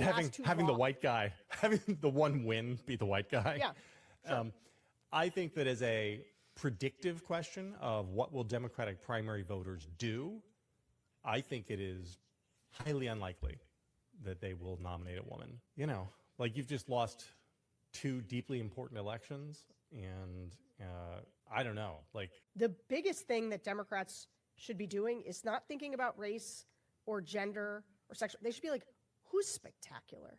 having the white guy, having the one win be the white guy. Yeah. Sure. I think that as a predictive question of what will Democratic primary voters do, I think it is highly unlikely that they will nominate a woman. You know, like you've just lost two deeply important elections, and I don't know. Like the biggest thing that Democrats should be doing is not thinking about race or gender or sexual. They should be like, who's spectacular?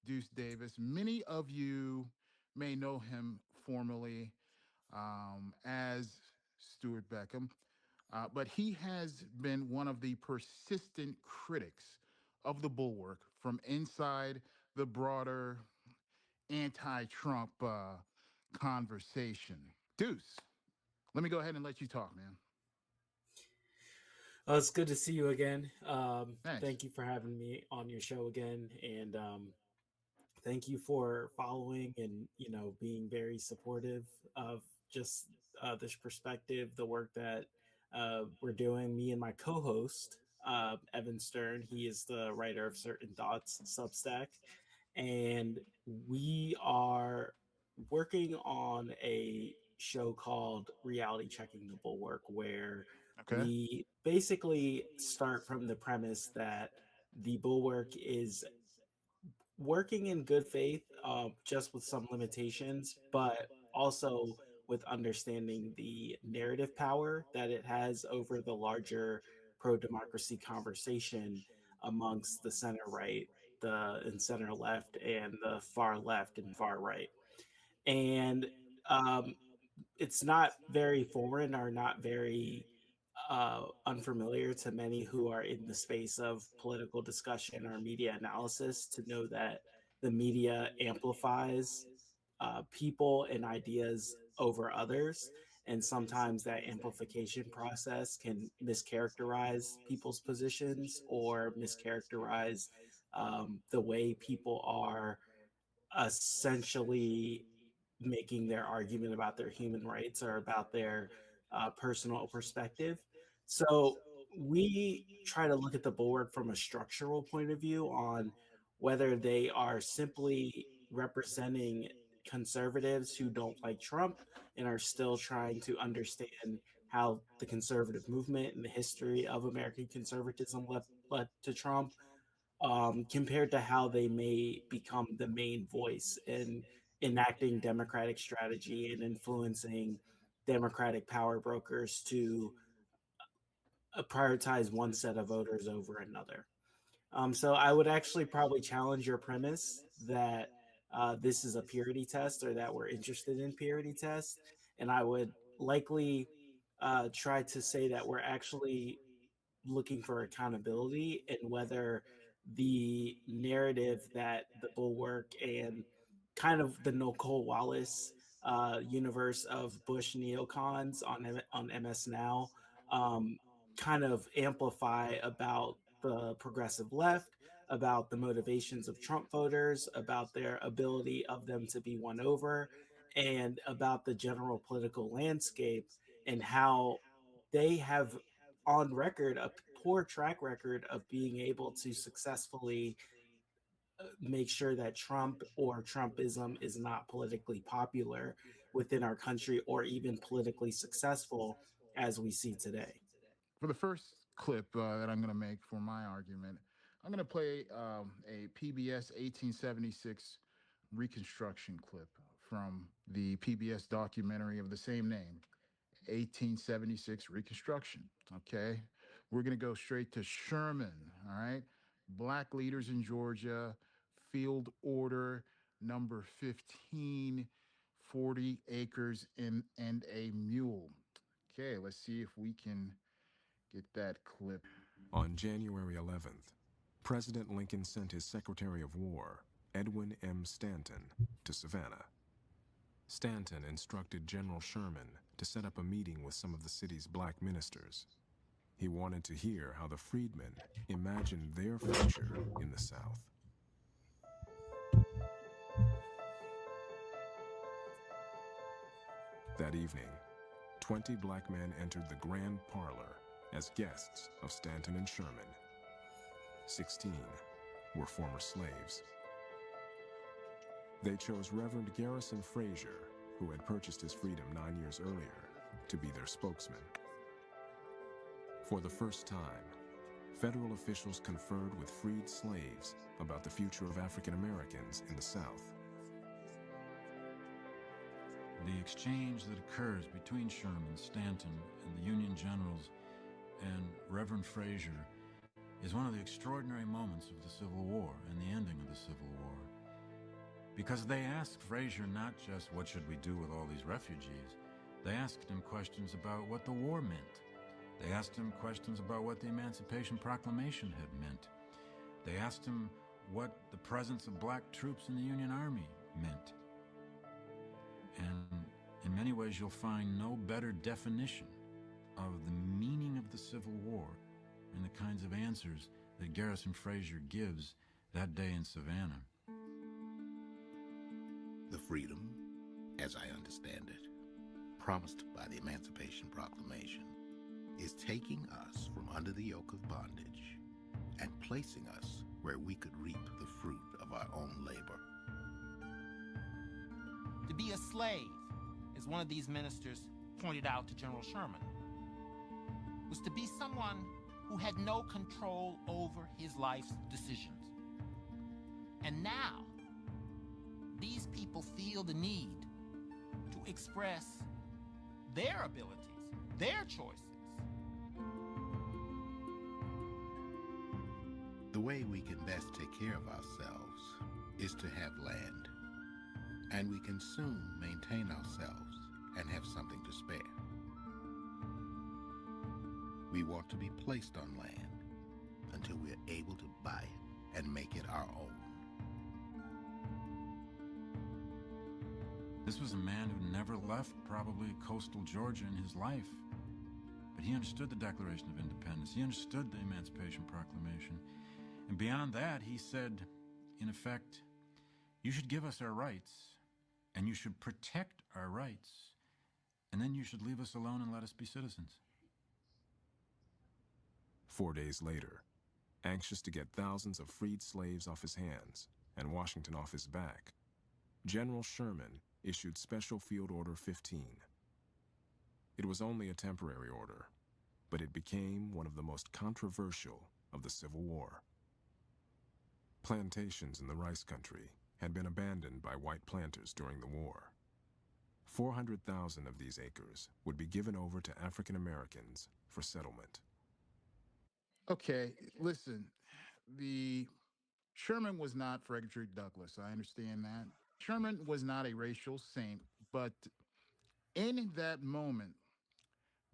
Duece Davis. Many of you may know him formerly as Steward Beckham, but he has been one of the persistent critics of the Bulwark from inside the broader anti-Trump conversation. Duece, let me go ahead and let you talk, man. It's good to see you again. Thanks. Thank you for having me on your show again, and thank you for following and being very supportive of just this perspective, the work that we're doing. Me and my co-host Evan Stern, he is the writer of Certain Thoughts Substack, and we are working on a show called Reality Checking the Bulwark, where we basically start from the premise that the Bulwark is working in good faith, just with some limitations, but also with understanding the narrative power that it has over the larger pro-democracy conversation amongst the center right, and center left, and the far left and far right. And it's not very foreign or not very unfamiliar to many who are in the space of political discussion or media analysis to know that the media amplifies people and ideas over others. And sometimes that amplification process can mischaracterize people's positions or mischaracterize the way people are essentially making their argument about their human rights or about their personal perspective. So we try to look at the Bulwark from a structural point of view on whether they are simply representing conservatives who don't like Trump and are still trying to understand how the conservative movement and the history of American conservatism led to Trump, compared to how they may become the main voice in enacting Democratic strategy and influencing Democratic power brokers to prioritize one set of voters over another. So I would actually probably challenge your premise that this is a purity test, or that we're interested in purity tests. And I would likely try to say that we're actually looking for accountability, and whether the narrative that the Bulwark and kind of the Nicole Wallace universe of Bush neocons on MS Now kind of amplify about the progressive left, about the motivations of Trump voters, about their ability of them to be won over, and about the general political landscape, and how they have on record a poor track record of being able to successfully make sure that Trump or Trumpism is not politically popular within our country, or even politically successful as we see today. For the first clip that I'm going to make for my argument, I'm going to play a PBS 1876 reconstruction clip from the PBS documentary of the same name, 1876 Reconstruction. Okay, we're going to go straight to Sherman. All right, Black leaders in Georgia, field order number 15, 40 acres and a mule. Okay, let's see if we can get that clip. On January 11th, President Lincoln sent his Secretary of War, Edwin M. Stanton, to Savannah. Stanton instructed General Sherman to set up a meeting with some of the city's black ministers. He wanted to hear how the freedmen imagined their future in the South. That evening, 20 black men entered the grand parlor as guests of Stanton and Sherman. 16 were former slaves. They chose Reverend Garrison Frazier, who had purchased his freedom 9 years earlier, to be their spokesman. For the first time, federal officials conferred with freed slaves about the future of African Americans in the South. The exchange that occurs between Sherman, Stanton, and the Union generals and Reverend Frazier is one of the extraordinary moments of the Civil War and the ending of the Civil War. Because they asked Frazier not just what should we do with all these refugees, they asked him questions about what the war meant. They asked him questions about what the Emancipation Proclamation had meant. They asked him what the presence of black troops in the Union Army meant. And in many ways, you'll find no better definition of the meaning of the Civil War and the kinds of answers that Garrison Frazier gives that day in Savannah. The freedom, as I understand it, promised by the Emancipation Proclamation, is taking us from under the yoke of bondage and placing us where we could reap the fruit of our own labor. To be a slave, as one of these ministers pointed out to General Sherman, was to be someone who had no control over his life's decisions. And now, these people feel the need to express their abilities, their choices. The way we can best take care of ourselves is to have land, and we can soon maintain ourselves and have something to spare. We want to be placed on land until we are able to buy it and make it our own. This was a man who never left probably coastal Georgia in his life. But he understood the Declaration of Independence. He understood the Emancipation Proclamation. And beyond that, he said, in effect, you should give us our rights, and you should protect our rights, and then you should leave us alone and let us be citizens. 4 days later, anxious to get thousands of freed slaves off his hands and Washington off his back, General Sherman issued Special Field Order 15. It was only a temporary order, but it became one of the most controversial of the Civil War. Plantations in the rice country had been abandoned by white planters during the war. 400,000 of these acres would be given over to African Americans for settlement. Okay, listen, the Sherman was not Frederick Douglass. I understand that. Sherman was not a racial saint, but in that moment,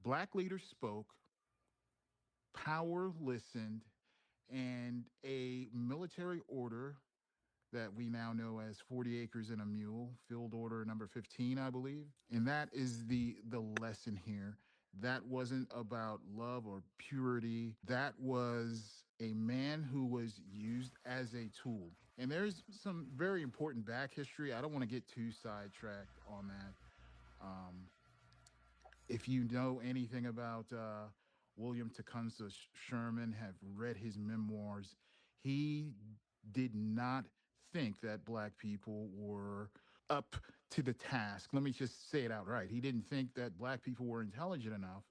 black leaders spoke, power listened, and a military order that we now know as 40 acres and a mule, field order number 15, I believe. And that is the lesson here. That wasn't about love or purity. That was a man who was used as a tool. And there's some very important back history. I don't want to get too sidetracked on that. If you know anything about William Tecumseh Sherman, have read his memoirs, he did not think that black people were up to the task. Let me just say it outright. He didn't think that black people were intelligent enough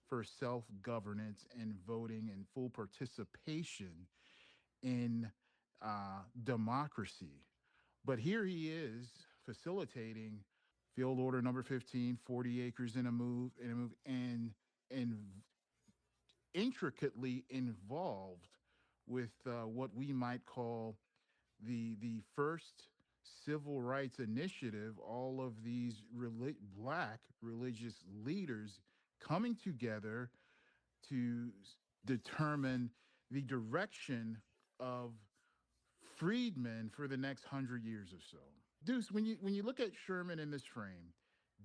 for self-governance and voting and full participation in democracy. But here he is facilitating field order number 15, 40 acres in a move, and intricately involved with what we might call the first civil rights initiative. All of these black religious leaders coming together to determine the direction of freedmen for the next 100 years or so. Duece, when you look at Sherman in this frame,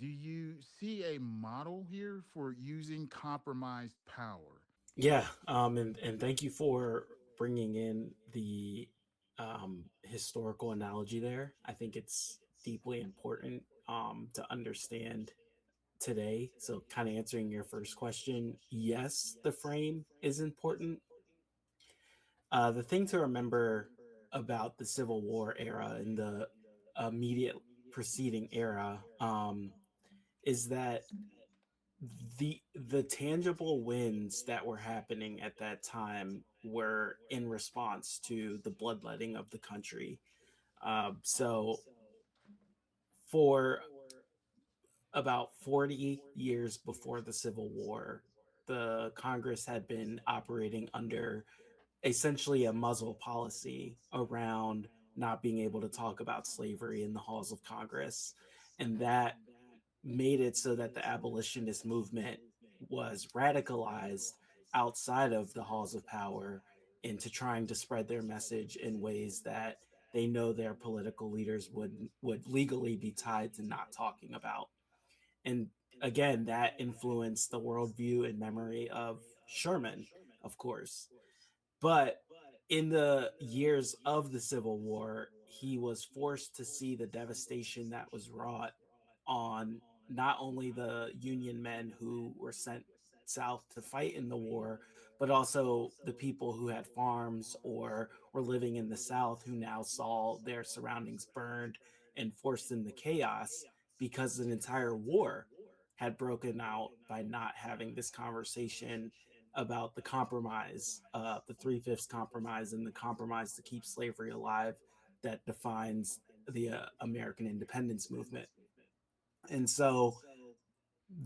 do you see a model here for using compromised power? Yeah, and thank you for bringing in the historical analogy there. I think it's deeply important to understand today. So, kind of answering your first question, yes, the frame is important. The thing to remember about the Civil War era and the immediate preceding era is that the tangible wins that were happening at that time were in response to the bloodletting of the country. So for about 40 years before the Civil War, the Congress had been operating under essentially a muzzle policy around not being able to talk about slavery in the halls of Congress. And that made it so that the abolitionist movement was radicalized outside of the halls of power into trying to spread their message in ways that they know their political leaders would legally be tied to not talking about. And again, that influenced the worldview and memory of Sherman, of course. But in the years of the Civil War, he was forced to see the devastation that was wrought on not only the Union men who were sent south to fight in the war, but also the people who had farms or were living in the South who now saw their surroundings burned and forced into chaos because an entire war had broken out by not having this conversation about the compromise, the three-fifths compromise, and the compromise to keep slavery alive that defines the American independence movement. And so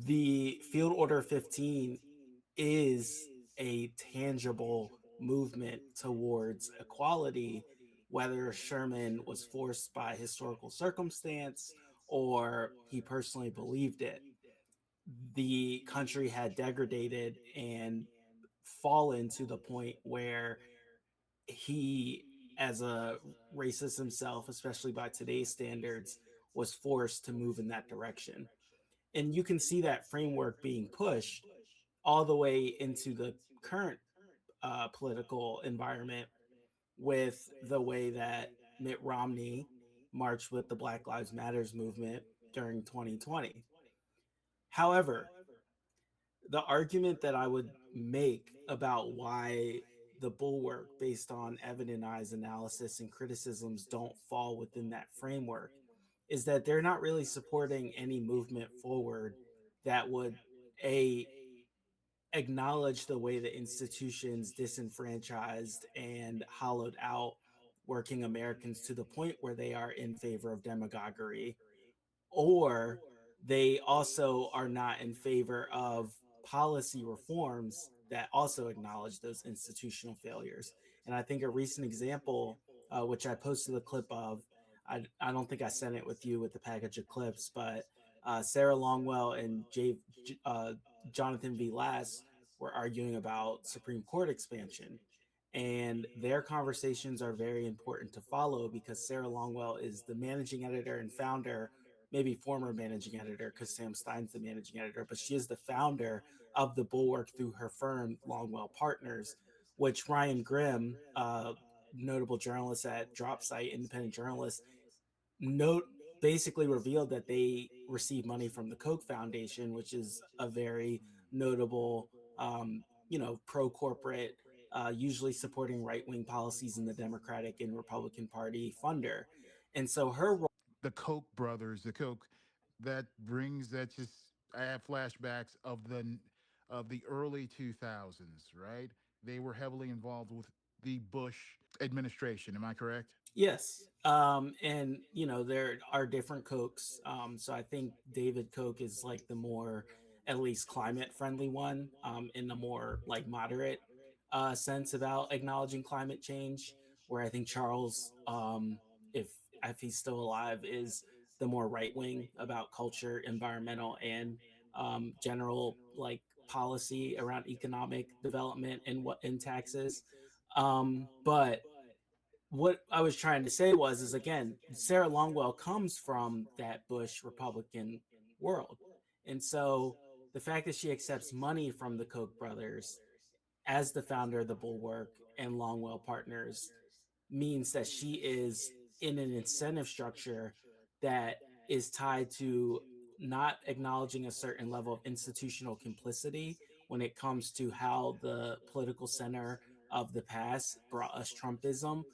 the Field Order 15 is a tangible movement towards equality, whether Sherman was forced by historical circumstance or he personally believed it. The country had degraded and fallen to the point where he, as a racist himself, especially by today's standards, was forced to move in that direction. And you can see that framework being pushed all the way into the current political environment with the way that Mitt Romney marched with the Black Lives Matters movement during 2020. However, the argument that I would make about why the Bulwark, based on evidentized analysis and criticisms, don't fall within that framework is that they're not really supporting any movement forward that would a acknowledge the way the institutions disenfranchised and hollowed out working Americans to the point where they are in favor of demagoguery, or they also are not in favor of policy reforms that also acknowledge those institutional failures. And I think a recent example, which I posted a clip of, I don't think I sent it with you with the package of clips, but Sarah Longwell and Jonathan V. Lass were arguing about Supreme Court expansion. And their conversations are very important to follow because Sarah Longwell is the managing editor and founder, maybe former managing editor, because Sam Stein's the managing editor, but she is the founder of the Bulwark through her firm, Longwell Partners, which Ryan Grimm, notable journalist at Dropsite, independent journalist, note basically revealed that they receive money from the Koch Foundation, which is a very notable, pro corporate, usually supporting right wing policies in the Democratic and Republican Party funder. And so her role. The Koch brothers, the Koch, that just I have flashbacks of the early 2000s, right? They were heavily involved with the Bush administration. Am I correct? Yes. And there are different Kochs. So I think David Koch is like the more at least climate friendly one, in the more like moderate sense about acknowledging climate change, where I think Charles, if he's still alive, is the more right wing about culture, environmental, and general like policy around economic development and what in taxes. But what I was trying to say is again, Sarah Longwell comes from that Bush Republican world. And so the fact that she accepts money from the Koch brothers as the founder of the Bulwark and Longwell Partners means that she is in an incentive structure that is tied to not acknowledging a certain level of institutional complicity when it comes to how the political center of the past brought us Trumpism.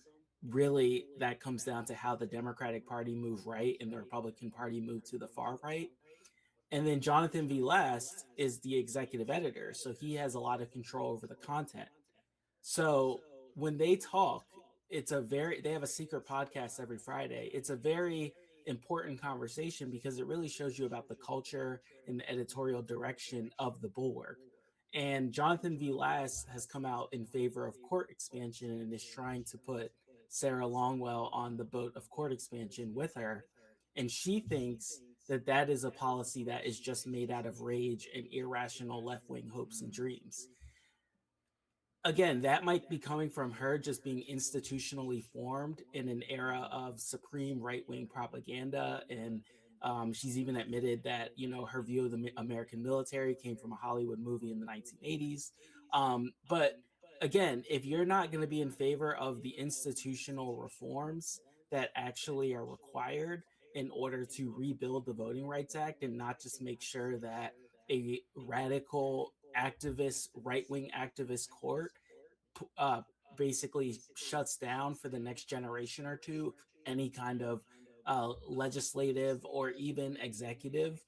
Really, that comes down to how the Democratic Party moved right and the Republican Party moved to the far right. And then Jonathan V. Last is the executive editor, so he has a lot of control over the content. So when they talk, they have a secret podcast every Friday. It's a very important conversation because it really shows you about the culture and the editorial direction of the Bulwark. And Jonathan V. Last has come out in favor of court expansion and is trying to put Sarah Longwell on the boat of court expansion with her. And she thinks that that is a policy that is just made out of rage and irrational left-wing hopes and dreams. Again, that might be coming from her just being institutionally formed in an era of supreme right-wing propaganda. And she's even admitted that, her view of the American military came from a Hollywood movie in the 1980s. But again, if you're not going to be in favor of the institutional reforms that actually are required in order to rebuild the Voting Rights Act and not just make sure that a radical activist, right-wing activist court uh, basically shuts down for the next generation or two any kind of legislative or even executive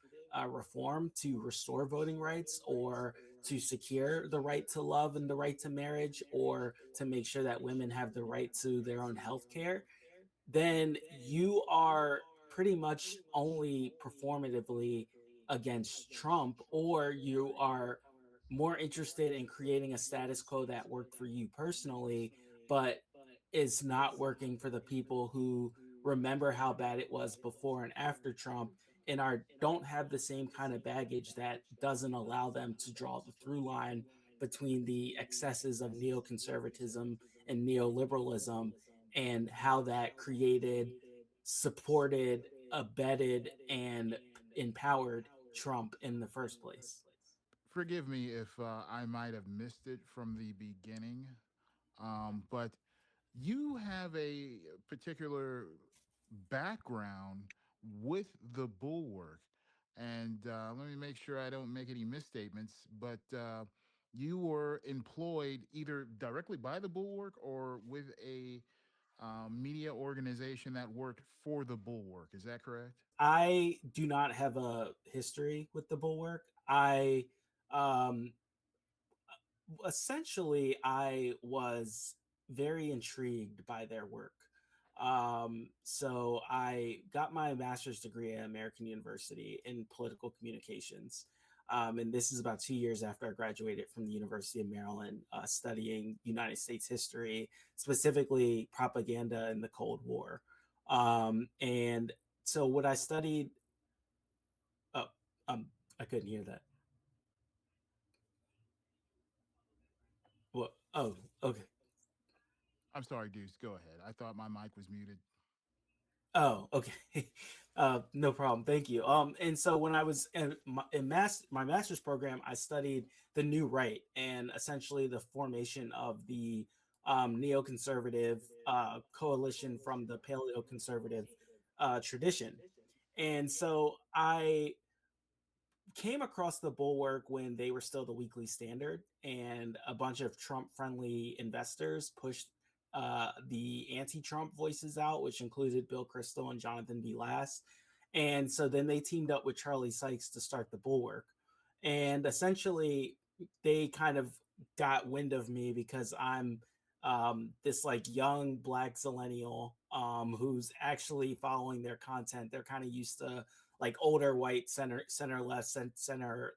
reform to restore voting rights or to secure the right to love and the right to marriage or to make sure that women have the right to their own health care, then you are pretty much only performatively against Trump, or you are more interested in creating a status quo that worked for you personally, but is not working for the people who remember how bad it was before and after Trump and don't have the same kind of baggage that doesn't allow them to draw the through line between the excesses of neoconservatism and neoliberalism and how that created, supported, abetted, and empowered Trump in the first place. Forgive me if I might have missed it from the beginning, but you have a particular background with the Bulwark. And let me make sure I don't make any misstatements, but you were employed either directly by the Bulwark or with a media organization that worked for the Bulwark. Is that correct? I do not have a history with the Bulwark. Um, I was very intrigued by their work. So I got my master's degree at American University in political communications. And this is about 2 years after I graduated from the University of Maryland, studying United States history, specifically propaganda in the Cold War. And so what I studied, oh, I couldn't hear that. What? Oh, okay. I'm sorry, Deuce. Go ahead. I thought my mic was muted. Oh, okay. No problem. Thank you. And so when I was in my master's program, I studied the new right and essentially the formation of the neoconservative coalition from the paleoconservative tradition. And so I came across the Bulwark when they were still the Weekly Standard, and a bunch of Trump-friendly investors pushed the anti-Trump voices out, which included Bill Kristol and Jonathan V. Last. And so then they teamed up with Charlie Sykes to start the Bulwark. And essentially, they kind of got wind of me because I'm this like young Black zillennial who's actually following their content. They're kind of used to like older white center left, center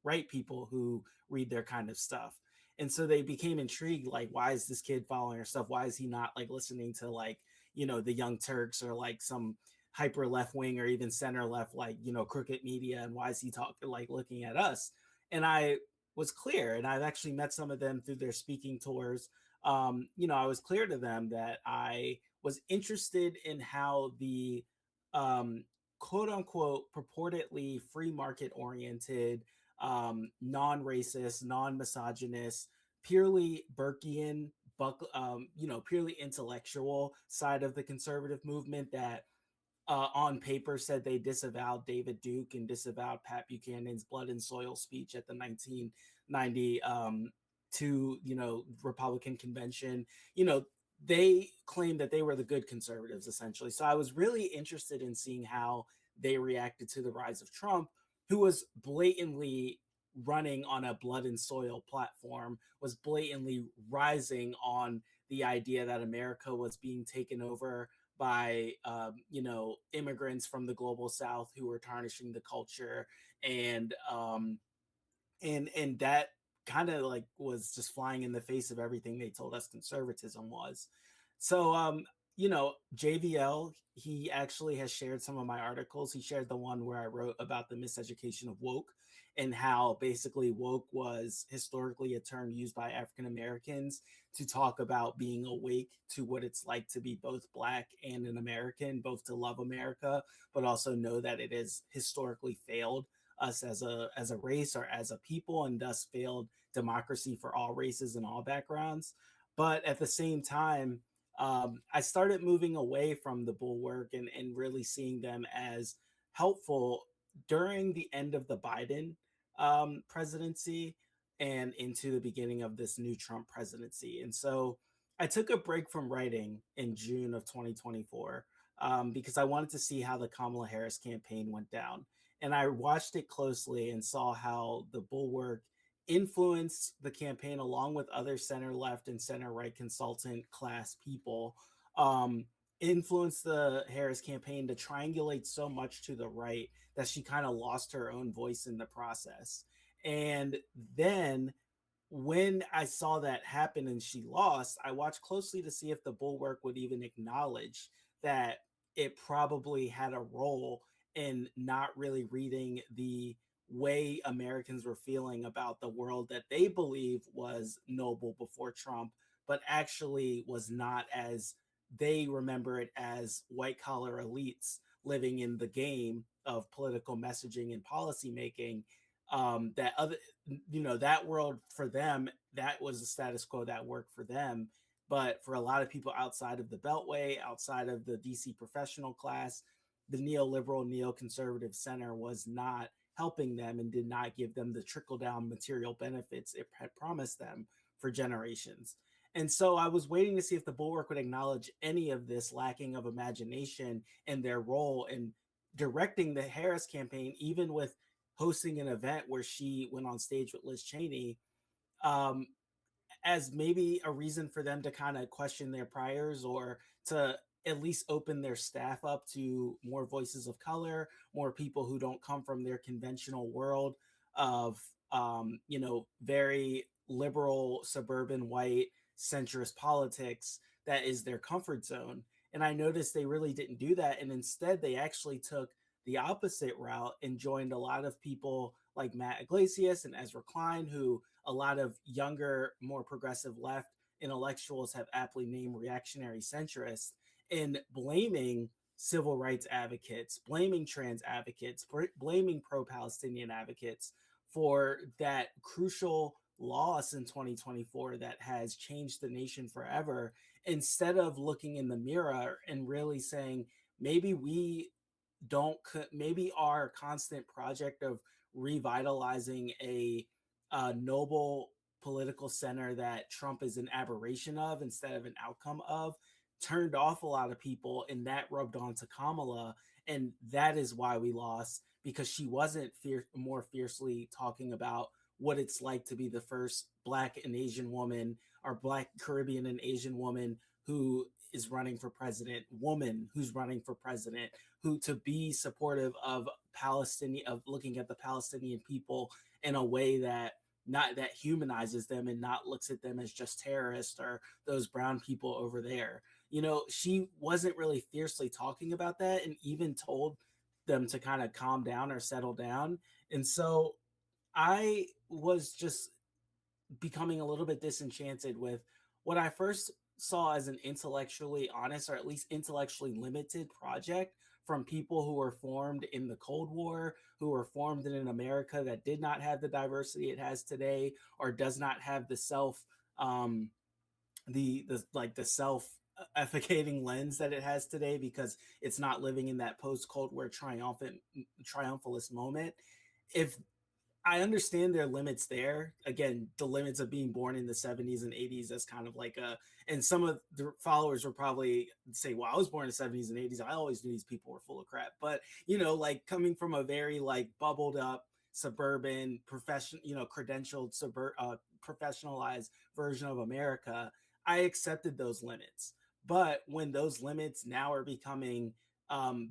right people who read their kind of stuff. And so they became intrigued, like, why is this kid following our stuff? Why is he not like listening to like, the Young Turks or like some hyper left wing or even center left, like, crooked media? And why is he talking, like looking at us? And I was clear, and I've actually met some of them through their speaking tours. I was clear to them that I was interested in how the quote unquote purportedly free market oriented, non-racist, non-misogynist, purely Burkean, purely intellectual side of the conservative movement that on paper said they disavowed David Duke and disavowed Pat Buchanan's blood and soil speech at the 1990 Republican convention. They claimed that they were the good conservatives, essentially. So I was really interested in seeing how they reacted to the rise of Trump, who was blatantly running on a blood and soil platform, was blatantly rising on the idea that America was being taken over by immigrants from the global South who were tarnishing the culture, and that kind of like was just flying in the face of everything they told us conservatism was. So JVL, he actually has shared some of my articles. He shared the one where I wrote about the miseducation of woke, and how basically woke was historically a term used by African Americans to talk about being awake to what it's like to be both Black and an American, both to love America, but also know that it has historically failed us as a race or as a people, and thus failed democracy for all races and all backgrounds. But at the same time, I started moving away from the Bulwark and really seeing them as helpful during the end of the Biden presidency and into the beginning of this new Trump presidency. And so I took a break from writing in June of 2024 because I wanted to see how the Kamala Harris campaign went down. And I watched it closely and saw how the Bulwark influenced the campaign, along with other center left and center right consultant class people, influenced the Harris campaign to triangulate so much to the right that she kind of lost her own voice in the process. And then when I saw that happen and she lost, I watched closely to see if the Bulwark would even acknowledge that it probably had a role in not really reading the way Americans were feeling about the world that they believe was noble before Trump, but actually was not as they remember it, as white collar elites living in the game of political messaging and policy making. That world for them, that was the status quo that worked for them. But for a lot of people outside of the Beltway, outside of the DC professional class, the neoliberal, neoconservative center was not helping them and did not give them the trickle down material benefits it had promised them for generations. And so I was waiting to see if the Bulwark would acknowledge any of this lacking of imagination and their role in directing the Harris campaign, even with hosting an event where she went on stage with Liz Cheney, as maybe a reason for them to kind of question their priors, or to at least open their staff up to more voices of color, more people who don't come from their conventional world of, very liberal, suburban, white, centrist politics that is their comfort zone. And I noticed they really didn't do that. And instead, they actually took the opposite route and joined a lot of people like Matt Iglesias and Ezra Klein, who a lot of younger, more progressive left intellectuals have aptly named reactionary centrists, in blaming civil rights advocates, blaming trans advocates, blaming pro-Palestinian advocates for that crucial loss in 2024 that has changed the nation forever, instead of looking in the mirror and really saying, maybe our constant project of revitalizing a noble political center that Trump is an aberration of instead of an outcome of, turned off a lot of people, and that rubbed on to Kamala. And that is why we lost, because she wasn't more fiercely talking about what it's like to be the first Black and Asian woman, or Black, Caribbean, and Asian woman who is running for president, who's running for president, who to be supportive of Palestinian, of looking at the Palestinian people in a way that humanizes them and not looks at them as just terrorists or those brown people over there. She wasn't really fiercely talking about that, and even told them to kind of calm down or settle down. And so I was just becoming a little bit disenchanted with what I first saw as an intellectually honest, or at least intellectually limited project from people who were formed in the Cold War, who were formed in an America that did not have the diversity it has today, or does not have the self efficating lens that it has today, because it's not living in that post-Cold War triumphalist moment. If I understand their limits there. Again, the limits of being born in the 70s and 80s as kind of like and some of the followers will probably say, well, I was born in the 70s and 80s. I always knew these people were full of crap. But, like coming from a very like bubbled up suburban credentialed professionalized version of America, I accepted those limits. But when those limits now are becoming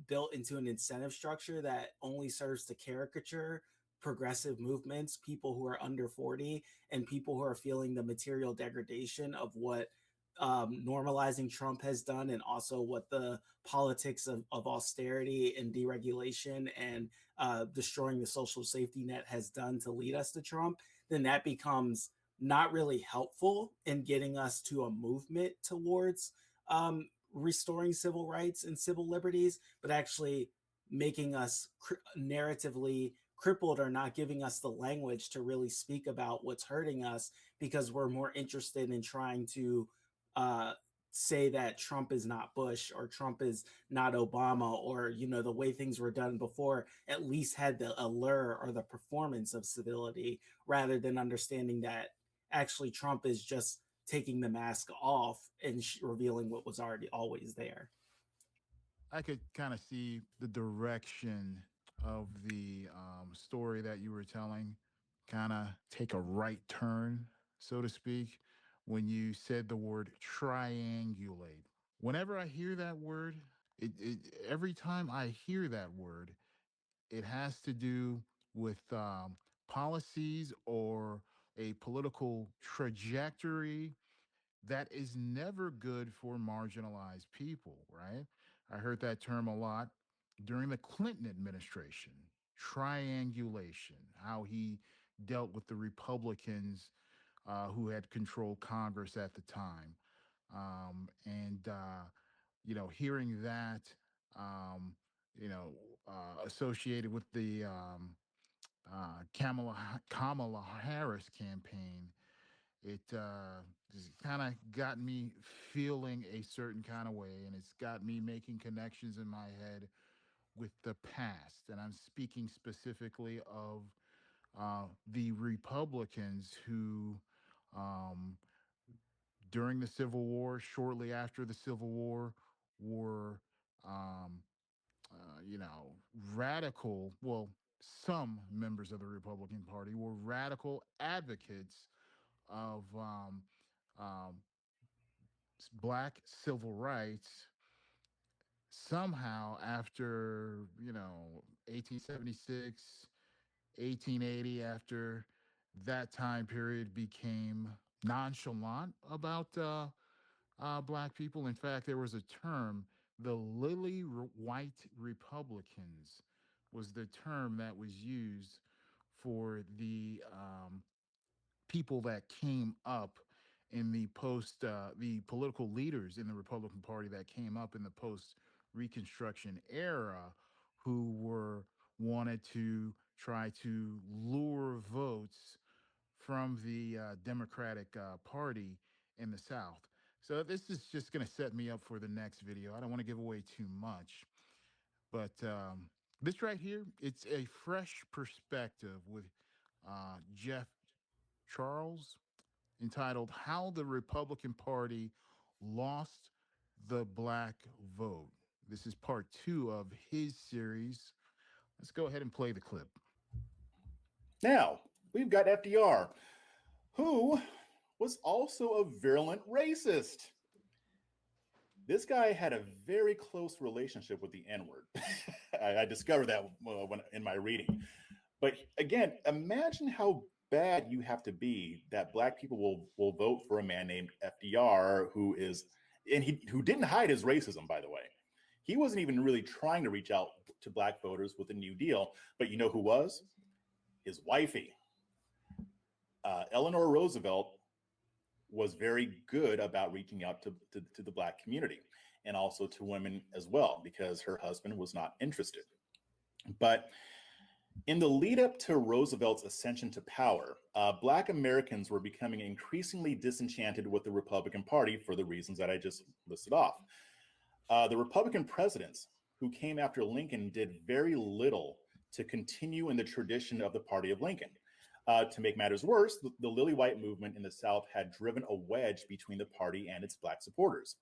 built into an incentive structure that only serves to caricature progressive movements, people who are under 40, and people who are feeling the material degradation of what normalizing Trump has done, and also what the politics of austerity and deregulation and destroying the social safety net has done to lead us to Trump, then that becomes not really helpful in getting us to a movement towards restoring civil rights and civil liberties, but actually making us narratively crippled, or not giving us the language to really speak about what's hurting us, because we're more interested in trying to say that Trump is not Bush, or Trump is not Obama, or the way things were done before at least had the allure or the performance of civility, rather than understanding that actually Trump is just taking the mask off and revealing what was already always there. I could kind of see the direction of the story that you were telling kind of take a right turn, so to speak, when you said the word triangulate. Whenever I hear that word, every time I hear that word, it has to do with policies or a political trajectory that is never good for marginalized people, right? I heard that term a lot during the Clinton administration, triangulation, how he dealt with the Republicans who had controlled Congress at the time. Hearing that, um, associated with the Kamala Harris campaign, it kind of got me feeling a certain kind of way, and it's got me making connections in my head with the past. And I'm speaking specifically of the Republicans who, um, during the Civil War, shortly after the Civil War, were, um, radical. Well, some members of the Republican Party were radical advocates of um, black civil rights. Somehow, after 1876, 1880, after that time period became nonchalant about black people. In fact, there was a term, the white Republicans was the term that was used for the people that came up in the political leaders in the Republican Party that came up in the post Reconstruction era, who were wanted to try to lure votes from the Democratic Party in the South. So this is just going to set me up for the next video. I don't want to give away too much, but this right here, it's a fresh perspective with Jeff Charles, entitled How the Republican Party Lost the Black Vote. This is part 2 of his series. Let's go ahead and play the clip. Now, we've got FDR, who was also a virulent racist. This guy had a very close relationship with the N-word. I discovered that when in my reading. But again, imagine how bad you have to be that black people will vote for a man named FDR, who didn't hide his racism, by the way. He wasn't even really trying to reach out to black voters with a New Deal, but you know who was? His wifey. Eleanor Roosevelt was very good about reaching out to the black community, and also to women as well, because her husband was not interested. But In the lead up to Roosevelt's ascension to power, Black Americans were becoming increasingly disenchanted with the Republican Party for the reasons that I just listed off. The Republican presidents who came after Lincoln did very little to continue in the tradition of the party of Lincoln. To make matters worse, the Lily White movement in the South had driven a wedge between the party and its Black supporters.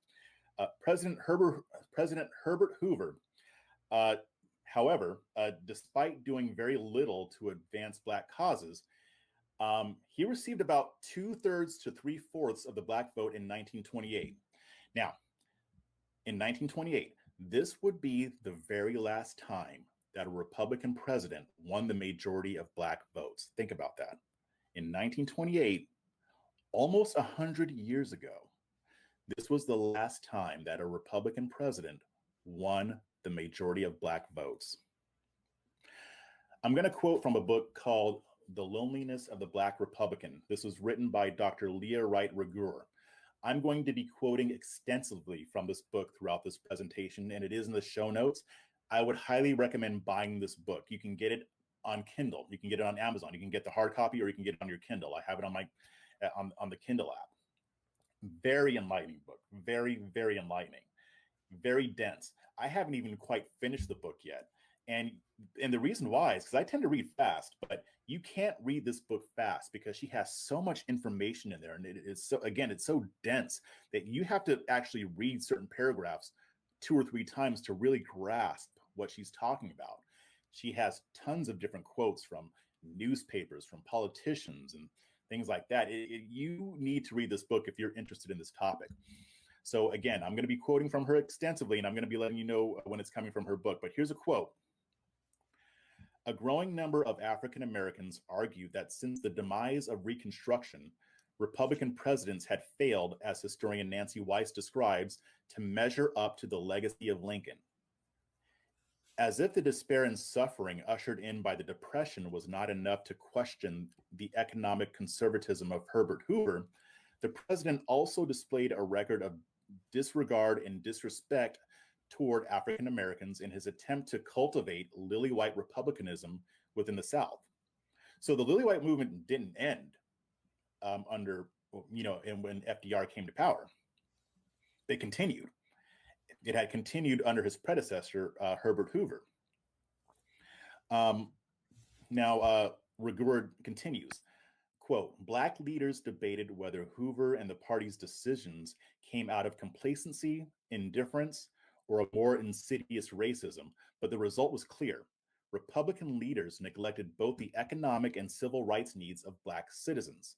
President Herbert Hoover, however, despite doing very little to advance Black causes, he received about 2/3 to 3/4 of the Black vote in 1928. Now, in 1928, this would be the very last time that a Republican president won the majority of Black votes. Think about that. In 1928, almost 100 years ago, this was the last time that a Republican president won the majority of Black votes. I'm going to quote from a book called The Loneliness of the Black Republican. This was written by Dr. Leah Wright Rigueur. I'm going to be quoting extensively from this book throughout this presentation, and it is in the show notes. I would highly recommend buying this book. You can get it on Kindle. You can get it on Amazon. You can get the hard copy, or you can get it on your Kindle. I have it on my on the Kindle app. Very enlightening book. Very, very enlightening. Very dense. I haven't even quite finished the book yet. And the reason why is because I tend to read fast, but you can't read this book fast because she has so much information in there. And it is so, again, it's so dense that you have to actually read certain paragraphs 2 or 3 times to really grasp what she's talking about. She has tons of different quotes from newspapers, from politicians, and things like that. You need to read this book if you're interested in this topic. So again, I'm going to be quoting from her extensively, and I'm going to be letting you know when it's coming from her book. But here's a quote. A growing number of African Americans argued that since the demise of Reconstruction, Republican presidents had failed, as historian Nancy Weiss describes, to measure up to the legacy of Lincoln. As if the despair and suffering ushered in by the Depression was not enough to question the economic conservatism of Herbert Hoover, the president also displayed a record of disregard and disrespect toward African Americans in his attempt to cultivate lily white republicanism within the South. So the lily white movement didn't end under, and when FDR came to power. They continued. It had continued under his predecessor, Herbert Hoover. Now, Rigueur continues, quote, Black leaders debated whether Hoover and the party's decisions came out of complacency, indifference, or a more insidious racism, but the result was clear. Republican leaders neglected both the economic and civil rights needs of Black citizens.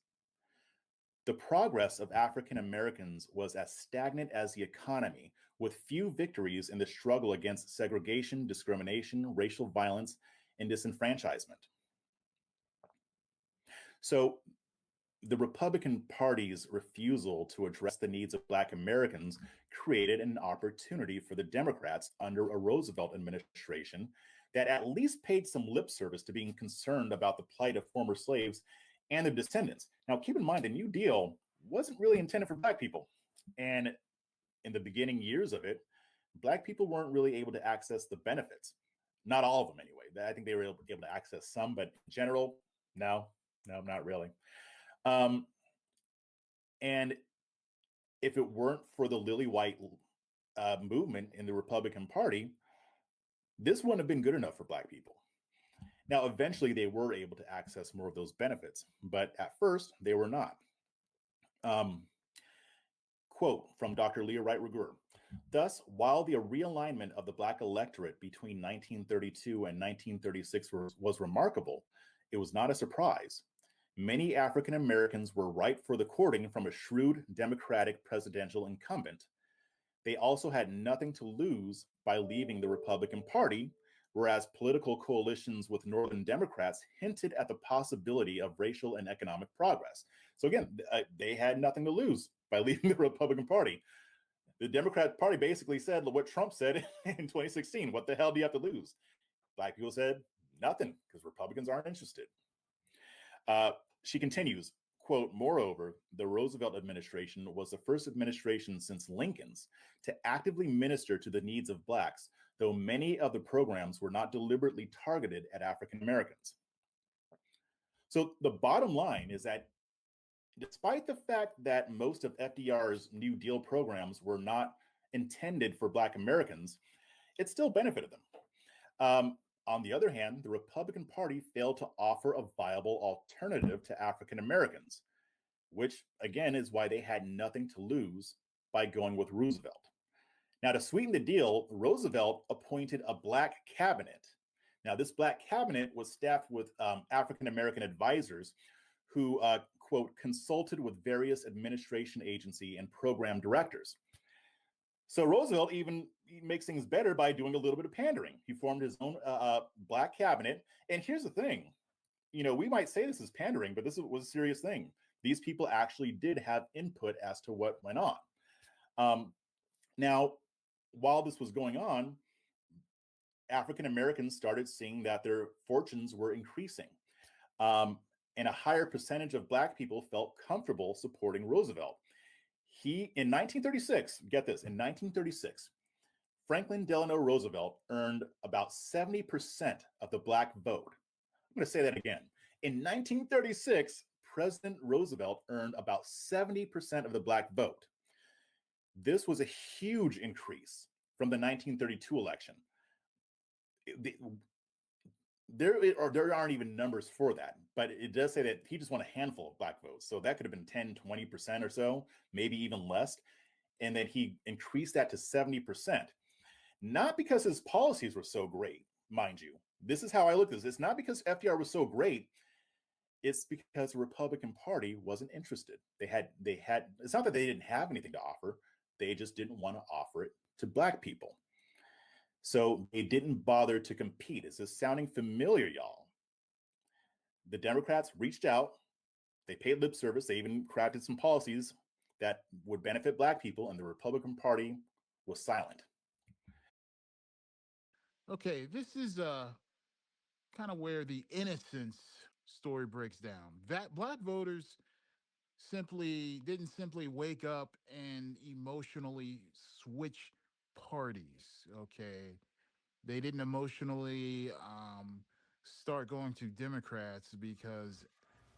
The progress of African Americans was as stagnant as the economy, with few victories in the struggle against segregation, discrimination, racial violence, and disenfranchisement. So the Republican Party's refusal to address the needs of Black Americans created an opportunity for the Democrats under a Roosevelt administration that at least paid some lip service to being concerned about the plight of former slaves and their descendants. Now, keep in mind, the New Deal wasn't really intended for Black people. And in the beginning years of it, Black people weren't really able to access the benefits. Not all of them, anyway. I think they were able to access some, but in general, no, not really. And if it weren't for the lily white movement in the Republican Party, this wouldn't have been good enough for Black people. Now, eventually they were able to access more of those benefits, but at first they were not. Quote from Dr. Leah Wright Rigueur. Thus, while the realignment of the Black electorate between 1932 and 1936 was remarkable, it was not a surprise. Many African Americans were ripe for the courting from a shrewd Democratic presidential incumbent. They also had nothing to lose by leaving the Republican Party, whereas political coalitions with Northern Democrats hinted at the possibility of racial and economic progress. So again, they had nothing to lose by leaving the Republican Party. The Democrat Party basically said what Trump said in 2016. What the hell do you have to lose? Black people said nothing, because Republicans aren't interested. She continues, quote, moreover, the Roosevelt administration was the first administration since Lincoln's to actively minister to the needs of Blacks, though many of the programs were not deliberately targeted at African Americans. So the bottom line is that despite the fact that most of FDR's New Deal programs were not intended for Black Americans, it still benefited them. On the other hand, the Republican Party failed to offer a viable alternative to African Americans, which again is why they had nothing to lose by going with Roosevelt. Now, to sweeten the deal, Roosevelt appointed a Black cabinet. Now, this Black cabinet was staffed with African American advisors who, quote, consulted with various administration agency and program directors. So Roosevelt even makes things better by doing a little bit of pandering. He formed his own Black cabinet. And here's the thing, we might say this is pandering, but this was a serious thing. These people actually did have input as to what went on. Now, while this was going on, African Americans started seeing that their fortunes were increasing. And a higher percentage of Black people felt comfortable supporting Roosevelt. In 1936, get this, in 1936, Franklin Delano Roosevelt earned about 70% of the Black vote. I'm going to say that again. In 1936, President Roosevelt earned about 70% of the Black vote. This was a huge increase from the 1932 election. There aren't even numbers for that, but it does say that he just won a handful of Black votes. So that could have been 10, 20% or so, maybe even less. And then he increased that to 70%. Not because his policies were so great, mind you. This is how I look at this. It's not because FDR was so great. It's because the Republican Party wasn't interested. It's not that they didn't have anything to offer. They just didn't want to offer it to Black people. So they didn't bother to compete. Is this sounding familiar, y'all? The Democrats reached out. They paid lip service. They even crafted some policies that would benefit Black people, and the Republican Party was silent. Okay, this is kind of where the innocence story breaks down. That Black voters didn't simply wake up and emotionally switch parties. Okay, they didn't emotionally start going to Democrats because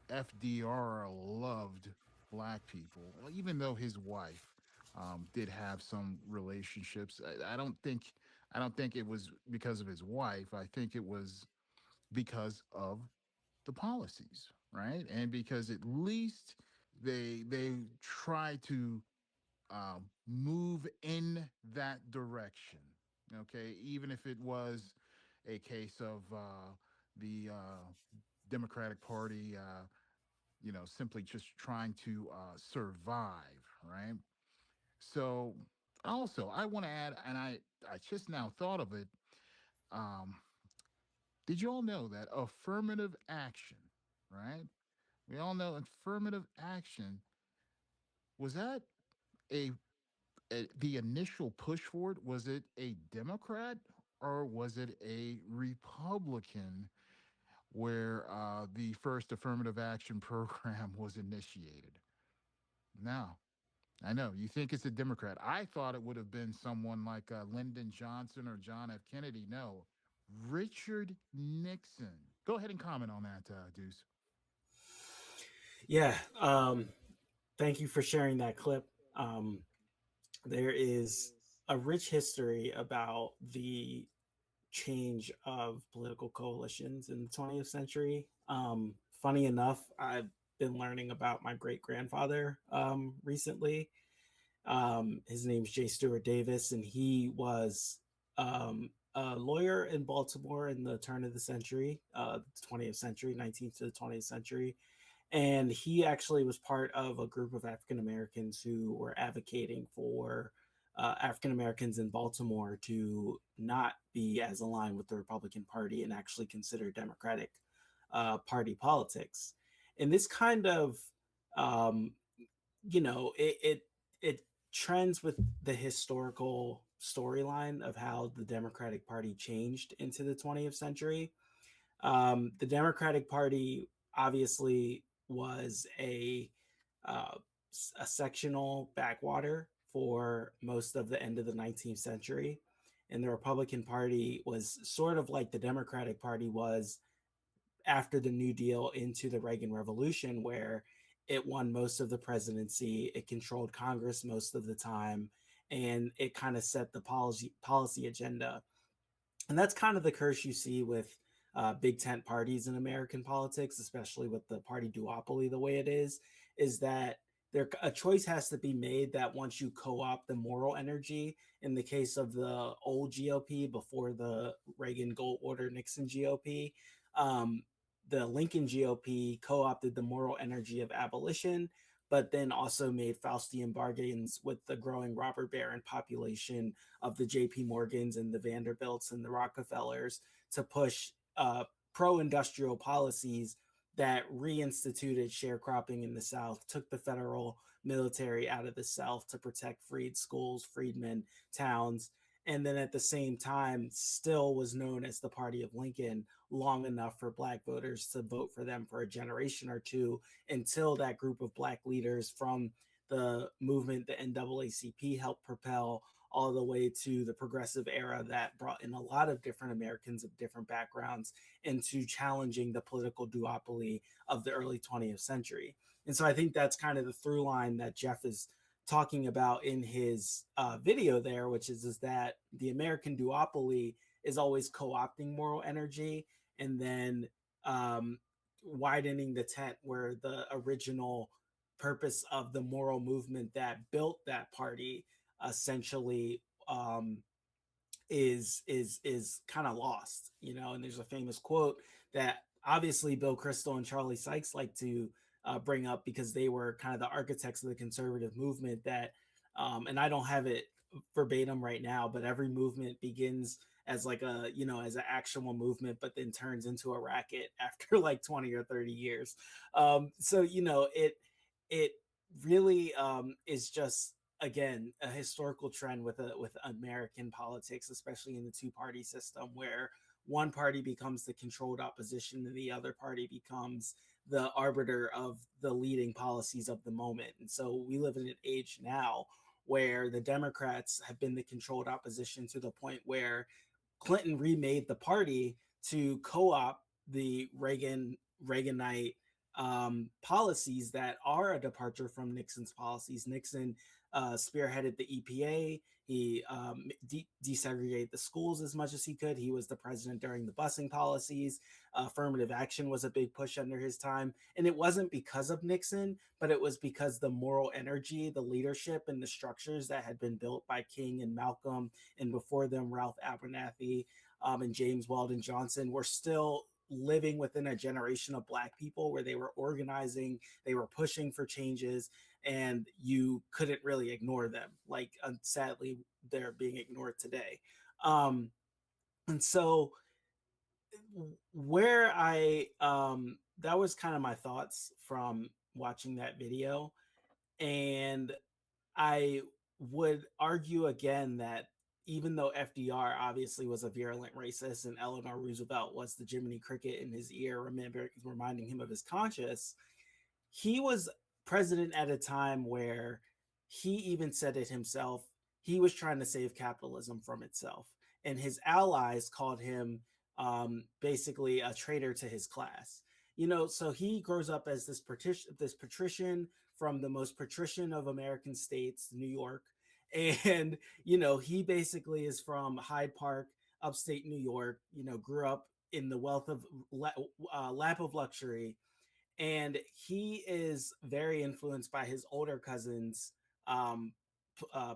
FDR loved Black people, well, even though his wife did have some relationships. I don't think it was because of his wife. I think it was because of the policies, right? And because at least they try to move in that direction. Okay, even if it was a case of the Democratic Party, simply just trying to survive, right? So, also, I want to add, and I just now thought of it. Um, did you all know that affirmative action, right? We all know affirmative action was that a the initial push for it, was it a Democrat or was it a Republican where the first affirmative action program was initiated? Now, I know you think it's a Democrat. I thought it would have been someone like Lyndon Johnson or John F. Kennedy. No, Richard Nixon. Go ahead and comment on that, Deuce. Yeah. Thank you for sharing that clip. There is a rich history about the change of political coalitions in the 20th century. Funny enough, I've been learning about my great grandfather recently. His name's Steward Davis, and he was a lawyer in Baltimore in the turn of the century, the 20th century, 19th to the 20th century. And he actually was part of a group of African Americans who were advocating for African Americans in Baltimore to not be as aligned with the Republican Party and actually consider Democratic Party politics. And this kind of, it trends with the historical storyline of how the Democratic Party changed into the 20th century. The Democratic Party obviously was a sectional backwater for most of the end of the 19th century. and the Republican Party was sort of like the Democratic Party was after the New Deal into the Reagan Revolution, where it won most of the presidency, it controlled Congress most of the time, and it kind of set the policy agenda. And that's kind of the curse you see with big tent parties in American politics, especially with the party duopoly the way it is that a choice has to be made that once you co-opt the moral energy, in the case of the old GOP before the Reagan Goldwater Nixon GOP, the Lincoln GOP co-opted the moral energy of abolition, but then also made Faustian bargains with the growing robber baron population of the JP Morgans and the Vanderbilts and the Rockefellers to push pro-industrial policies that reinstituted sharecropping in the South, took the federal military out of the South to protect freed schools, freedmen, towns, and then at the same time still was known as the Party of Lincoln long enough for Black voters to vote for them for a generation or two, until that group of Black leaders from the movement, the NAACP, helped propel all the way to the progressive era that brought in a lot of different Americans of different backgrounds into challenging the political duopoly of the early 20th century. And so I think that's kind of the through line that Jeff is talking about in his video there, which is that the American duopoly is always co-opting moral energy and then widening the tent where the original purpose of the moral movement that built that party essentially is kind of lost, and there's a famous quote that obviously Bill Kristol and Charlie Sykes like to bring up because they were kind of the architects of the conservative movement that, and I don't have it verbatim right now, but every movement begins as like a, as an actual movement, but then turns into a racket after like 20 or 30 years. So, it really is just, again, a historical trend with American politics, especially in the two-party system, where one party becomes the controlled opposition and the other party becomes the arbiter of the leading policies of the moment. And so we live in an age now where the Democrats have been the controlled opposition to the point where Clinton remade the party to co-opt the Reaganite policies that are a departure from Nixon's policies. Nixon spearheaded the EPA. He desegregated the schools as much as he could. He was the president during the busing policies. Affirmative action was a big push under his time. And it wasn't because of Nixon, but it was because the moral energy, the leadership, and the structures that had been built by King and Malcolm, and before them, Ralph Abernathy and James Weldon Johnson, were still living within a generation of Black people where they were organizing, they were pushing for changes, and you couldn't really ignore them. Like, sadly, they're being ignored today. And so where that was kind of my thoughts from watching that video. And I would argue again that even though FDR obviously was a virulent racist and Eleanor Roosevelt was the Jiminy Cricket in his ear, reminding him of his conscience, he was president at a time where he even said it himself. He was trying to save capitalism from itself. And his allies called him basically a traitor to his class. So he grows up as this patrician from the most patrician of American states, New York. And, he basically is from Hyde Park, upstate New York, grew up in the wealth of lap of luxury. And he is very influenced by his older cousin's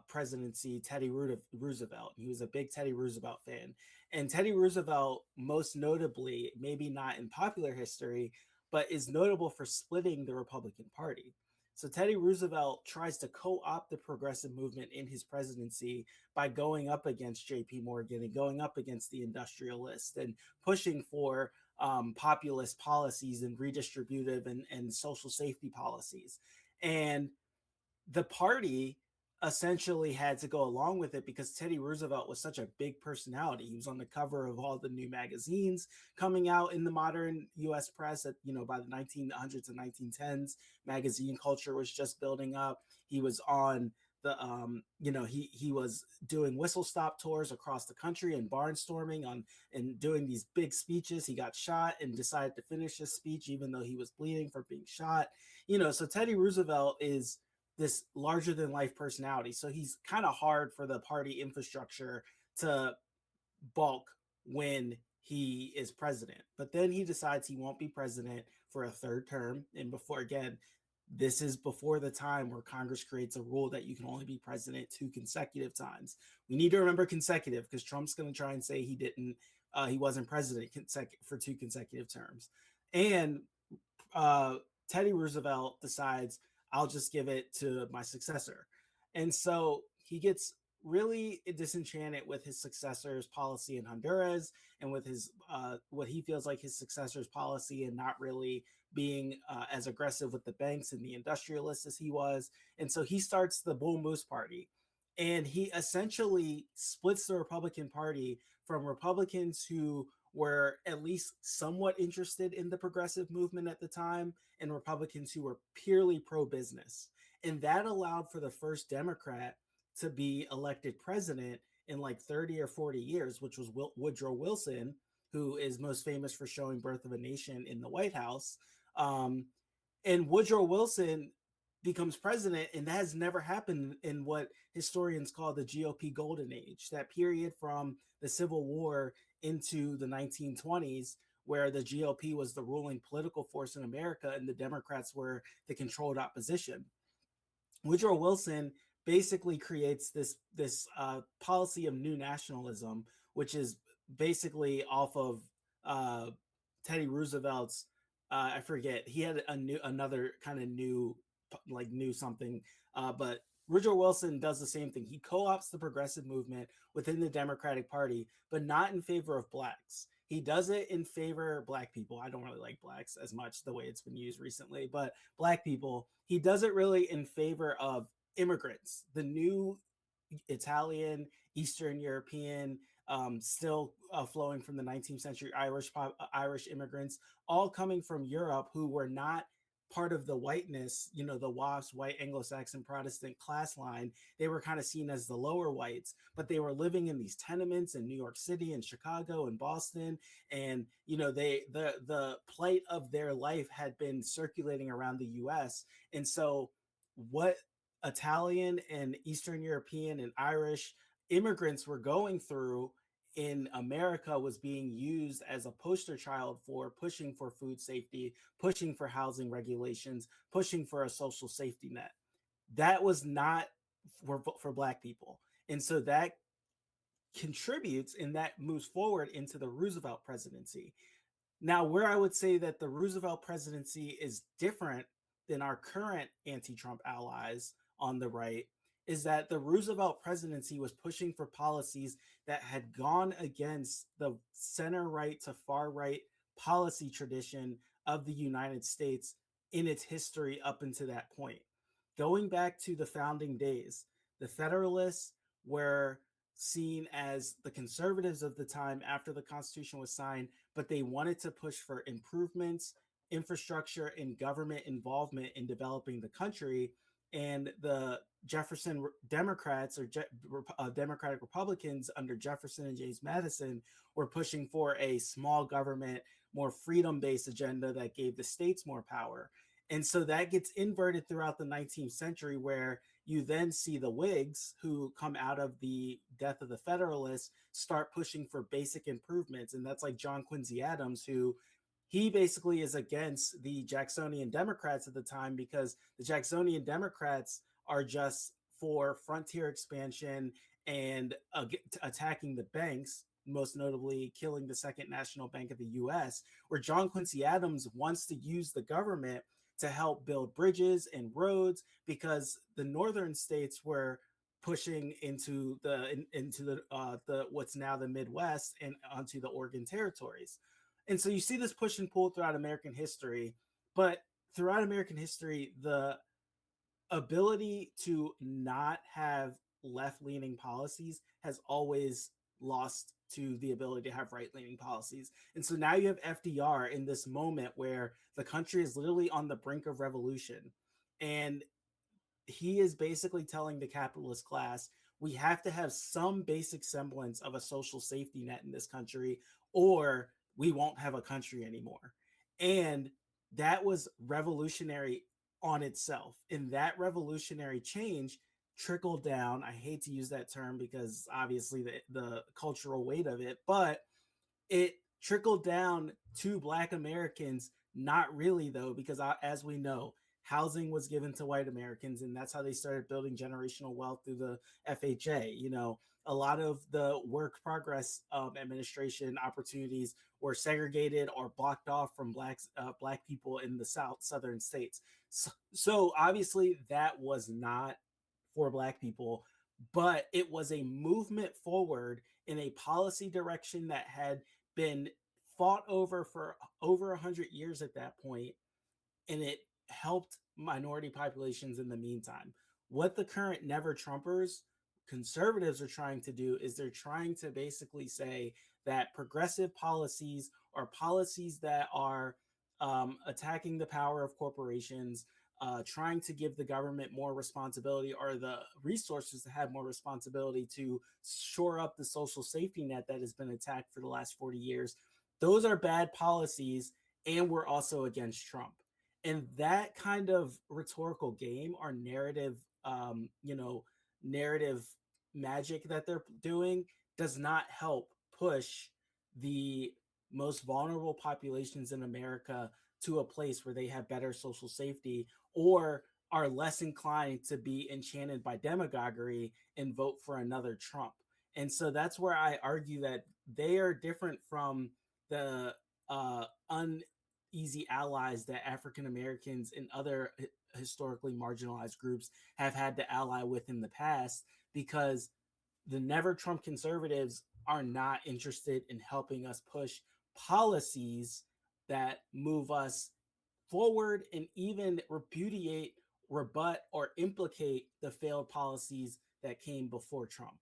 presidency, Teddy Roosevelt. He was a big Teddy Roosevelt fan. And Teddy Roosevelt, most notably, maybe not in popular history, but is notable for splitting the Republican Party. So Teddy Roosevelt tries to co-opt the progressive movement in his presidency by going up against JP Morgan and going up against the industrialists and pushing for populist policies and redistributive and social safety policies. And the party essentially had to go along with it because Teddy Roosevelt was such a big personality. He was on the cover of all the new magazines coming out in the modern US press at, by the 1900s and 1910s. Magazine culture was just building up. He was on he was doing whistle stop tours across the country and barnstorming and doing these big speeches. He got shot and decided to finish his speech even though he was bleeding from being shot. So Teddy Roosevelt is this larger than life personality. So he's kind of hard for the party infrastructure to balk when he is president. But then he decides he won't be president for a third term. And this is before the time where Congress creates a rule that you can only be president 2 consecutive times. We need to remember consecutive because Trump's going to try and say he wasn't president for 2 consecutive terms. And Teddy Roosevelt decides, I'll just give it to my successor. And so he gets really disenchanted with his successor's policy in Honduras and with his what he feels like his successor's policy and not really being as aggressive with the banks and the industrialists as he was. And so he starts the Bull Moose Party. And he essentially splits the Republican Party from Republicans who were at least somewhat interested in the progressive movement at the time and Republicans who were purely pro-business. And that allowed for the first Democrat to be elected president in like 30 or 40 years, which was Woodrow Wilson, who is most famous for showing Birth of a Nation in the White House. And Woodrow Wilson becomes president, and that has never happened in what historians call the GOP golden age, that period from the Civil War into the 1920s, where the GOP was the ruling political force in America and the Democrats were the controlled opposition. Woodrow Wilson basically creates this policy of new nationalism, which is basically off of Teddy Roosevelt's. I forget, he had another kind of new something, but Woodrow Wilson does the same thing. He co-opts the progressive movement within the Democratic Party, but not in favor of blacks. He does it in favor of black people. I don't really like blacks as much the way it's been used recently, but black people. He does it really in favor of immigrants, the new Italian, Eastern European, still flowing from the 19th century Irish immigrants, all coming from Europe who were not part of the whiteness, the WASP, white Anglo-Saxon Protestant class line. They were kind of seen as the lower whites, but they were living in these tenements in New York City and Chicago and Boston. And, the plight of their life had been circulating around the US. And so what Italian and Eastern European and Irish immigrants were going through in America was being used as a poster child for pushing for food safety, pushing for housing regulations, pushing for a social safety net. That was not for Black people. And so that contributes and that moves forward into the Roosevelt presidency. Now, where I would say that the Roosevelt presidency is different than our current anti-Trump allies on the right is that the Roosevelt presidency was pushing for policies that had gone against the center right to far right policy tradition of the United States in its history up until that point. Going back to the founding days, the Federalists were seen as the conservatives of the time after the Constitution was signed, but they wanted to push for improvements, infrastructure, and government involvement in developing the country. And the Jefferson Democrats or Democratic Republicans under Jefferson and James Madison were pushing for a small government, more freedom-based agenda that gave the states more power. And so that gets inverted throughout the 19th century, where you then see the Whigs, who come out of the death of the Federalists, start pushing for basic improvements. And that's like John Quincy Adams, who he basically is against the Jacksonian Democrats at the time, because the Jacksonian Democrats are just for frontier expansion and attacking the banks, most notably killing the Second National Bank of the U.S., where John Quincy Adams wants to use the government to help build bridges and roads, because the northern states were pushing into the what's now the Midwest and onto the Oregon territories. And so you see this push and pull throughout American history, but throughout American history, the ability to not have left-leaning policies has always lost to the ability to have right-leaning policies. And so now you have FDR in this moment where the country is literally on the brink of revolution. And he is basically telling the capitalist class, we have to have some basic semblance of a social safety net in this country, or we won't have a country anymore. And that was revolutionary on itself. And that revolutionary change trickled down. I hate to use that term because obviously the cultural weight of it, but it trickled down to Black Americans. Not really, though, because as we know, housing was given to white Americans, and that's how they started building generational wealth through the FHA. You know, a lot of the work progress administration opportunities were segregated or blocked off from black people in the southern states. So obviously that was not for Black people, but it was a movement forward in a policy direction that had been fought over for over 100 years at that point, and it helped minority populations in the meantime. What the current Never Trumpers, conservatives, are trying to do is they're trying to basically say that progressive policies or policies that are attacking the power of corporations, trying to give the government more responsibility or the resources to have more responsibility to shore up the social safety net that has been attacked for the last 40 years. Those are bad policies, and we're also against Trump. And that kind of rhetorical game or narrative, narrative magic that they're doing does not help push the most vulnerable populations in America to a place where they have better social safety or are less inclined to be enchanted by demagoguery and vote for another Trump. And so that's where I argue that they are different from the uneasy allies that African Americans and other historically marginalized groups have had to ally with in the past, because the Never Trump conservatives are not interested in helping us push policies that move us forward and even repudiate, rebut, or implicate the failed policies that came before Trump.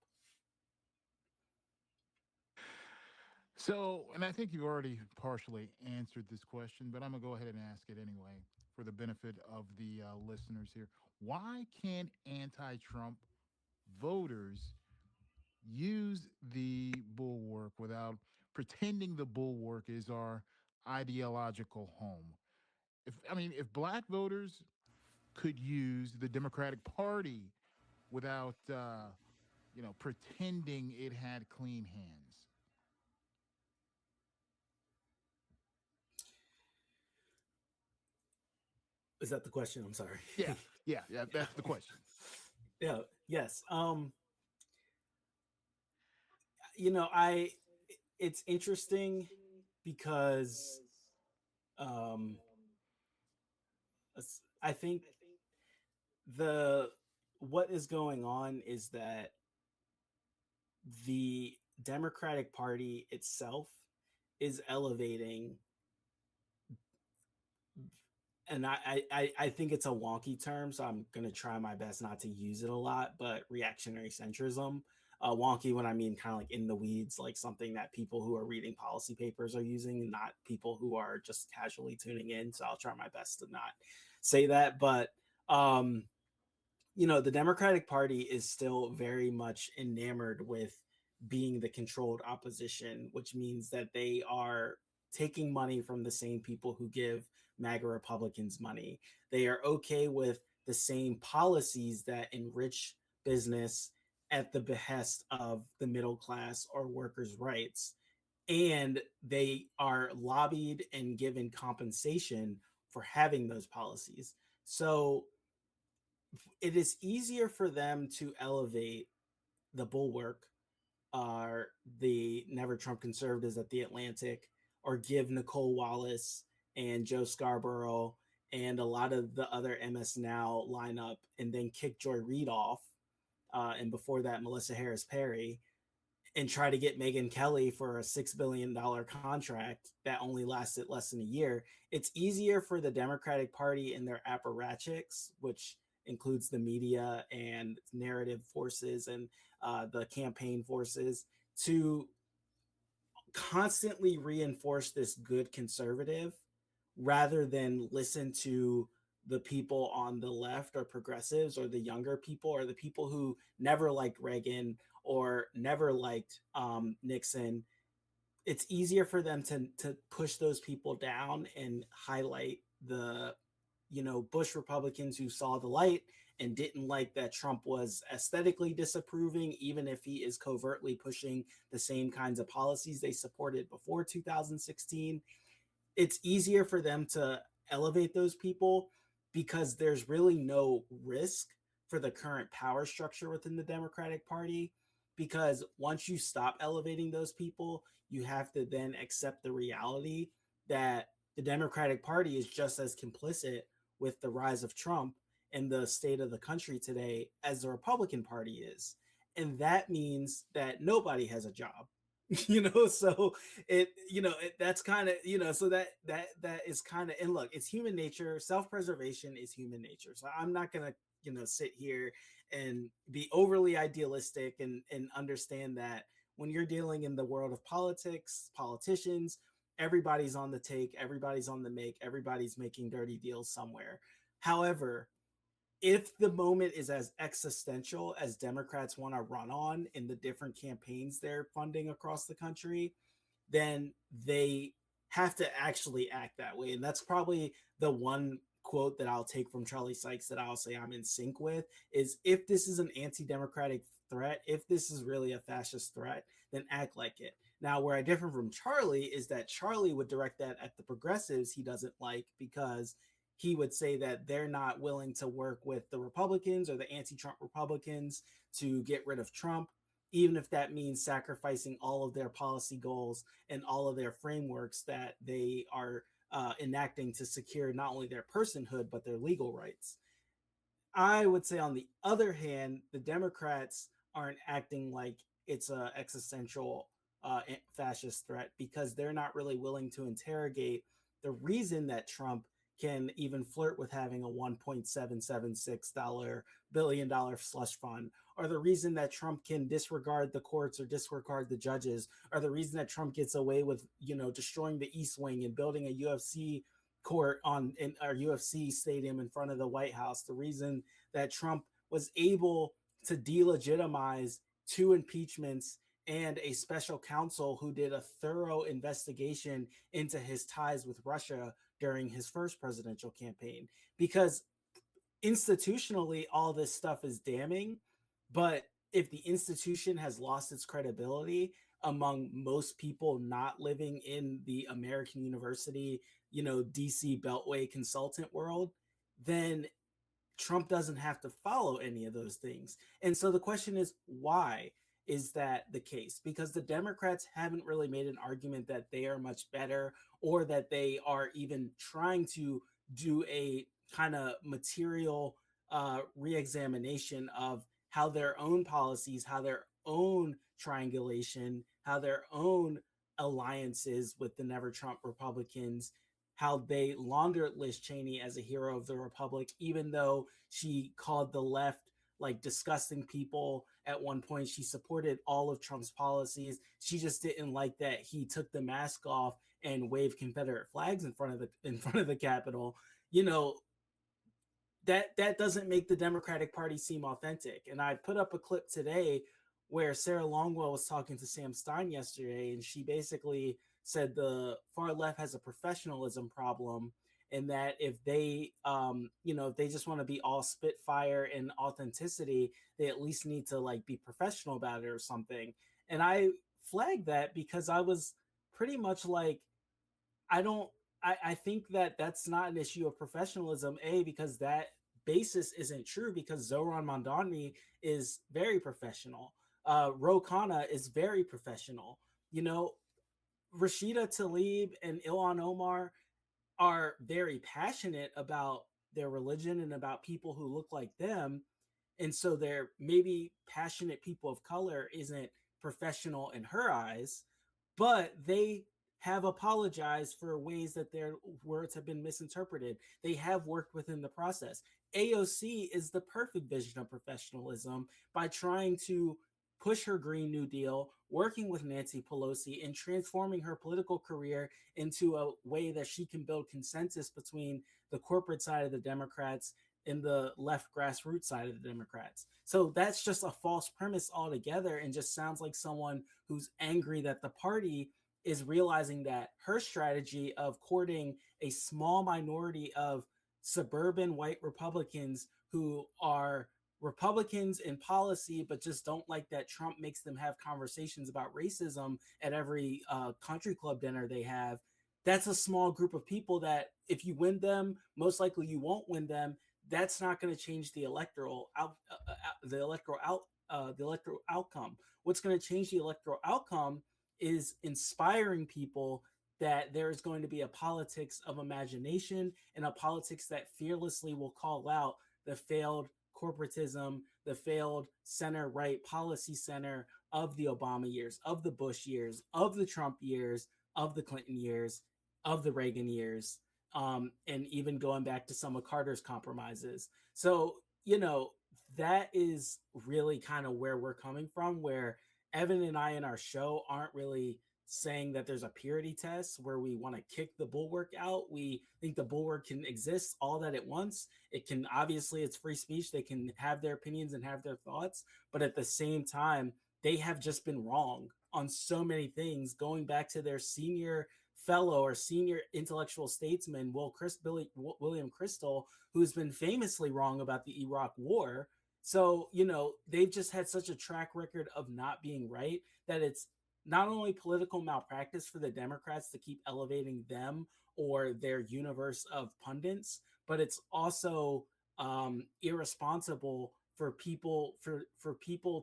So, and I think you already partially answered this question, but I'm going to go ahead and ask it anyway for the benefit of the listeners here. Why can't anti Trump voters use the Bulwark without pretending the Bulwark is our ideological home? If Black voters could use the Democratic Party without, pretending it had clean hands. Is that the question? I'm sorry. Yeah, that's the question. Yeah, yes. It's interesting because I think what is going on is that the Democratic Party itself is elevating, and I think it's a wonky term, so I'm going to try my best not to use it a lot, but reactionary centrism. Wonky when I mean kind of like in the weeds, like something that people who are reading policy papers are using, not people who are just casually tuning in. So I'll try my best to not say that. But, the Democratic Party is still very much enamored with being the controlled opposition, which means that they are taking money from the same people who give MAGA Republicans money. They are okay with the same policies that enrich business at the behest of the middle class or workers' rights. And they are lobbied and given compensation for having those policies. So it is easier for them to elevate the Bulwark or the Never Trump conservatives at the Atlantic, or give Nicole Wallace and Joe Scarborough and a lot of the other MS Now lineup, and then kick Joy Reid off. And before that, Melissa Harris Perry, and try to get Megyn Kelly for a $6 billion contract that only lasted less than a year. It's easier for the Democratic Party and their apparatchiks, which includes the media and narrative forces and the campaign forces, to constantly reinforce this good conservative rather than listen to the people on the left or progressives or the younger people or the people who never liked Reagan or never liked Nixon, it's easier for them to push those people down and highlight the, Bush Republicans who saw the light and didn't like that Trump was aesthetically disapproving, even if he is covertly pushing the same kinds of policies they supported before 2016. It's easier for them to elevate those people because there's really no risk for the current power structure within the Democratic Party. Because once you stop elevating those people, you have to then accept the reality that the Democratic Party is just as complicit with the rise of Trump and the state of the country today as the Republican Party is. And that means that nobody has a job. So that's kind of, so that is kind of, and look, it's human nature. Self-preservation is human nature. So I'm not going to, sit here and be overly idealistic and understand that when you're dealing in the world of politics, politicians, everybody's on the take, everybody's on the make, everybody's making dirty deals somewhere. However, if the moment is as existential as Democrats want to run on in the different campaigns they're funding across the country, then they have to actually act that way. And that's probably the one quote that I'll take from Charlie Sykes that I'll say I'm in sync with is, if this is an anti-democratic threat, if this is really a fascist threat, then act like it. Now, where I differ from Charlie is that Charlie would direct that at the progressives he doesn't like, because he would say that they're not willing to work with the Republicans or the anti-Trump Republicans to get rid of Trump, even if that means sacrificing all of their policy goals and all of their frameworks that they are enacting to secure not only their personhood, but their legal rights. I would say, on the other hand, the Democrats aren't acting like it's an existential fascist threat, because they're not really willing to interrogate the reason that Trump can even flirt with having a $1.776 billion slush fund, or the reason that Trump can disregard the courts or disregard the judges, or the reason that Trump gets away with, destroying the East Wing and building a UFC court in our UFC stadium in front of the White House, the reason that Trump was able to delegitimize 2 impeachments and a special counsel who did a thorough investigation into his ties with Russia during his first presidential campaign. Because institutionally, all this stuff is damning, but if the institution has lost its credibility among most people not living in the American university, DC Beltway consultant world, then Trump doesn't have to follow any of those things. And so the question is, why is that the case? Because the Democrats haven't really made an argument that they are much better, or that they are even trying to do a kind of material reexamination of how their own policies, how their own triangulation, how their own alliances with the Never Trump Republicans, how they laundered Liz Cheney as a hero of the Republic, even though she called the left like disgusting people at one point. She supported all of Trump's policies. She just didn't like that he took the mask off and waved Confederate flags in front of the Capitol. That doesn't make the Democratic Party seem authentic. And I put up a clip today where Sarah Longwell was talking to Sam Stein yesterday, and she basically said the far left has a professionalism problem, and that if they, if they just want to be all spitfire and authenticity, they at least need to like be professional about it or something. And I flagged that because I was pretty much like, I think that that's not an issue of professionalism, because that basis isn't true, because Zoran Mondani is very professional. Ro Khanna is very professional. Rashida Tlaib and Ilhan Omar are very passionate about their religion and about people who look like them. And so they're maybe passionate people of color isn't professional in her eyes, but they have apologized for ways that their words have been misinterpreted. They have worked within the process. AOC is the perfect vision of professionalism by trying to push her Green New Deal, working with Nancy Pelosi, and transforming her political career into a way that she can build consensus between the corporate side of the Democrats and the left grassroots side of the Democrats. So that's just a false premise altogether, and just sounds like someone who's angry that the party is realizing that her strategy of courting a small minority of suburban white Republicans who are Republicans in policy, but just don't like that Trump makes them have conversations about racism at every country club dinner they have. That's a small group of people that, if you win them, most likely you won't win them. That's not going to change the electoral outcome. What's going to change the electoral outcome is inspiring people that there is going to be a politics of imagination and a politics that fearlessly will call out the failed corporatism, the failed center-right policy center of the Obama years, of the Bush years, of the Trump years, of the Clinton years, of the Reagan years, and even going back to some of Carter's compromises. So, that is really kind of where we're coming from, where Evan and I in our show aren't really saying that there's a purity test where we want to kick the Bulwark out. We think the Bulwark can exist all that it wants. It can, obviously, it's free speech. They can have their opinions and have their thoughts, but at the same time, they have just been wrong on so many things, going back to their senior fellow or senior intellectual statesman, William Crystal, who's been famously wrong about the Iraq War. So, they've just had such a track record of not being right that it's not only political malpractice for the Democrats to keep elevating them or their universe of pundits, but it's also irresponsible for people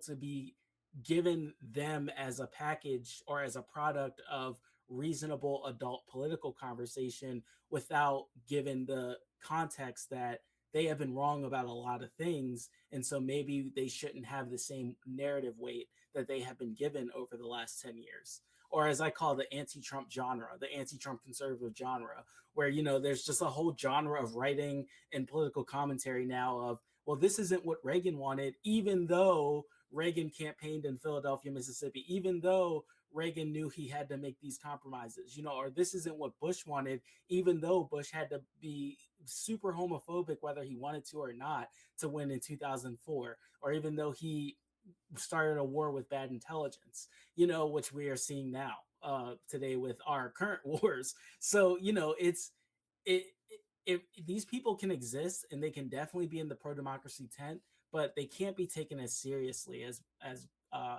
to be given them as a package or as a product of reasonable adult political conversation without giving the context that they have been wrong about a lot of things, and so maybe they shouldn't have the same narrative weight that they have been given over the last 10 years. Or as I call the anti-Trump genre, the anti-Trump conservative genre, where, there's just a whole genre of writing and political commentary now of, well, this isn't what Reagan wanted, even though Reagan campaigned in Philadelphia, Mississippi, even though Reagan knew he had to make these compromises, or this isn't what Bush wanted, even though Bush had to be super homophobic, whether he wanted to or not, to win in 2004, or even though he started a war with bad intelligence, which we are seeing now today with our current wars. So, these people can exist and they can definitely be in the pro-democracy tent, but they can't be taken as seriously as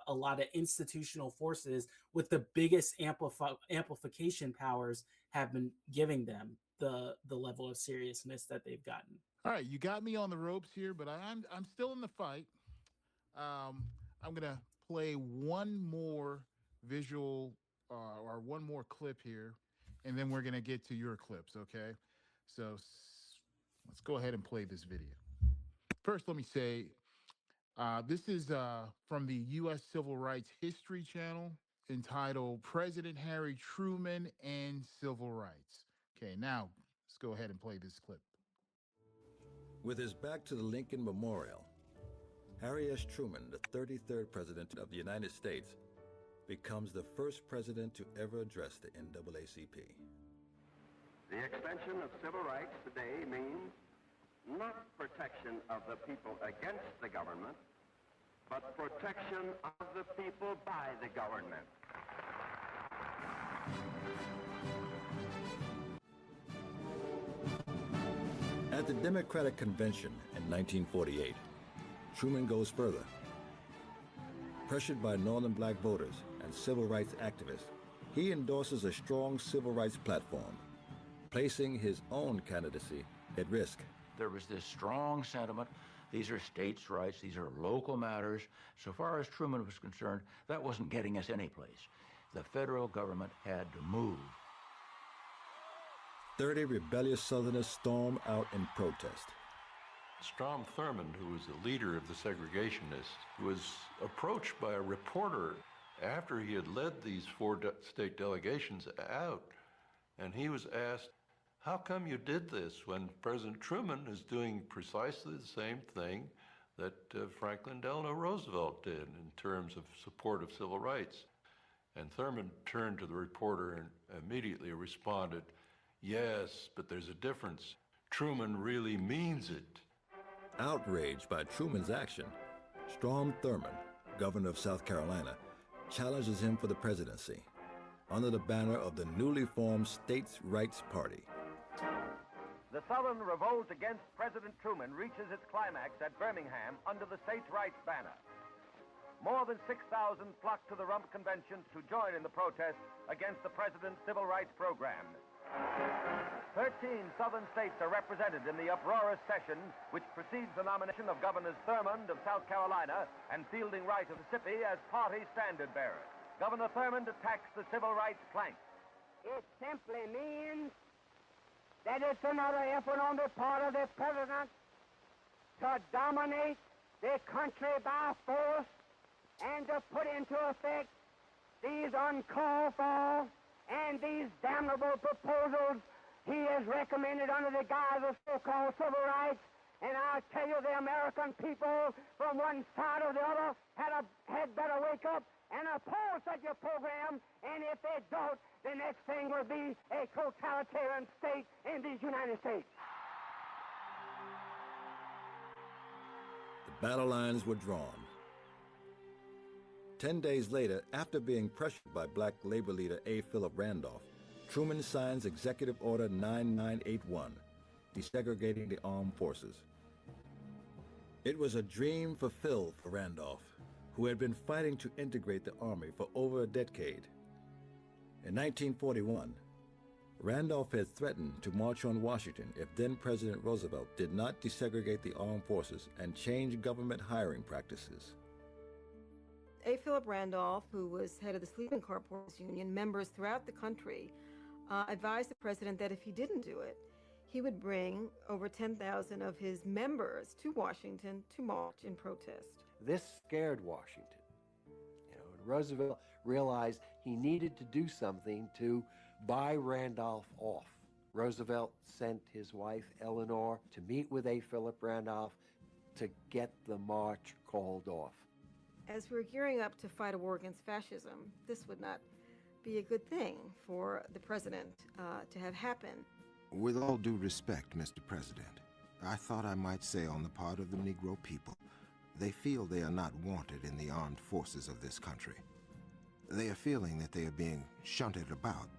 a lot of institutional forces with the biggest amplification powers have been giving them the level of seriousness that they've gotten. All right, you got me on the ropes here, but I'm still in the fight. I'm gonna play one more visual or one more clip here, and then we're gonna get to your clips. Okay, so let's go ahead and play this video. First, let me say this is from the U.S. Civil Rights History Channel, entitled "President Harry Truman and Civil Rights." Okay, now let's go ahead and play this clip. With his back to the Lincoln Memorial, Harry S. Truman, the 33rd President of the United States, becomes the first president to ever address the NAACP. The extension of civil rights today means not protection of the people against the government, but protection of the people by the government. At the Democratic Convention in 1948, Truman goes further. Pressured by Northern black voters and civil rights activists, he endorses a strong civil rights platform, placing his own candidacy at risk. There was this strong sentiment, these are states' rights, these are local matters. So far as Truman was concerned, that wasn't getting us anyplace. The federal government had to move. 30 rebellious Southerners storm out in protest. Strom Thurmond, who was the leader of the segregationists, was approached by a reporter after he had led these 4 state delegations out, and he was asked, "How come you did this when President Truman is doing precisely the same thing that Franklin Delano Roosevelt did in terms of support of civil rights. And Thurman turned to the reporter and immediately responded, "Yes, but there's a difference. Truman really means it." Outraged by Truman's action, Strom Thurmond, governor of South Carolina, challenges him for the presidency under the banner of the newly formed States' Rights Party. The Southern revolt against President Truman reaches its climax at Birmingham under the states' rights banner. More than 6,000 flocked to the Rump Convention to join in the protest against the president's civil rights program. 13 Southern states are represented in the uproarious session which precedes the nomination of Governors Thurmond of South Carolina and Fielding Wright of Mississippi as party standard bearers. Governor Thurmond attacks the civil rights plank. It simply means that it's another effort on the part of the president to dominate the country by force and to put into effect these uncalled for and these damnable proposals he has recommended under the guise of so-called civil rights. And I'll tell you, the American people from one side or the other had better wake up and oppose such a program, and if they don't, the next thing will be a totalitarian state in these United States. The battle lines were drawn. 10 days later, after being pressured by black labor leader A. Philip Randolph, Truman signs Executive Order 9981, desegregating the armed forces. It was a dream fulfilled for Randolph, who had been fighting to integrate the Army for over a decade. In 1941, Randolph had threatened to march on Washington if then-President Roosevelt did not desegregate the armed forces and change government hiring practices. A. Philip Randolph, who was head of the Sleeping Car Porters Union, members throughout the country, advised the president that if he didn't do it, he would bring over 10,000 of his members to Washington to march in protest. This scared Washington. And Roosevelt realized he needed to do something to buy Randolph off. Roosevelt sent his wife, Eleanor, to meet with A. Philip Randolph to get the march called off. As we're gearing up to fight a war against fascism, this would not be a good thing for the president to have happen. With all due respect, Mr. President, I thought I might say on the part of the Negro people, they feel they are not wanted in the armed forces of this country. They are feeling that they are being shunted about.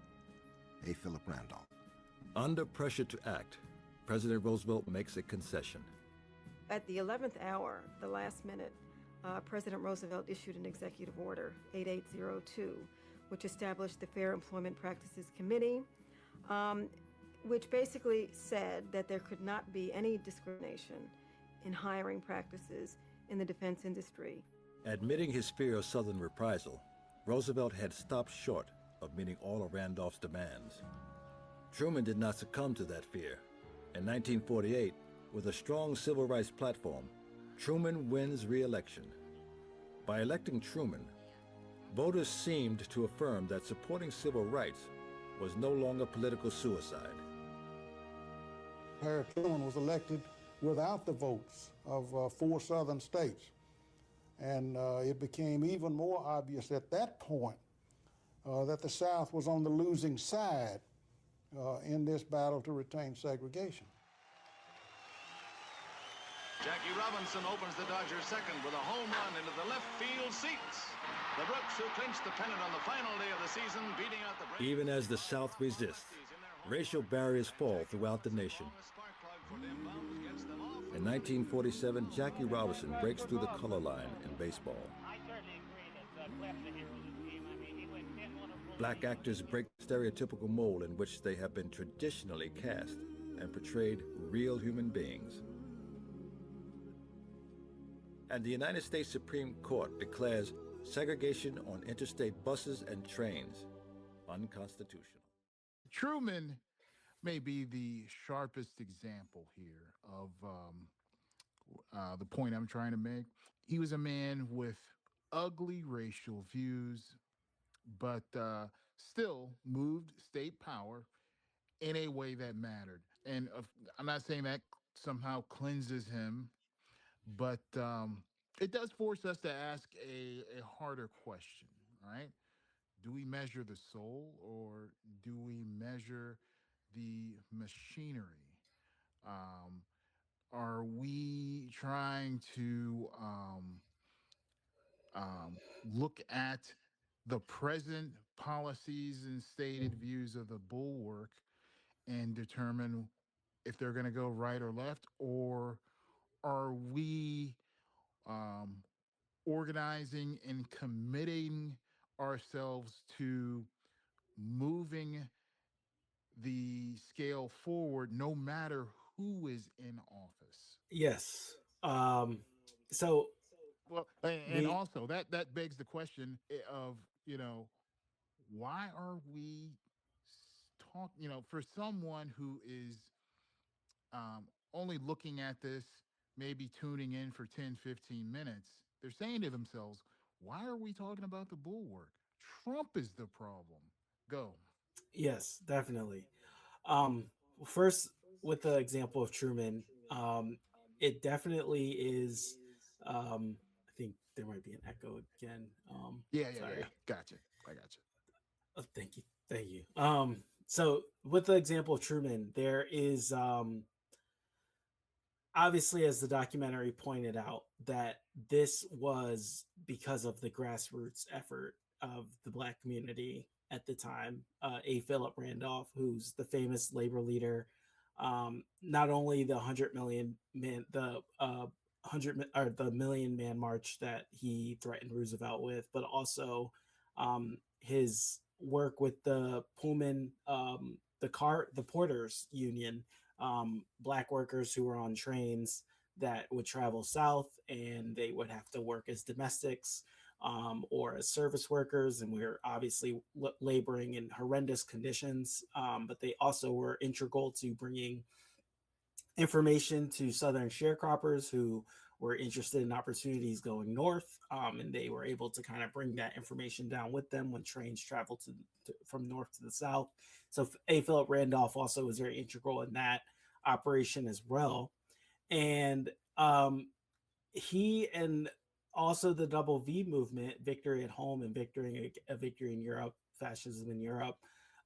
A. Philip Randolph. Under pressure to act, President Roosevelt makes a concession. At the 11th hour, the last minute, President Roosevelt issued an executive order, 8802, which established the Fair Employment Practices Committee, which basically said that there could not be any discrimination in hiring practices in the defense industry. Admitting his fear of Southern reprisal, Roosevelt had stopped short of meeting all of Randolph's demands. Truman did not succumb to that fear. In 1948, with a strong civil rights platform, Truman wins re-election. By electing Truman, voters seemed to affirm that supporting civil rights was no longer political suicide. Harry Truman was elected without the votes of 4 southern states. And it became even more obvious at that point that the South was on the losing side in this battle to retain segregation. Jackie Robinson opens the Dodgers' second with a home run into the left field seats. The Brooks, who clinched the pennant on the final day of the season, beating out the... Even as the South resists, racial barriers fall throughout the nation. In 1947, Jackie Robinson breaks through the color line in baseball. Black actors break the stereotypical mold in which they have been traditionally cast and portrayed real human beings. And the United States Supreme Court declares segregation on interstate buses and trains unconstitutional. Truman may be the sharpest example here of the point I'm trying to make. He was a man with ugly racial views, but still moved state power in a way that mattered. And I'm not saying that somehow cleanses him, but it does force us to ask a harder question, right? Do we measure the soul or do we measure the machinery? Um, are we trying to look at the present policies and stated views of the bulwark and determine if they're going to go right or left, or are we um, organizing and committing ourselves to moving the scale forward no matter who is in office? Yes. So Well, and the also that begs the question of, you know, why are we talk, you know, for someone who is only looking at this, maybe tuning in for 10, 15 minutes, they're saying to themselves, why are we talking about the bulwark? Trump is the problem. Go. Yes, definitely. Um, First, with the example of Truman, it definitely is. I think there might be an echo again. Yeah. Sorry. Gotcha. I gotcha. Oh, thank you, thank you. So with the example of Truman, there is obviously, as the documentary pointed out, that this was because of the grassroots effort of the Black community at the time. A. Philip Randolph, who's the famous labor leader, not only the 100 million man, the 1 million man march that he threatened Roosevelt with, but also his work with the Pullman, the porters union, Black workers who were on trains that would travel south and they would have to work as domestics or as service workers. And we were obviously laboring in horrendous conditions, but they also were integral to bringing information to Southern sharecroppers who were interested in opportunities going north. And they were able to kind of bring that information down with them when trains traveled from north to the south. So A. Philip Randolph also was very integral in that operation as well. And he and also the Double V movement, Victory at Home and Victory in Europe, Fascism in Europe,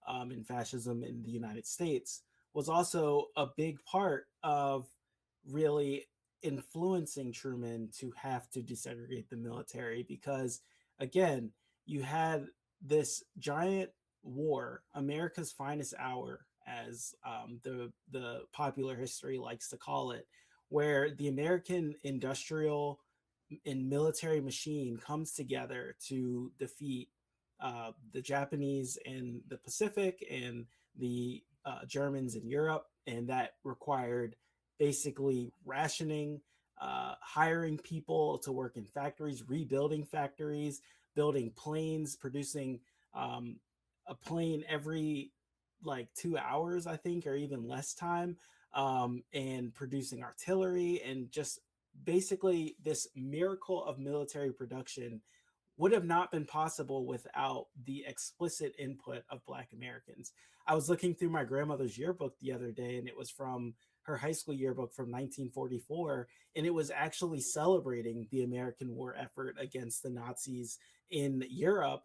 and Fascism in the United States, was also a big part of really influencing Truman to have to desegregate the military because, again, you had this giant war, America's finest hour, as the popular history likes to call it, where the American industrial and military machine comes together to defeat the Japanese in the Pacific and the Germans in Europe, and that required basically rationing, hiring people to work in factories, rebuilding factories, building planes, producing a plane every like 2 hours, I think, or even less time, and producing artillery, and just basically this miracle of military production would have not been possible without the explicit input of Black Americans. I was looking through my grandmother's yearbook the other day, and it was from her high school yearbook from 1944, and it was actually celebrating the American war effort against the Nazis in Europe.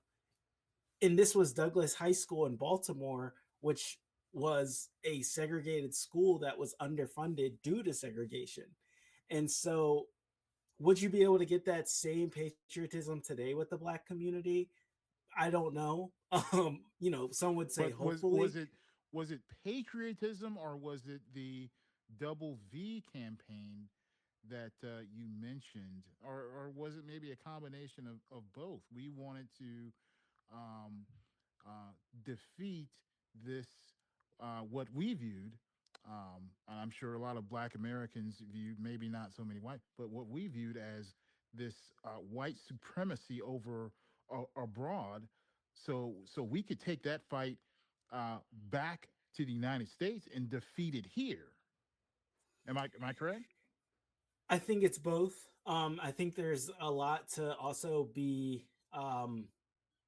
And this was Douglas High School in Baltimore, which was a segregated school that was underfunded due to segregation. And so, would you be able to get that same patriotism today with the Black community? I don't know. Some would say But hopefully. Was it patriotism or was it the Double V campaign that you mentioned, or was it maybe a combination of both? We wanted to um, defeat this what we viewed, and I'm sure a lot of Black Americans viewed, maybe not so many white, but what we viewed as this white supremacy over abroad. So we could take that fight back to the United States and defeat it here. Am I correct? I think it's both. I think there's a lot to also be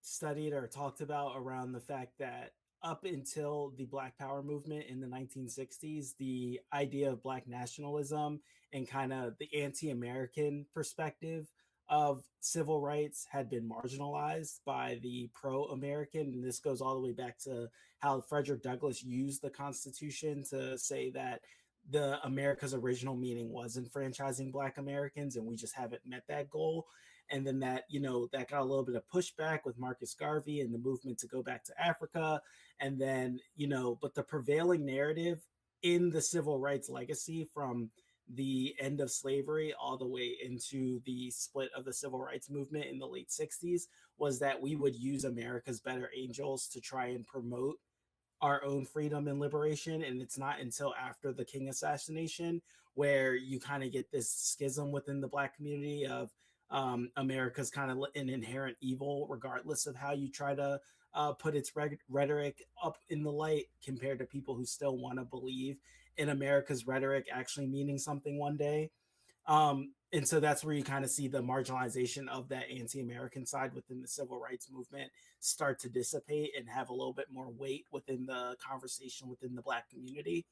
studied or talked about around the fact that up until the Black Power movement in the 1960s, the idea of Black nationalism and kind of the anti-American perspective of civil rights had been marginalized by the pro-American. And this goes all the way back to how Frederick Douglass used the Constitution to say that the America's original meaning was enfranchising Black Americans, and we just haven't met that goal. And then that, that got a little bit of pushback with Marcus Garvey and the movement to go back to Africa. And then, but the prevailing narrative in the civil rights legacy from the end of slavery all the way into the split of the civil rights movement in the late 60s was that we would use America's better angels to try and promote our own freedom and liberation. And it's not until after the King assassination where you kind of get this schism within the Black community of America's kind of an inherent evil, regardless of how you try to put its rhetoric up in the light, compared to people who still want to believe in America's rhetoric actually meaning something one day. And so that's where you kind of see the marginalization of that anti-American side within the civil rights movement start to dissipate and have a little bit more weight within the conversation within the Black community.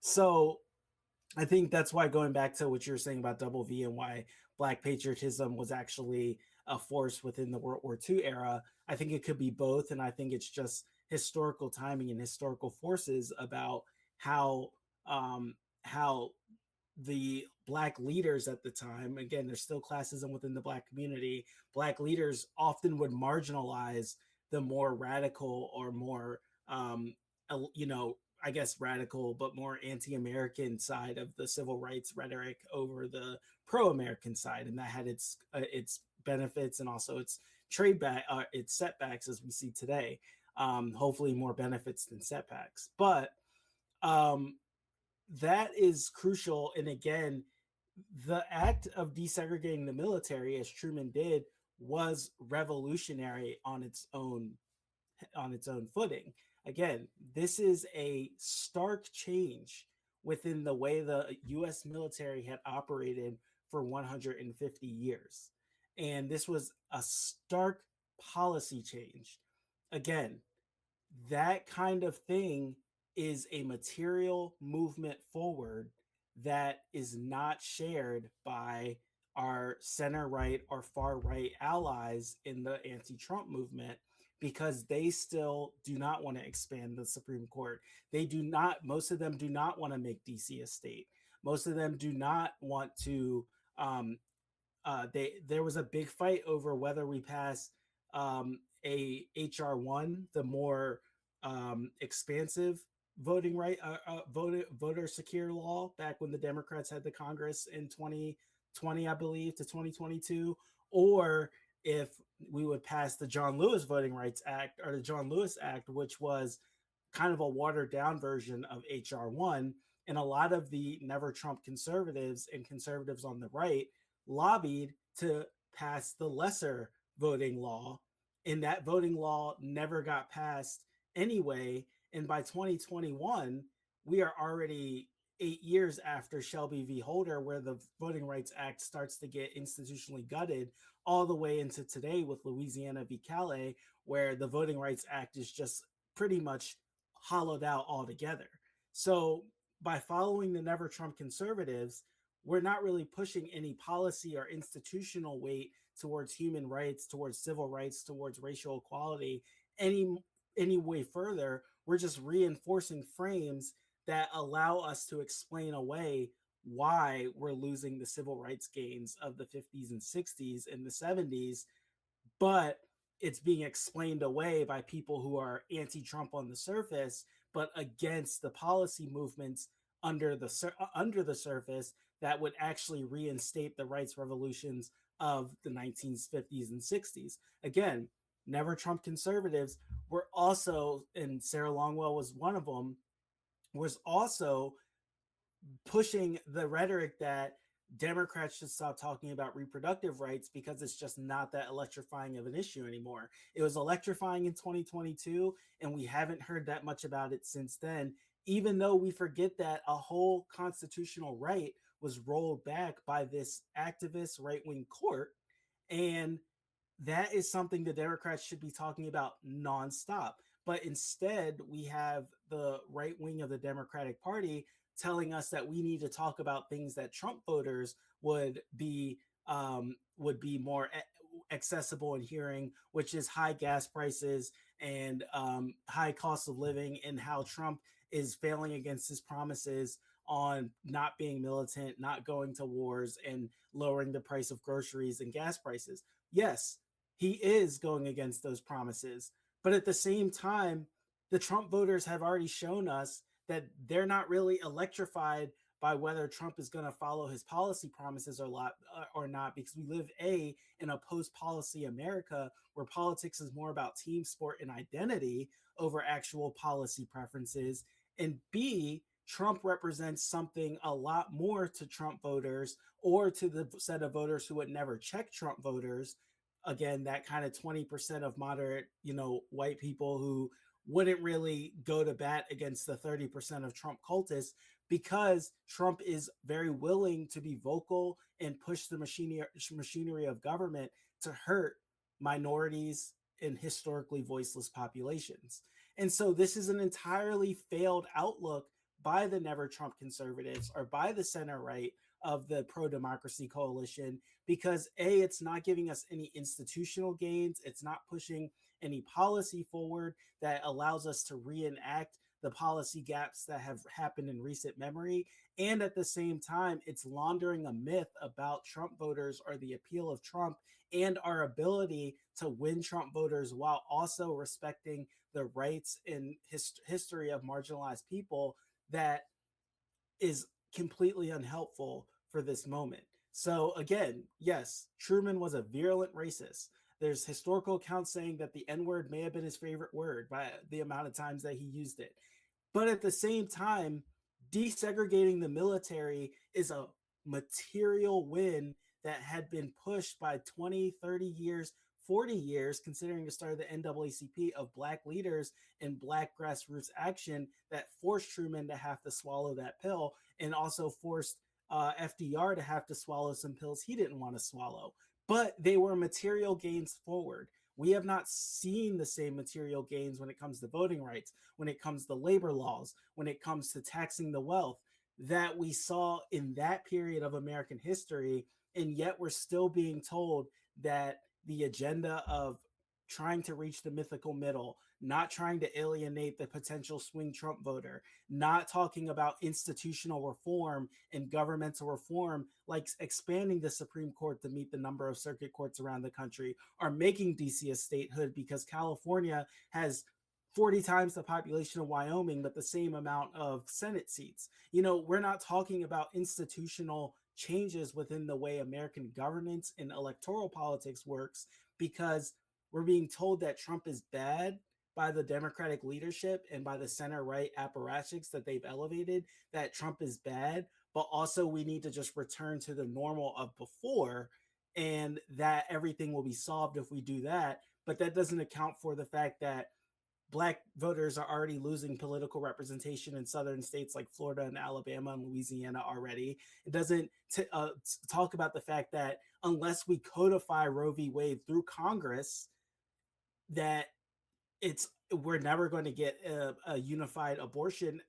So I think that's why, going back to what you're saying about Double V and why Black patriotism was actually a force within the World War II era, I think it could be both. And I think it's just historical timing and historical forces about how the Black leaders at the time, again, there's still classism within the Black community, Black leaders often would marginalize the more radical or more, I guess radical, but more anti-American side of the civil rights rhetoric over the pro-American side. And that had its benefits and also its its setbacks, as we see today. Hopefully more benefits than setbacks. But that is crucial. And again, the act of desegregating the military, as Truman did, was revolutionary on its own footing. Again, this is a stark change within the way the U.S. military had operated for 150 years. And this was a stark policy change. Again, that kind of thing is a material movement forward that is not shared by our center right or far right allies in the anti-Trump movement, because they still do not want to expand the Supreme Court. Most of them do not want to make DC a state. Most of them do not want to, there was a big fight over whether we pass a HR 1, the more expansive voting right, voter secure law, back when the Democrats had the Congress in 2020, I believe, to 2022, or if we would pass the John Lewis Voting Rights Act, or the John Lewis Act, which was kind of a watered down version of HR 1. And a lot of the Never Trump conservatives and conservatives on the right lobbied to pass the lesser voting law. And that voting law never got passed anyway. And by 2021, we are already 8 years after Shelby v. Holder, where the Voting Rights Act starts to get institutionally gutted, all the way into today with Louisiana v. Calais, where the Voting Rights Act is just pretty much hollowed out altogether. So by following the Never Trump conservatives, we're not really pushing any policy or institutional weight towards human rights, towards civil rights, towards racial equality any way further. We're just reinforcing frames that allow us to explain away why we're losing the civil rights gains of the 50s and 60s and the 70s, but it's being explained away by people who are anti-Trump on the surface, but against the policy movements under the surface that would actually reinstate the rights revolutions of the 1950s and 60s. Again, Never Trump conservatives were also, and Sarah Longwell was one of them, was also pushing the rhetoric that Democrats should stop talking about reproductive rights because it's just not that electrifying of an issue anymore. It was electrifying in 2022, and we haven't heard that much about it since then, even though we forget that a whole constitutional right was rolled back by this activist right-wing court. And that is something the Democrats should be talking about nonstop. But instead, we have the right wing of the Democratic Party telling us that we need to talk about things that Trump voters would be more accessible in hearing, which is high gas prices and high cost of living, and how Trump is failing against his promises on not being militant, not going to wars, and lowering the price of groceries and gas prices. Yes, he is going against those promises. But at the same time, the Trump voters have already shown us that they're not really electrified by whether Trump is going to follow his policy promises or not, because we live in a post-policy America where politics is more about team sport and identity over actual policy preferences, and B, Trump represents something a lot more to Trump voters, or to the set of voters who would never check Trump voters. Again, that kind of 20% of moderate, white people who wouldn't really go to bat against the 30% of Trump cultists, because Trump is very willing to be vocal and push the machinery of government to hurt minorities and historically voiceless populations. And so this is an entirely failed outlook by the Never Trump conservatives or by the center right of the pro-democracy coalition, because A, it's not giving us any institutional gains. It's not pushing any policy forward that allows us to reenact the policy gaps that have happened in recent memory. And at the same time, it's laundering a myth about Trump voters or the appeal of Trump and our ability to win Trump voters while also respecting the rights and history of marginalized people, that is completely unhelpful for this moment. So again, yes, Truman was a virulent racist. There's historical accounts saying that the N-word may have been his favorite word by the amount of times that he used it. But at the same time, desegregating the military is a material win that had been pushed by 20, 30 years, 40 years, considering the start of the NAACP, of Black leaders and Black grassroots action that forced Truman to have to swallow that pill, and also forced FDR to have to swallow some pills he didn't want to swallow. But they were material gains forward. We have not seen the same material gains when it comes to voting rights, when it comes to labor laws, when it comes to taxing the wealth, that we saw in that period of American history. And yet we're still being told that the agenda of trying to reach the mythical middle, not trying to alienate the potential swing Trump voter, not talking about institutional reform and governmental reform, like expanding the Supreme Court to meet the number of circuit courts around the country, are making DC a statehood because California has 40 times the population of Wyoming, but the same amount of Senate seats. We're not talking about institutional changes within the way American governance and electoral politics works, because we're being told that Trump is bad by the Democratic leadership and by the center right apparatchiks that they've elevated, that Trump is bad, but also we need to just return to the normal of before, and that everything will be solved if we do that. But that doesn't account for the fact that Black voters are already losing political representation in southern states like Florida and Alabama and Louisiana already. It doesn't talk about the fact that unless we codify Roe v. Wade through Congress, that we're never going to get a unified abortion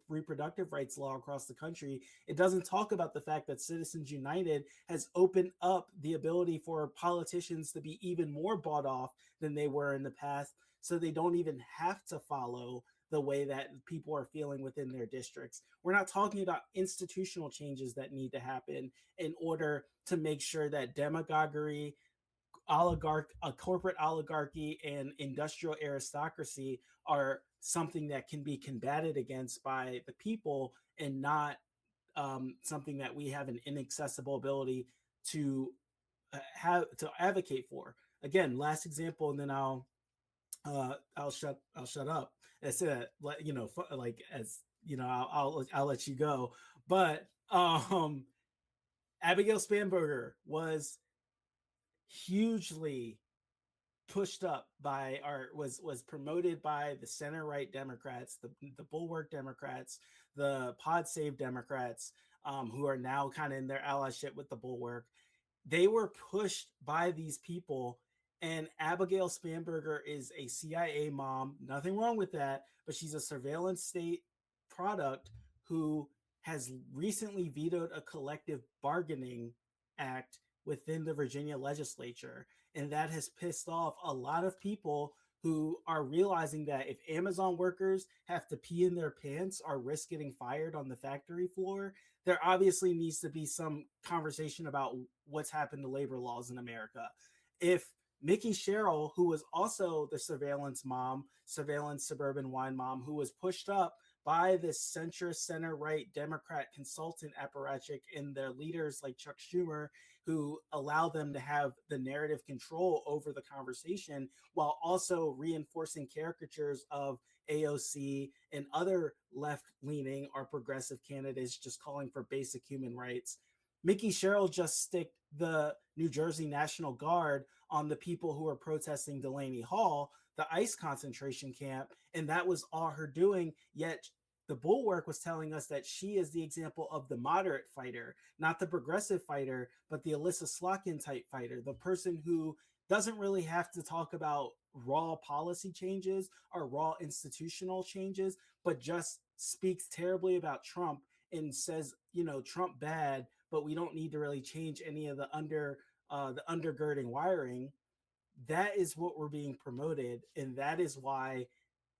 reproductive rights law across the country. It doesn't talk about the fact that Citizens United has opened up the ability for politicians to be even more bought off than they were in the past, so they don't even have to follow the way that people are feeling within their districts. We're not talking about institutional changes that need to happen in order to make sure that demagoguery, corporate oligarchy, and industrial aristocracy are something that can be combated against by the people, and not something that we have an inaccessible ability to advocate for. Again, last example, and then I'll shut up. I said, I'll let you go. But Abigail Spanberger was hugely pushed up by was promoted by the center right Democrats, the Bulwark Democrats, the Pod Save Democrats, who are now kind of in their allyship with the Bulwark. They were pushed by these people And Abigail Spanberger is a CIA mom. Nothing wrong with that, but she's a surveillance state product who has recently vetoed a collective bargaining act within the Virginia legislature. And that has pissed off a lot of people who are realizing that if Amazon workers have to pee in their pants or risk getting fired on the factory floor, there obviously needs to be some conversation about what's happened to labor laws in America. If Mickey Sherrill, who was also the surveillance mom, surveillance suburban wine mom, who was pushed up by this centrist center-right Democrat consultant apparatchik and their leaders like Chuck Schumer, who allow them to have the narrative control over the conversation while also reinforcing caricatures of AOC and other left-leaning or progressive candidates just calling for basic human rights. Mickey Sherrill just sticked the New Jersey National Guard on the people who were protesting Delaney Hall, the ICE concentration camp, and that was all her doing. Yet the Bulwark was telling us that she is the example of the moderate fighter, not the progressive fighter, but the Alyssa Slotkin type fighter, the person who doesn't really have to talk about raw policy changes or raw institutional changes, but just speaks terribly about Trump and says, you know, Trump bad, but we don't need to really change any of the undergirding wiring. That is what we're being promoted, and that is why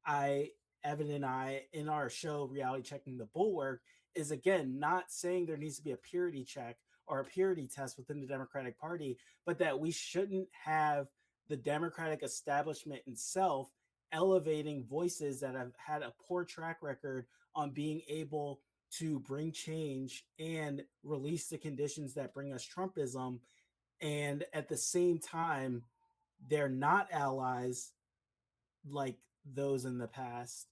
Evan and I, in our show Reality Checking the Bulwark, is again not saying there needs to be a purity check or a purity test within the Democratic Party, but that we shouldn't have the Democratic establishment itself elevating voices that have had a poor track record on being able to bring change and release the conditions that bring us Trumpism. And at the same time, they're not allies like those in the past,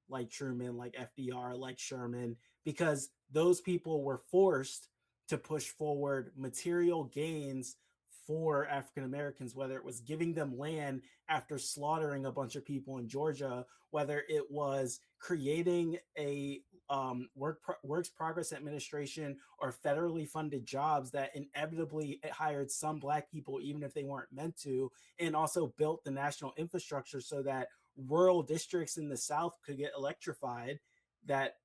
like Truman, like FDR, like Sherman, because those people were forced to push forward material gains for African Americans, whether it was giving them land after slaughtering a bunch of people in Georgia, whether it was creating a works progress administration or federally funded jobs that inevitably hired some Black people, even if they weren't meant to, and also built the national infrastructure so that rural districts in the South could get electrified, that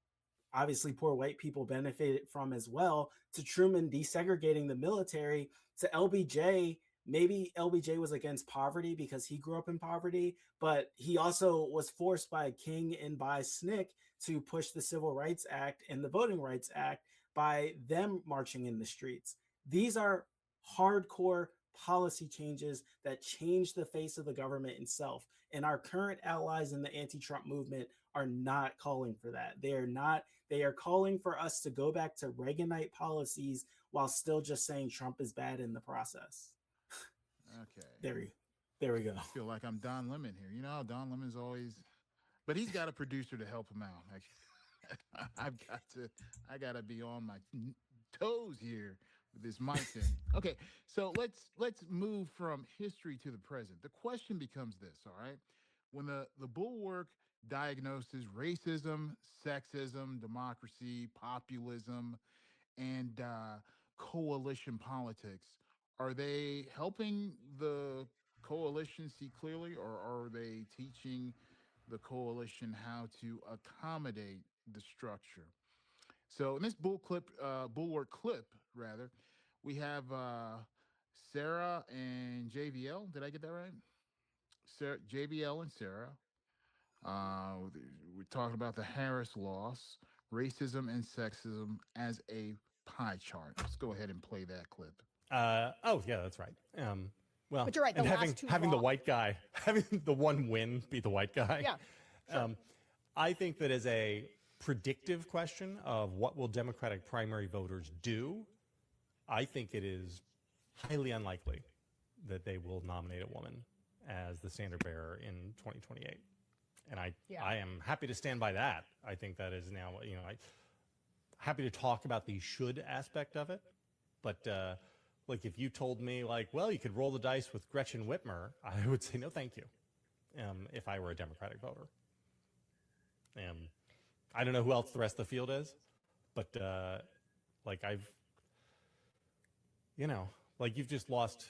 obviously poor white people benefited from as well, to Truman desegregating the military, to LBJ. Maybe LBJ was against poverty because he grew up in poverty, but he also was forced by King and by SNCC to push the Civil Rights Act and the Voting Rights Act by them marching in the streets. These are hardcore policy changes that change the face of the government itself. And our current allies in the anti-Trump movement are not calling for that. They are calling for us to go back to Reaganite policies while still just saying Trump is bad in the process. Okay. There we go. I feel like I'm Don Lemon here. You know, Don Lemon's always, but he's got a producer to help him out. I gotta be on my toes here with this mic thing. Okay, so let's move from history to the present. The question becomes this, all right? When the Bulwark diagnoses racism, sexism, democracy, populism, and coalition politics, are they helping the coalition see clearly, or are they teaching the coalition how to accommodate the structure? So in this Bulwark clip, rather, we have Sarah and JVL. Did I get that right? Sarah, JVL and Sarah. We're talking about the Harris loss, racism and sexism as a pie chart. Let's go ahead and play that clip. Oh yeah, that's right. Well, but you're right. And having the white guy, having the one win be the white guy. Yeah. Sure. I think that as a predictive question of what will Democratic primary voters do, I think it is highly unlikely that they will nominate a woman as the standard bearer in 2028. And I am happy to stand by that. I think that is now, happy to talk about the should aspect of it. But like if you told me like, well, you could roll the dice with Gretchen Whitmer, I would say no, thank you. If I were a Democratic voter. I don't know who else the rest of the field is, but like you've just lost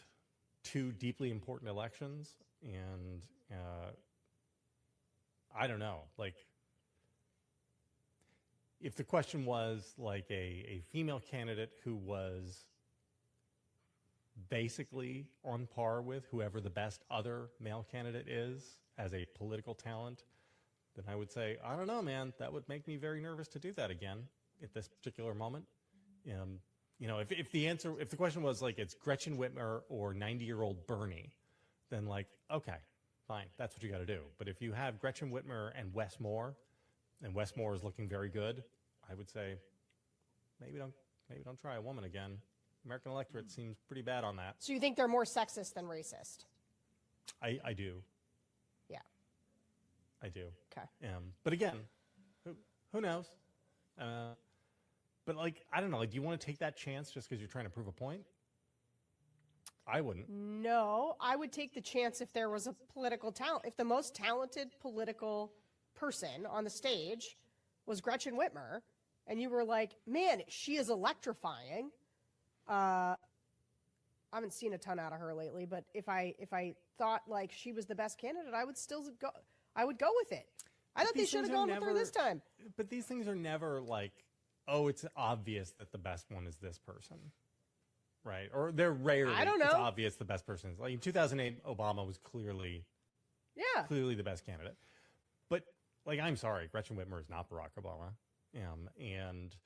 two deeply important elections, and I don't know, like, if the question was like a female candidate who was basically on par with whoever the best other male candidate is as a political talent, then I would say, I don't know, man, that would make me very nervous to do that again at this particular moment. You know, if the question was like, it's Gretchen Whitmer or 90-year-old Bernie, then like, okay, fine, that's what you got to do. But if you have Gretchen Whitmer and Wes Moore, and Wes Moore is looking very good, I would say, maybe don't try a woman again. American electorate seems pretty bad on that. So you think they're more sexist than racist? I do. Yeah. I do. Okay. But again, who knows? But like, I don't know. Like, do you want to take that chance just because you're trying to prove a point? I wouldn't. No, I would take the chance if there was a political talent. If the most talented political person on the stage was Gretchen Whitmer, and you were like, man, she is electrifying. I haven't seen a ton out of her lately, but if I thought like she was the best candidate, I would still go. I would go with it. I thought they should have gone with her this time. But these things are never like, oh, it's obvious that the best one is this person, right? Or they're rarely. I don't know. It's obvious the best person is. Like in 2008, Obama was clearly the best candidate. But like, I'm sorry, Gretchen Whitmer is not Barack Obama. And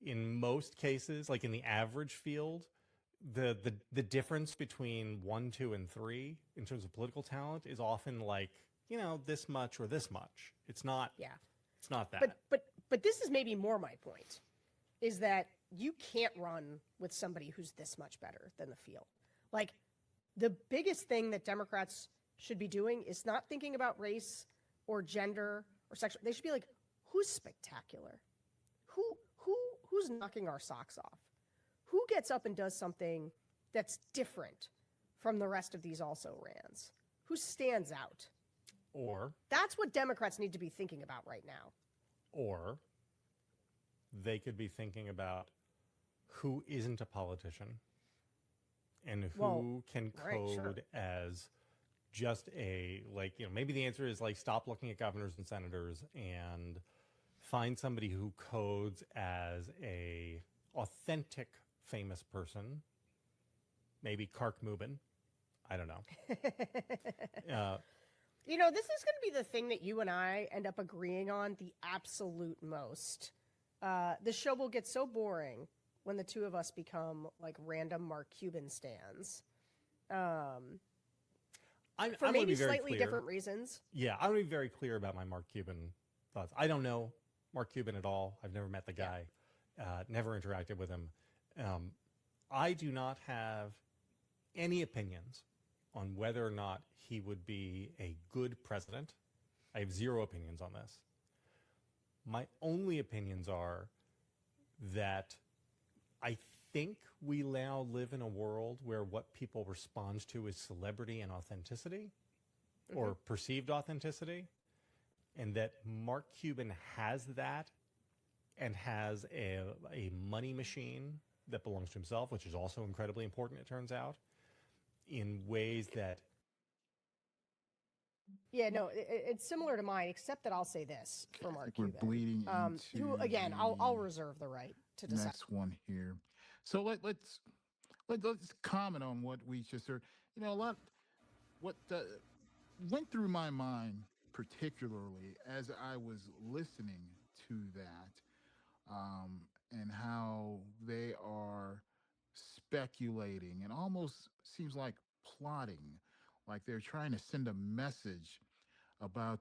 in most cases, like in the average field, the difference between 1, 2, and 3 in terms of political talent is often like, you know, this much or this much. It's not. Yeah. It's not that. But this is maybe more my point, is that you can't run with somebody who's this much better than the field. Like, the biggest thing that Democrats should be doing is not thinking about race or gender or sexual. They should be like, who's spectacular? Who's knocking our socks off? Who gets up and does something that's different from the rest of these also-rans? Who stands out? Or that's what Democrats need to be thinking about right now. Or they could be thinking about who isn't a politician and who can code as just a, like, you know, maybe the answer is like, stop looking at governors and senators and find somebody who codes as a authentic famous person. Maybe Kark Mubin. I don't know. You know, this is going to be the thing that you and I end up agreeing on the absolute most. The show will get so boring when the two of us become like random Mark Cuban stans. For maybe slightly different reasons. Yeah, I want to be very clear about my Mark Cuban thoughts. I don't know Mark Cuban at all. I've never met the guy, never interacted with him. I do not have any opinions on whether or not he would be a good president. I have zero opinions on this. My only opinions are that I think we now live in a world where what people respond to is celebrity and authenticity, or perceived authenticity, and that Mark Cuban has that and has a money machine that belongs to himself, which is also incredibly important, it turns out, in ways that... Yeah, no, it's similar to mine, except that I'll say this for Mark Cuban. We're bleeding into who, again, I'll reserve the right to decide. Next one here. So let's comment on what we just heard. You know, what went through my mind, particularly as I was listening to that, and how they are speculating and almost seems like plotting, like they're trying to send a message about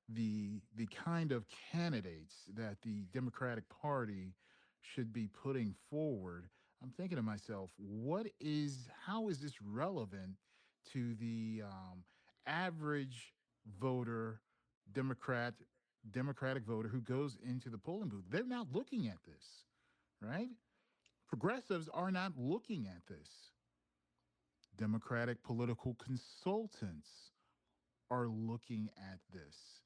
the kind of candidates that the Democratic Party should be putting forward. I'm thinking to myself, how is this relevant to the average voter, Democratic voter who goes into the polling booth? They're not looking at this, right? Progressives are not looking at this. Democratic political consultants are looking at this.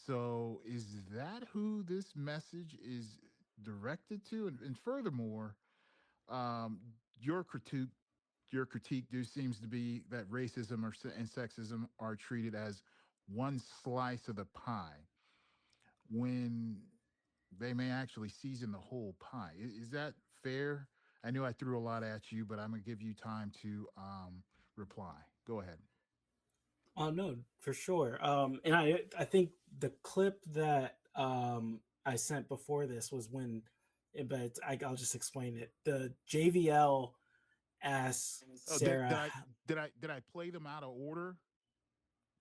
So is that who this message is directed to? And furthermore, your critique your critique seems to be that racism and sexism are treated as one slice of the pie when they may actually season the whole pie. Is that fair? I know I threw a lot at you, but I'm going to give you time to reply. Go ahead. Oh no, for sure. And I think the clip that I sent before this was when, but I'll just explain it. The JVL asks Sarah. Did I play them out of order?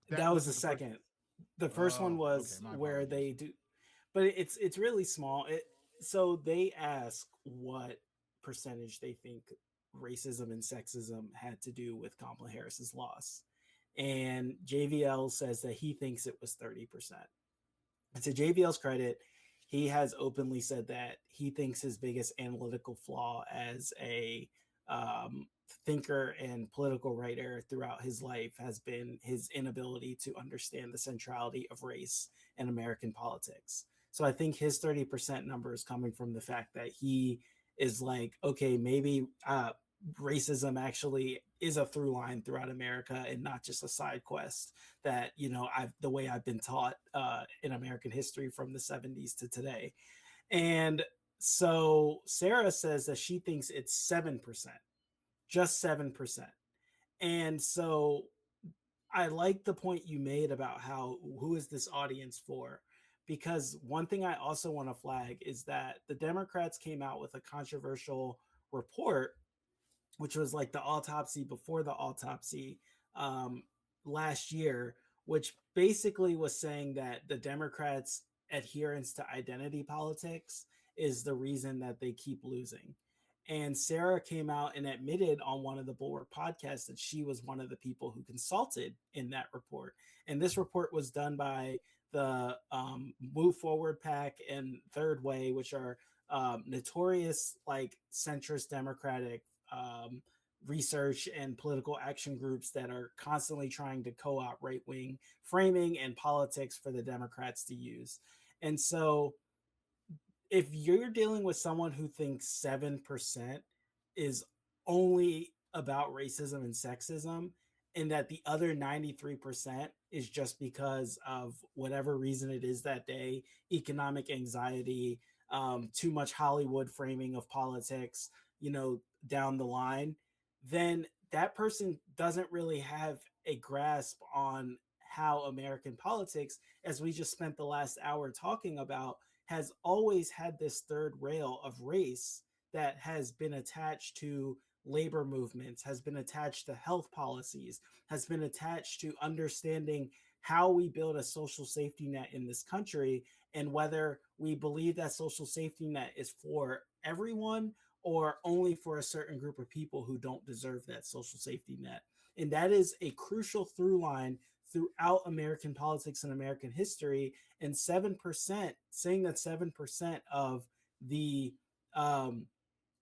That was the second. The first one was where they do, but it's really small. So they ask what percentage they think racism and sexism had to do with Kamala Harris's loss. And JVL says that he thinks it was 30%. And to JVL's credit, he has openly said that he thinks his biggest analytical flaw as a thinker and political writer throughout his life has been his inability to understand the centrality of race in American politics. So I think his 30% number is coming from the fact that he is like, okay, maybe racism actually is a through line throughout America and not just a side quest that, the way I've been taught in American history from the 70s to today. And so Sarah says that she thinks it's 7%, just 7%. And so I like the point you made about who is this audience for? Because one thing I also want to flag is that the Democrats came out with a controversial report, which was like the autopsy before the autopsy last year, which basically was saying that the Democrats' adherence to identity politics is the reason that they keep losing. And Sarah came out and admitted on one of the Bulwark podcasts that she was one of the people who consulted in that report. And this report was done by the Move Forward PAC and Third Way, which are notorious like centrist Democratic research and political action groups that are constantly trying to co-opt right-wing framing and politics for the Democrats to use. And so if you're dealing with someone who thinks 7% is only about racism and sexism, and that the other 93% is just because of whatever reason it is that day, economic anxiety, too much Hollywood framing of politics, down the line, then that person doesn't really have a grasp on how American politics, as we just spent the last hour talking about, has always had this third rail of race that has been attached to labor movements, has been attached to health policies, has been attached to understanding how we build a social safety net in this country, and whether we believe that social safety net is for everyone or only for a certain group of people who don't deserve that social safety net. And that is a crucial through line throughout American politics and American history. And 7%, saying that 7% of the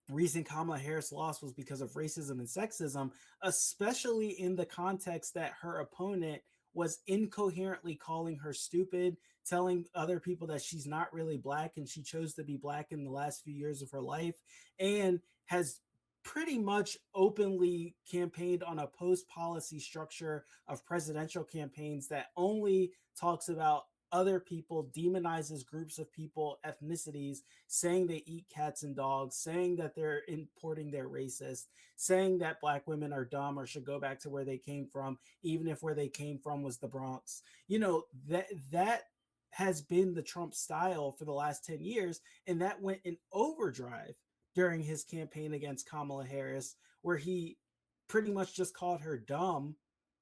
reason Kamala Harris lost was because of racism and sexism, especially in the context that her opponent was incoherently calling her stupid, telling other people that she's not really Black and she chose to be Black in the last few years of her life, and has pretty much openly campaigned on a post-policy structure of presidential campaigns that only talks about other people, demonizes groups of people, ethnicities, saying they eat cats and dogs, saying that they're importing their racist, saying that Black women are dumb or should go back to where they came from, even if where they came from was the Bronx. That has been the Trump style for the last 10 years, and that went in overdrive during his campaign against Kamala Harris, where he pretty much just called her dumb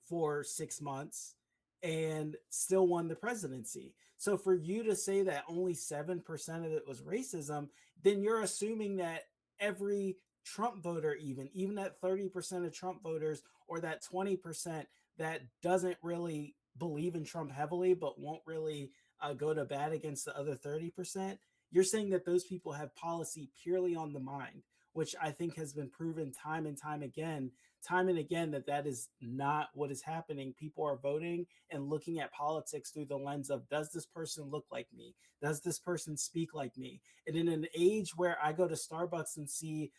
for 6 months and still won the presidency. So for you to say that only 7% of it was racism, then you're assuming that every Trump voter, even that 30% of Trump voters, or that 20% that doesn't really believe in Trump heavily but won't really go to bat against the other 30%, you're saying that those people have policy purely on the mind, which I think has been proven time and time again that is not what is happening. People are voting and looking at politics through the lens of, does this person look like me? Does this person speak like me? And in an age where I go to Starbucks and see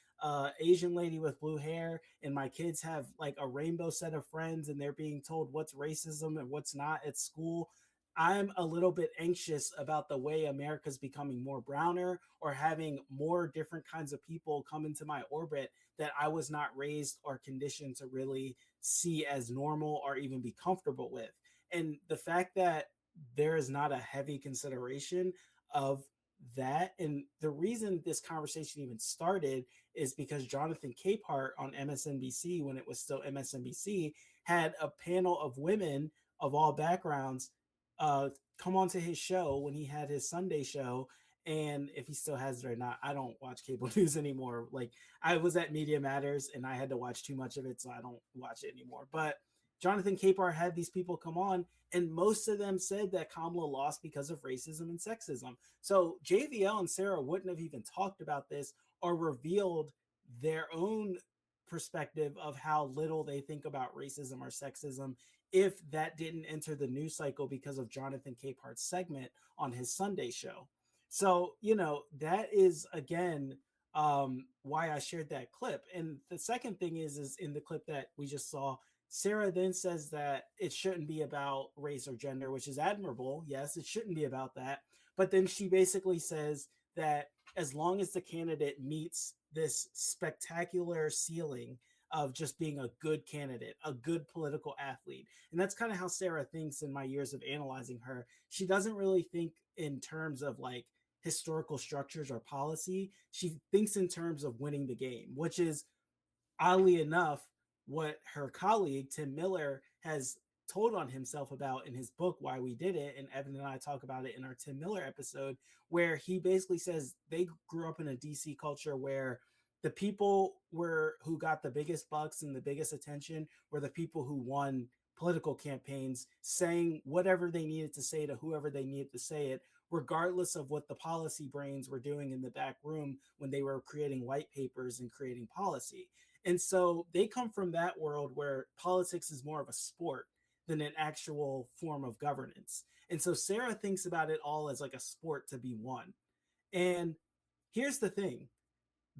Asian lady with blue hair, and my kids have like a rainbow set of friends, and they're being told what's racism and what's not at school, I'm a little bit anxious about the way America's becoming more browner, or having more different kinds of people come into my orbit that I was not raised or conditioned to really see as normal or even be comfortable with. And the fact that there is not a heavy consideration of that, and the reason this conversation even started is because Jonathan Capehart on MSNBC, when it was still MSNBC, had a panel of women of all backgrounds come onto his show when he had his Sunday show. And if he still has it or not, I don't watch cable news anymore. Like, I was at Media Matters and I had to watch too much of it, so I don't watch it anymore. But Jonathan Capehart had these people come on, and most of them said that Kamala lost because of racism and sexism. So JVL and Sarah wouldn't have even talked about this or revealed their own perspective of how little they think about racism or sexism if that didn't enter the news cycle because of Jonathan Capehart's segment on his Sunday show. So, that is, again, why I shared that clip. And the second thing is in the clip that we just saw, Sarah then says that it shouldn't be about race or gender, which is admirable. Yes, it shouldn't be about that. But then she basically says that as long as the candidate meets this spectacular ceiling of just being a good candidate, a good political athlete. And that's kind of how Sarah thinks in my years of analyzing her. She doesn't really think in terms of like historical structures or policy. She thinks in terms of winning the game, which is oddly enough what her colleague Tim Miller has told on himself about in his book Why We Did It, and Evan and I talk about it in our Tim Miller episode, where he basically says they grew up in a DC culture where the people who got the biggest bucks and the biggest attention were the people who won political campaigns, saying whatever they needed to say to whoever they needed to say it, regardless of what the policy brains were doing in the back room when they were creating white papers and creating policy. And so they come from that world where politics is more of a sport than an actual form of governance. And so Sarah thinks about it all as like a sport to be won. And here's the thing,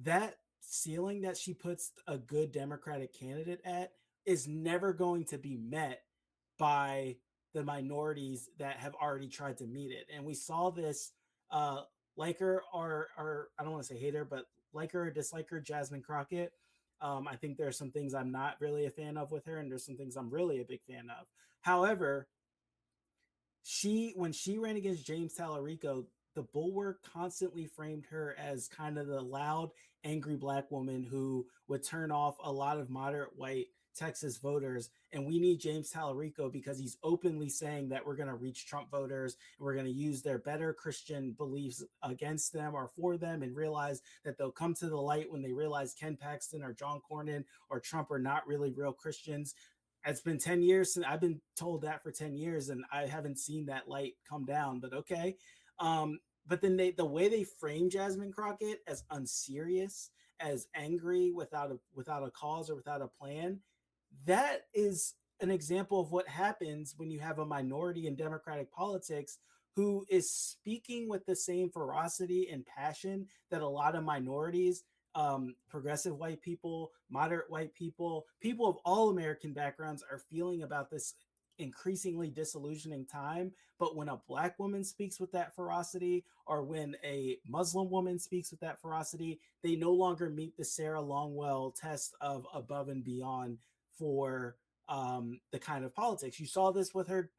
that ceiling that she puts a good Democratic candidate at is never going to be met by the minorities that have already tried to meet it. And we saw this, like her or I don't want to say hate her, but like her or dislike her, Jasmine Crockett. I think there are some things I'm not really a fan of with her, and there's some things I'm really a big fan of. However, when she ran against James Tallarico, the Bulwark constantly framed her as kind of the loud, angry Black woman who would turn off a lot of moderate white Texas voters. And we need James Tallarico because he's openly saying that we're going to reach Trump voters and we're going to use their better Christian beliefs against them or for them, and realize that they'll come to the light when they realize Ken Paxton or John Cornyn or Trump are not really real Christians. It's been 10 years since I've been told that for 10 years, and I haven't seen that light come down, but okay. But then the way they frame Jasmine Crockett as unserious, as angry without a cause or without a plan, that is an example of what happens when you have a minority in Democratic politics who is speaking with the same ferocity and passion that a lot of minorities, progressive white people, moderate white people, people of all American backgrounds are feeling about this increasingly disillusioning time. But when a Black woman speaks with that ferocity, or when a Muslim woman speaks with that ferocity, they no longer meet the Sarah Longwell test of above and beyond for the kind of politics. You saw this with her,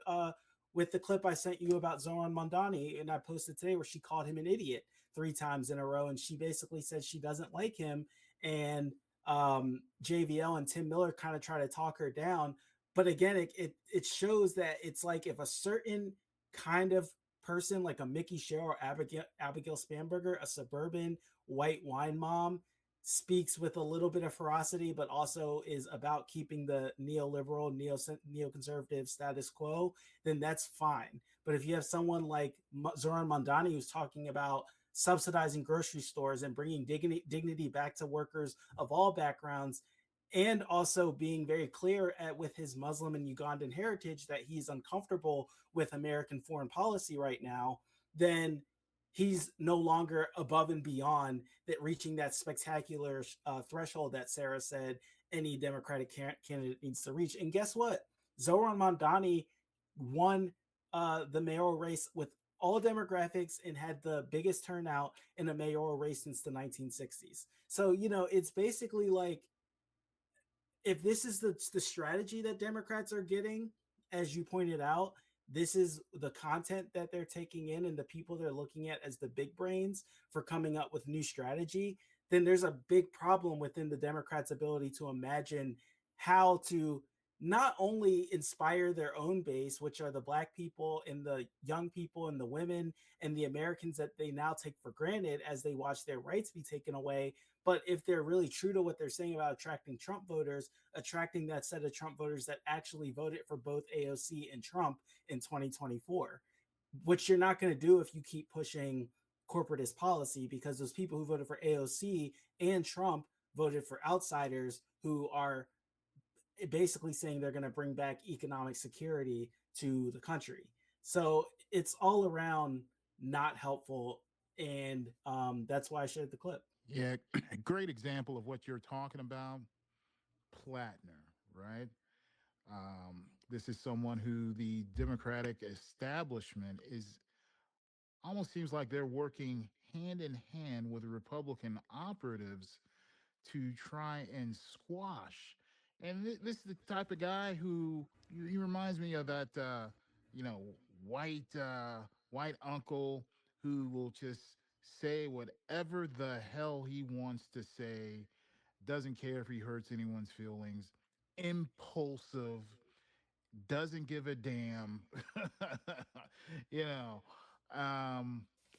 with the clip I sent you about Zoran Mondani, and I posted today, where she called him an idiot 3 times in a row, and she basically said she doesn't like him. And JVL and Tim Miller kind of try to talk her down. But again, it shows that it's like if a certain kind of person, like a Mickey Shea or Abigail Spanberger, a suburban white wine mom, speaks with a little bit of ferocity, but also is about keeping the neoliberal, neoconservative status quo, then that's fine. But if you have someone like Zoran Mondani who's talking about subsidizing grocery stores and bringing dignity back to workers of all backgrounds, and also being very clear with his Muslim and Ugandan heritage that he's uncomfortable with American foreign policy right now, then he's no longer above and beyond that, reaching that spectacular threshold that Sarah said any Democratic candidate needs to reach. And guess what? Zoran Mondani won the mayoral race with all demographics and had the biggest turnout in a mayoral race since the 1960s. So, you know, it's basically like, if this is the strategy that Democrats are getting, as you pointed out, this is the content that they're taking in and the people they're looking at as the big brains for coming up with new strategy, then there's a big problem within the Democrats' ability to imagine how to not only inspire their own base, which are the Black people and the young people and the women and the Americans that they now take for granted as they watch their rights be taken away, but if they're really true to what they're saying about attracting Trump voters, attracting that set of Trump voters that actually voted for both AOC and Trump in 2024, which you're not going to do if you keep pushing corporatist policy, because those people who voted for AOC and Trump voted for outsiders who are basically saying they're going to bring back economic security to the country. So it's all around not helpful. And that's why I shared the clip. Yeah, a great example of what you're talking about. Plattner, right? This is someone who the Democratic establishment is almost seems like they're working hand in hand with Republican operatives to try and squash. And this is the type of guy who he reminds me of that, you know, white uncle who will just say whatever the hell he wants to say, doesn't care if he hurts anyone's feelings, impulsive, doesn't give a damn. you know,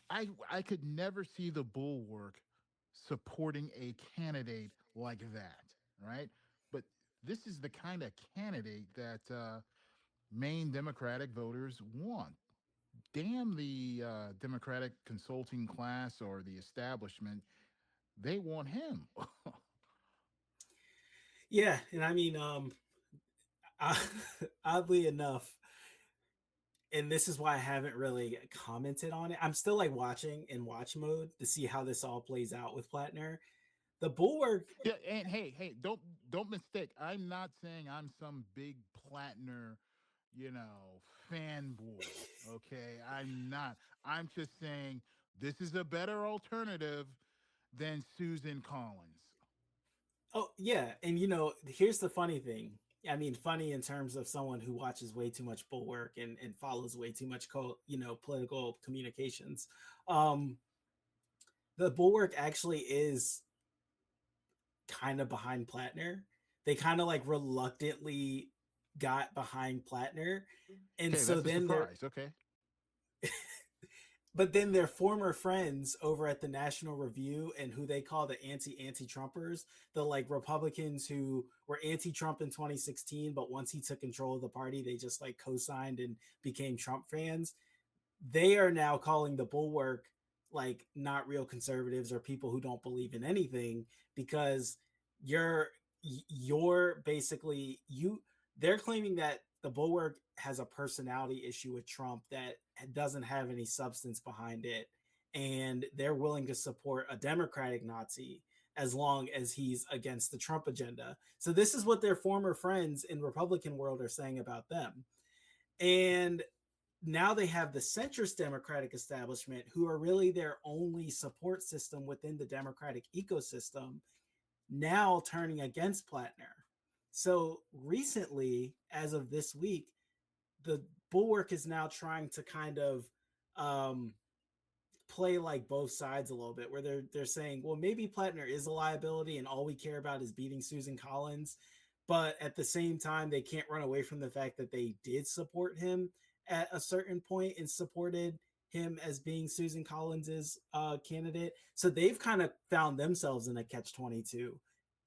I could never see the Bulwark supporting a candidate like that, right? But this is the kind of candidate that Maine Democratic voters want. Damn the Democratic consulting class or the establishment. They want him. Yeah. And I mean, oddly enough, and this is why I haven't really commented on it. I'm still like watching in watch mode to see how this all plays out with Plattner. The Bulwark. Yeah, and hey, don't mistake. I'm not saying I'm some big Plattner, fanboy. Okay, I'm not. I'm just saying this is a better alternative than Susan Collins. Oh yeah, and here's the funny thing. I mean, funny in terms of someone who watches way too much Bulwark and follows way too much political communications. The Bulwark actually is kind of behind Plattner. They kind of like reluctantly got behind Plattner, and okay, so then okay. But then their former friends over at the National Review and who they call the anti-Trumpers, the like Republicans who were anti-Trump in 2016, but once he took control of the party, they just like co-signed and became Trump fans. They are now calling the Bulwark like not real conservatives or people who don't believe in anything, because you're basically they're claiming that the Bulwark has a personality issue with Trump that doesn't have any substance behind it. And they're willing to support a Democratic Nazi as long as he's against the Trump agenda. So this is what their former friends in Republican world are saying about them. And now they have the centrist Democratic establishment, who are really their only support system within the Democratic ecosystem, now turning against Plattner. So recently, as of this week, the Bulwark is now trying to kind of play like both sides a little bit, where they're saying, well, maybe Plattner is a liability and all we care about is beating Susan Collins. But at the same time, they can't run away from the fact that they did support him at a certain point and supported him as being Susan Collins's candidate. So they've kind of found themselves in a catch-22.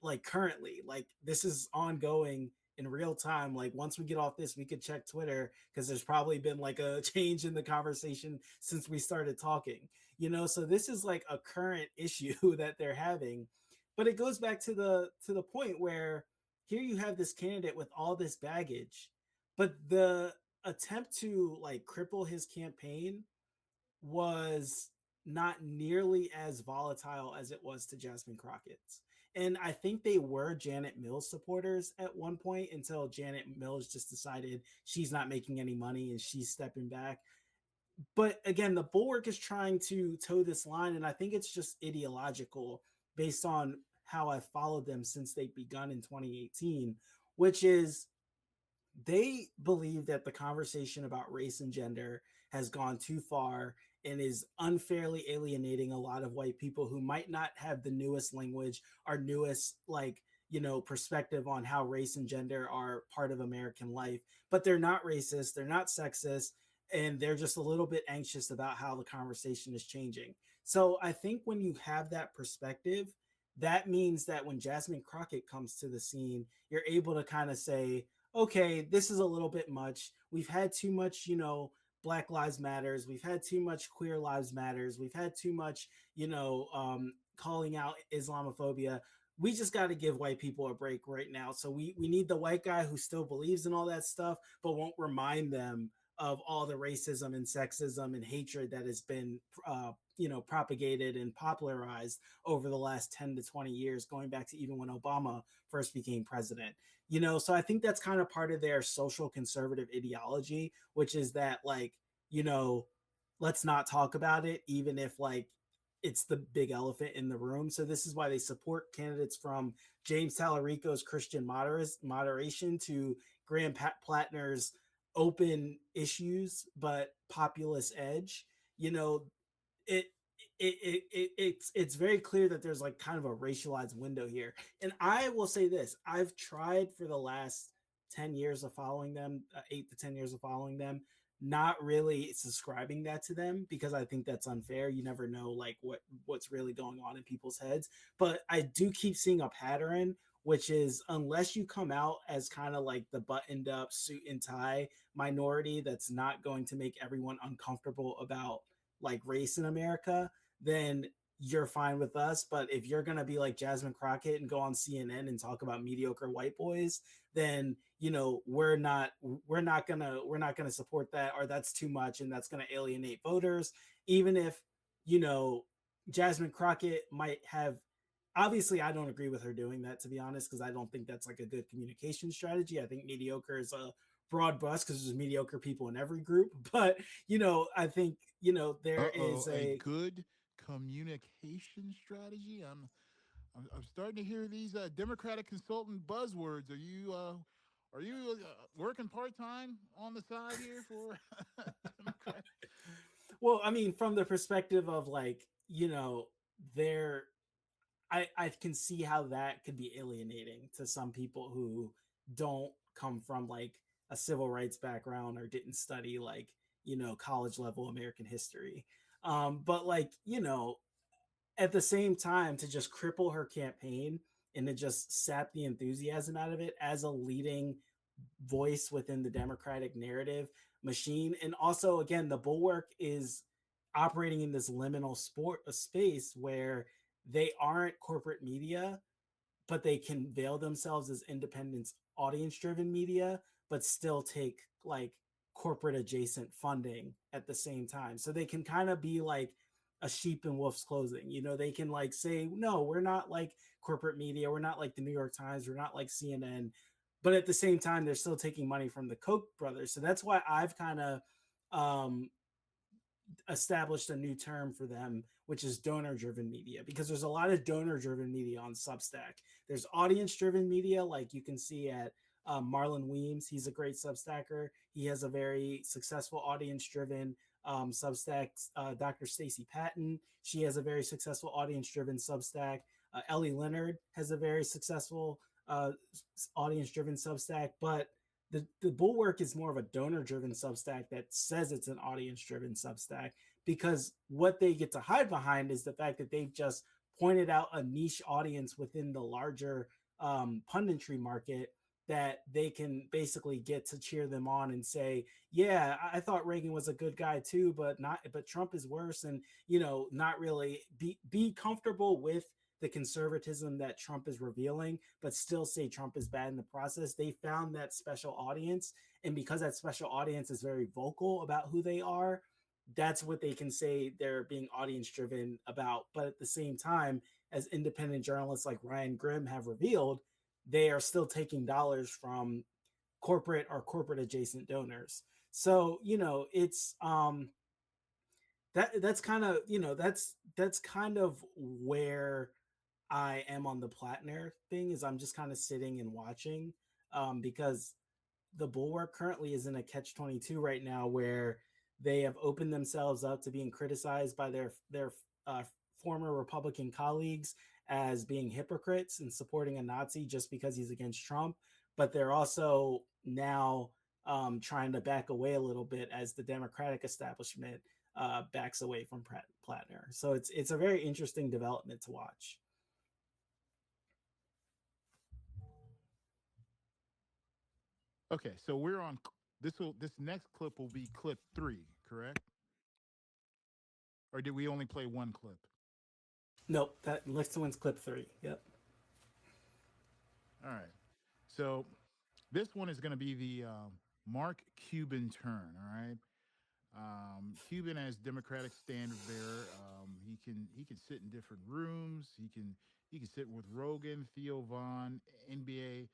Like currently, like this is ongoing in real time. Like once we get off this, we could check Twitter, because there's probably been like a change in the conversation since we started talking, so this is like a current issue that they're having. But it goes back to the point where here you have this candidate with all this baggage, but the attempt to like cripple his campaign was not nearly as volatile as it was to Jasmine Crockett's. And I think they were Janet Mills supporters at one point until Janet Mills just decided she's not making any money and she's stepping back. But again, the Bulwark is trying to toe this line, and I think it's just ideological based on how I've followed them since they've begun in 2018, which is they believe that the conversation about race and gender has gone too far and is unfairly alienating a lot of white people who might not have the newest language or newest, like, perspective on how race and gender are part of American life. But they're not racist, they're not sexist, and they're just a little bit anxious about how the conversation is changing. So I think when you have that perspective, that means that when Jasmine Crockett comes to the scene, you're able to kind of say, okay, this is a little bit much. We've had too much, Black Lives Matters. We've had too much Queer Lives Matters. We've had too much, calling out Islamophobia. We just got to give white people a break right now. So we need the white guy who still believes in all that stuff, but won't remind them of all the racism and sexism and hatred that has been, propagated and popularized over the last 10 to 20 years, going back to even when Obama first became president. So I think that's kind of part of their social conservative ideology, which is that, like, let's not talk about it, even if, like, it's the big elephant in the room. So this is why they support candidates from James Tallarico's Christian moderation to Graham Plattner's open issues but populist edge. It's very clear that there's, like, kind of a racialized window here. And I will say this, I've tried for the last 10 years of following them, 8 to 10 years of following them, not really subscribing that to them, because I think that's unfair. You never know, like, what's really going on in people's heads. But I do keep seeing a pattern, which is, unless you come out as kind of like the buttoned up suit and tie minority that's not going to make everyone uncomfortable about, like, race in America, then you're fine with us. But if you're going to be like Jasmine Crockett and go on CNN and talk about mediocre white boys, then, we're not going to support that, or that's too much and that's going to alienate voters. Even if, Jasmine Crockett might have, obviously I don't agree with her doing that, to be honest, because I don't think that's, like, a good communication strategy. I think mediocre is a broad brush because there's mediocre people in every group. But, I think, there is a good communication strategy. I'm starting to hear these Democratic consultant buzzwords. Are you working part-time on the side here for Democratic? Well, I mean, from the perspective of, like, I can see how that could be alienating to some people who don't come from, like, a civil rights background or didn't study, like, college level American history. But, like, at the same time, to just cripple her campaign and to just sap the enthusiasm out of it as a leading voice within the Democratic narrative machine. And also, again, the Bulwark is operating in this liminal space where they aren't corporate media, but they can veil themselves as independent, audience-driven media, but still take, like, corporate adjacent funding at the same time. So they can kind of be like a sheep in wolf's clothing. They can, like, say, no, we're not like corporate media. We're not like the New York Times. We're not like CNN. But at the same time, they're still taking money from the Koch brothers. So that's why I've kind of established a new term for them, which is donor-driven media, because there's a lot of donor-driven media on Substack. There's audience-driven media, like you can see at Marlon Weems. He's a great Substacker. He has a very successful audience-driven Substack. Dr. Stacey Patton, she has a very successful audience-driven Substack. Ellie Leonard has a very successful audience-driven Substack. But the Bulwark is more of a donor-driven Substack that says it's an audience-driven Substack, because what they get to hide behind is the fact that they've just pointed out a niche audience within the larger punditry market that they can basically get to cheer them on and say, yeah, I thought Reagan was a good guy too, but Trump is worse. And, not really be comfortable with the conservatism that Trump is revealing, but still say Trump is bad in the process. They found that special audience. And because that special audience is very vocal about who they are, that's what they can say they're being audience driven about. But at the same time, as independent journalists like Ryan Grimm have revealed, they are still taking dollars from corporate or corporate adjacent donors. So, it's that's kind of, that's kind of where I am on the Plattner thing, is I'm just kind of sitting and watching, because the Bulwark currently is in a catch-22 right now, where they have opened themselves up to being criticized by their former Republican colleagues as being hypocrites and supporting a Nazi just because he's against Trump. But they're also now trying to back away a little bit as the Democratic establishment backs away from Plattner. So it's a very interesting development to watch. Okay, so we're on this next clip will be clip 3, correct? Or did we only play one clip? Nope, that next one's clip 3. Yep. All right. So this one is going to be the Mark Cuban turn. All right. Cuban as Democratic standard bearer. He can sit in different rooms. He can sit with Rogan, Theo Vaughn, NBA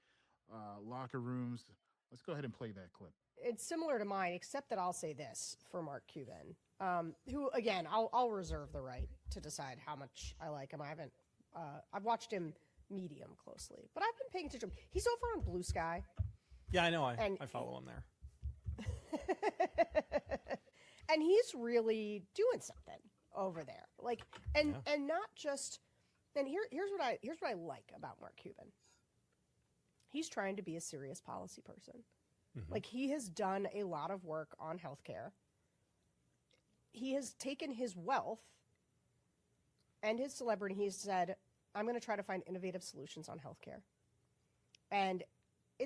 locker rooms. Let's go ahead and play that clip. It's similar to mine, except that I'll say this for Mark Cuban, who, again, I'll reserve the right to decide how much I like him. I've watched him medium closely, but I've been paying attention. He's over on Blue Sky. Yeah, I know. I follow him there. And he's really doing something over there. Like, and not just, and here's what I like about Mark Cuban. He's trying to be a serious policy person. Mm-hmm. Like, he has done a lot of work on healthcare. He has taken his wealth and his celebrity. He's said, I'm going to try to find innovative solutions on healthcare. And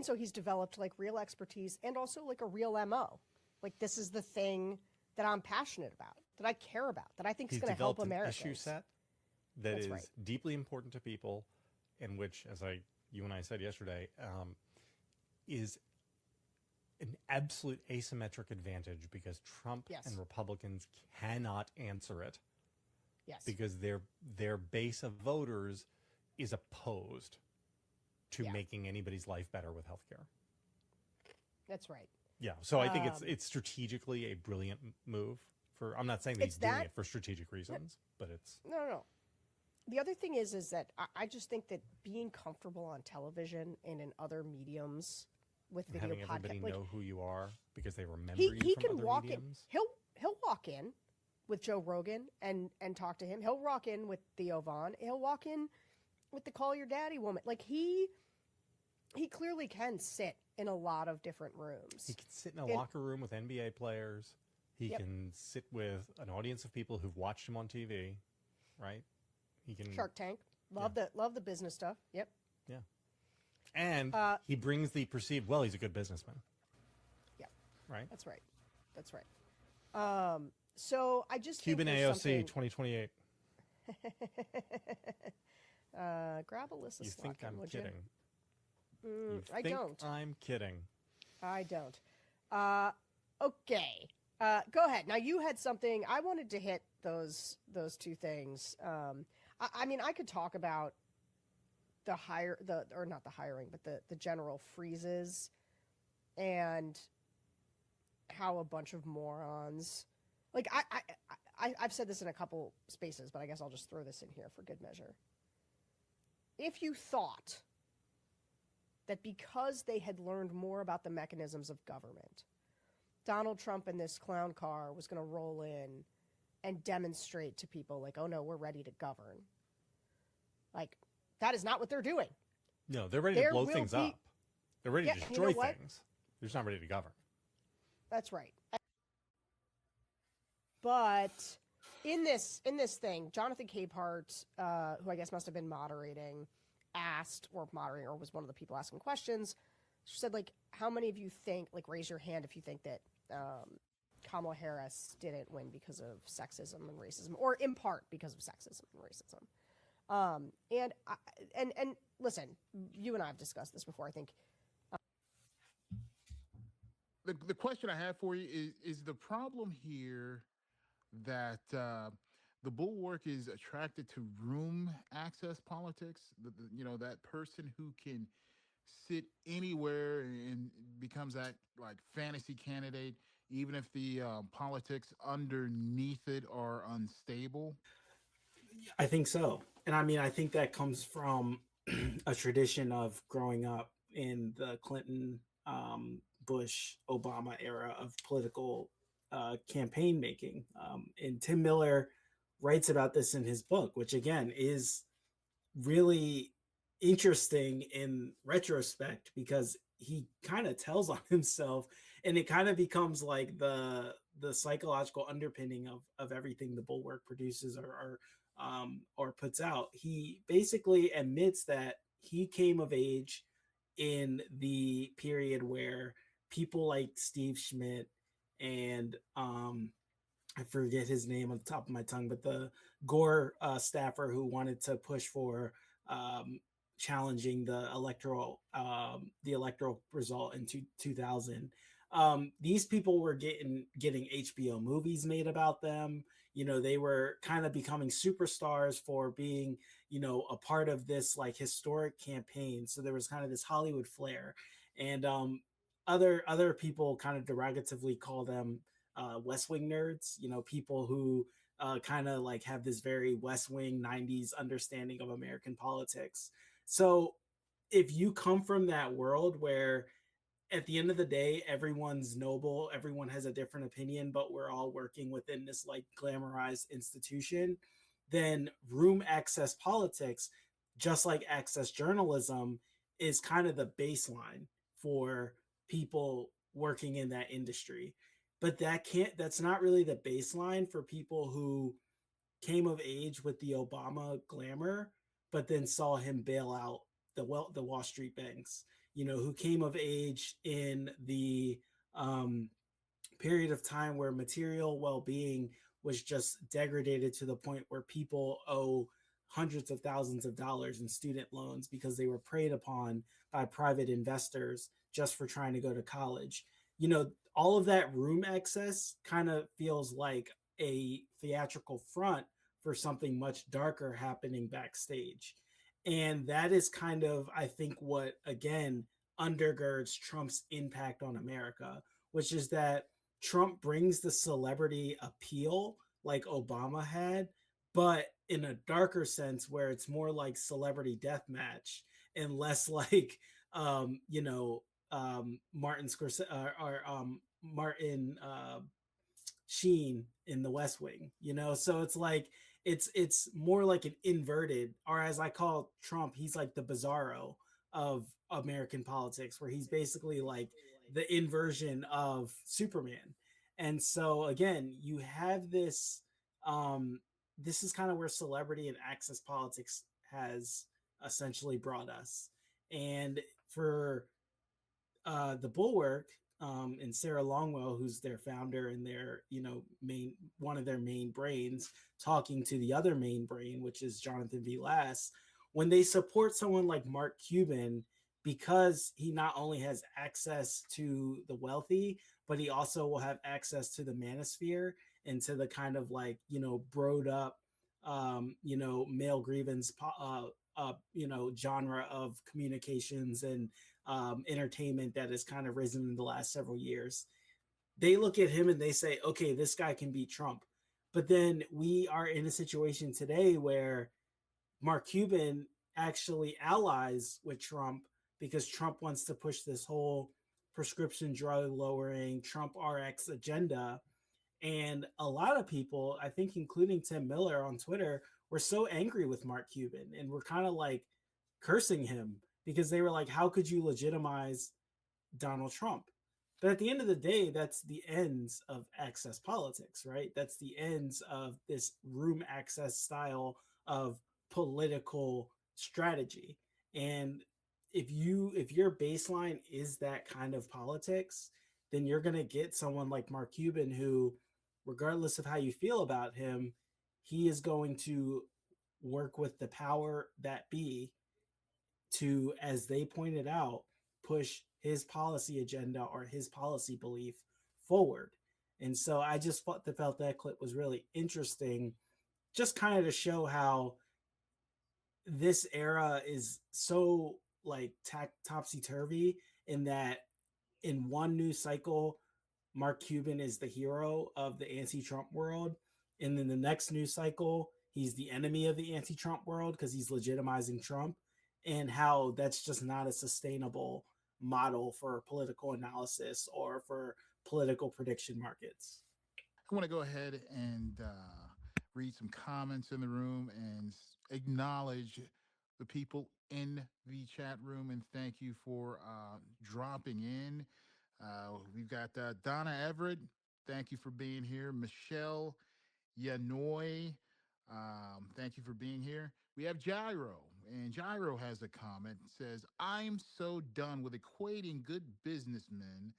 so he's developed like real expertise and also like a real MO. Like, this is the thing that I'm passionate about, that I care about, that I think is going to help Americans. Issue set that is deeply important to people, in which, as you and I said yesterday, is an absolute asymmetric advantage because Trump and Republicans cannot answer it. Yes. Because their base of voters is opposed to making anybody's life better with healthcare. That's right. Yeah. So I think it's strategically a brilliant move. I'm not saying that he's doing it for strategic reasons, but it's no. The other thing is that I just think that being comfortable on television and in other mediums with video having everybody know who you are because they remember you he from can other walk mediums. in. He'll walk in with Joe Rogan and talk to him. He'll walk in with Theo Vaughn. He'll walk in with the Call Your Daddy woman. Like, he clearly can sit in a lot of different rooms. He can sit in a locker room with NBA players. He can sit with an audience of people who've watched him on TV, right? He can Shark Tank. Love the business stuff. Yep. Yeah. And he brings the perceived, well, he's a good businessman. Yeah. Right? That's right. That's right. So I just Cuban think AOC 2028. Grab Alyssa You Slotkin, think I'm would kidding? You? I don't. I'm kidding. I don't. Okay. Go ahead. Now, you had something. I wanted to hit those two things. I mean, I could talk about the general freezes and how a bunch of morons, like I've said this in a couple spaces, but I guess I'll just throw this in here for good measure. If you thought that because they had learned more about the mechanisms of government, Donald Trump in this clown car was going to roll in and demonstrate to people like, oh no, we're ready to govern. Like, that is not what they're doing. No, they're ready to blow things up. They're ready to destroy things. They're just not ready to govern. That's right. But in this thing, Jonathan Capehart, who I guess must have been moderating, was one of the people asking questions. She said, like, how many of you think, like, raise your hand if you think that Kamala Harris didn't win because of sexism and racism, or in part because of sexism and racism. And listen, you and I have discussed this before. I think the question I have for you is the problem here that the Bulwark is attracted to room access politics. That person who can sit anywhere and becomes that like fantasy candidate, even if the politics underneath it are unstable. I think so. And I mean, I think that comes from a tradition of growing up in the Clinton, Bush, Obama era of political campaign making. And Tim Miller writes about this in his book, which again is really interesting in retrospect because he kind of tells on himself, and it kind of becomes like the psychological underpinning of everything the Bulwark produces or puts out. He basically admits that he came of age in the period where people like Steve Schmidt and I forget his name on the top of my tongue, but the Gore staffer who wanted to push for challenging the electoral result in 2000. These people were getting HBO movies made about them. They were kind of becoming superstars for being, a part of this like historic campaign. So there was kind of this Hollywood flair, and other people kind of derogatively call them West Wing nerds. People who kind of like have this very West Wing 90s understanding of American politics. So if you come from that world where at the end of the day, everyone's noble, everyone has a different opinion, but we're all working within this like glamorized institution, then room access politics, just like access journalism, is kind of the baseline for people working in that industry. But that's not really the baseline for people who came of age with the Obama glamour, but then saw him bail out the Wall Street banks, who came of age in the period of time where material well-being was just degraded to the point where people owe hundreds of thousands of dollars in student loans because they were preyed upon by private investors just for trying to go to college. All of that room excess kind of feels like a theatrical front for something much darker happening backstage. And that is kind of, I think, what, again, undergirds Trump's impact on America, which is that Trump brings the celebrity appeal like Obama had, but in a darker sense where it's more like celebrity deathmatch and less like, Martin Scorsese or Martin Sheen in The West Wing, So it's like it's more like an inverted, or as I call Trump, he's like the Bizarro of American politics, where he's basically like the inversion of Superman. And so again, you have this. This is kind of where celebrity and access politics has essentially brought us. And for the Bulwark, and Sarah Longwell, who's their founder and their one of their main brains, talking to the other main brain, which is Jonathan V. Lass, when they support someone like Mark Cuban, because he not only has access to the wealthy, but he also will have access to the manosphere and to the kind of like broed up male grievance genre of communications and entertainment that has kind of risen in the last several years. They look at him and they say, okay, this guy can beat Trump. But then we are in a situation today where Mark Cuban actually allies with Trump because Trump wants to push this whole prescription drug lowering Trump RX agenda. And a lot of people, I think, including Tim Miller on Twitter, were so angry with Mark Cuban and were kind of like cursing him because they were like, how could you legitimize Donald Trump? But at the end of the day, that's the ends of access politics, right? That's the ends of this room access style of political strategy. And if your baseline is that kind of politics, then you're going to get someone like Mark Cuban who, regardless of how you feel about him, he is going to work with the power that be to, as they pointed out, push his policy agenda or his policy belief forward. And so I just felt that clip was really interesting, just kind of to show how this era is so like topsy-turvy, in that in one news cycle, Mark Cuban is the hero of the anti-Trump world. And then the next news cycle, he's the enemy of the anti-Trump world because he's legitimizing Trump, and how that's just not a sustainable model for political analysis or for political prediction markets. I want to go ahead and read some comments in the room and acknowledge the people in the chat room, and thank you for dropping in. We've got Donna Everett. Thank you for being here. Michelle Yanoy. Thank you for being here. We have Gyro, and Gyro has a comment. It says, I'm so done with equating good businessmen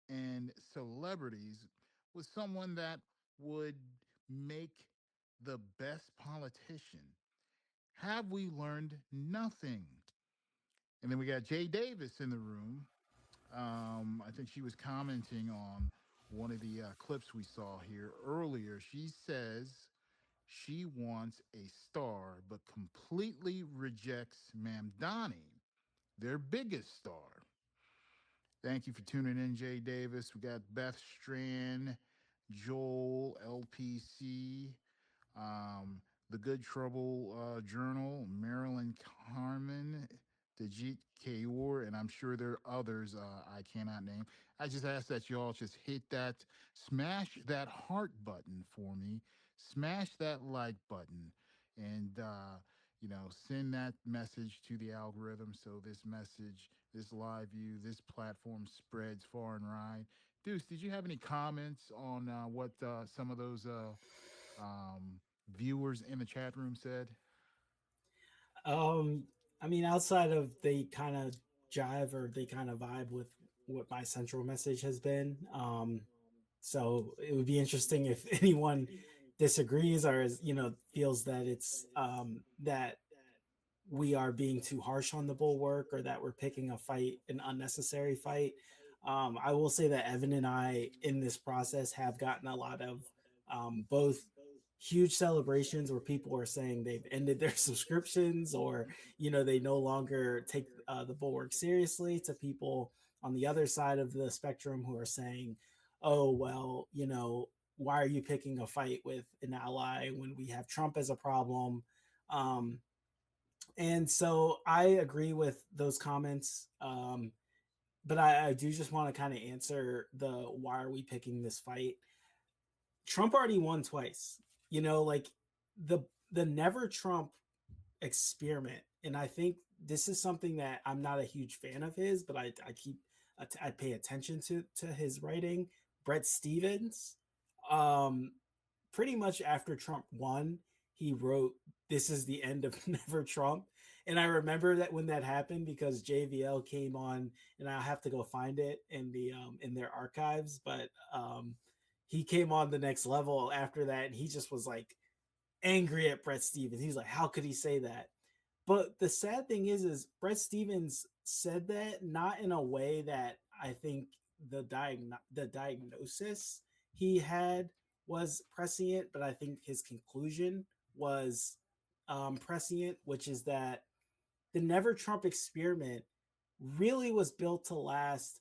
and celebrities with someone that would make the best politician. Have we learned nothing? And then we got Jay Davis in the room. I think she was commenting on one of the clips we saw here earlier. She says she wants a star, but completely rejects Mamdani, their biggest star. Thank you for tuning in, Jay Davis. We got Beth Strand, Joel, LPC, the Good Trouble Journal, Marilyn Carmen, Dajit Kaur, and I'm sure there are others I cannot name. I just ask that you all just hit that, smash that heart button for me, smash that like button, and send that message to the algorithm so this message, this live view, this platform spreads far and wide. Duece, did you have any comments on what some of those viewers in the chat room said? I mean, outside of they kind of jive or they kind of vibe with what my central message has been. So it would be interesting if anyone disagrees or feels that it's that we are being too harsh on the Bulwark, or that we're picking a fight, an unnecessary fight. I will say that Evan and I in this process have gotten a lot of both huge celebrations where people are saying they've ended their subscriptions, or they no longer take the Bulwark seriously, to people on the other side of the spectrum who are saying, oh well, why are you picking a fight with an ally when we have Trump as a problem? And so I agree with those comments, but I do just want to kind of answer the why are we picking this fight. Trump already won twice, like the never Trump experiment. And I think this is something that I'm not a huge fan of his, but I pay attention to his writing. Bret Stephens, pretty much after Trump won, he wrote, "This is the end of Never Trump." And I remember that when that happened, because JVL came on, and I'll have to go find it in the in their archives, but he came on the Next Level after that, and he just was like angry at Bret Stephens. He's like, how could he say that? But the sad thing is Bret Stephens said that not in a way that I think the diagnosis he had was prescient, but I think his conclusion was prescient, which is that the Never Trump experiment really was built to last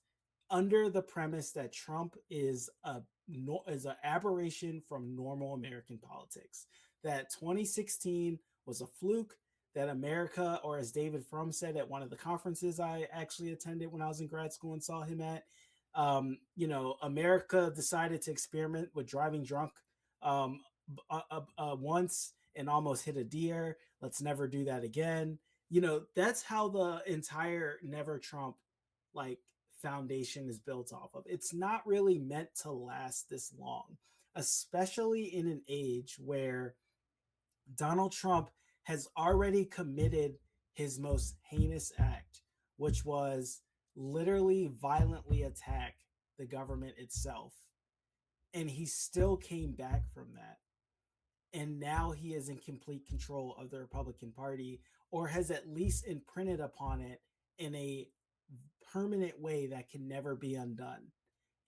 under the premise that Trump is an aberration from normal American politics, that 2016 was a fluke, that America, or as David Frum said at one of the conferences I actually attended when I was in grad school and saw him at, America decided to experiment with driving drunk once and almost hit a deer. Let's never do that again. That's how the entire Never Trump foundation is built off of. It's not really meant to last this long, especially in an age where Donald Trump has already committed his most heinous act, which was literally violently attack the government itself. And he still came back from that. And now he is in complete control of the Republican Party, or has at least imprinted upon it in a permanent way that can never be undone.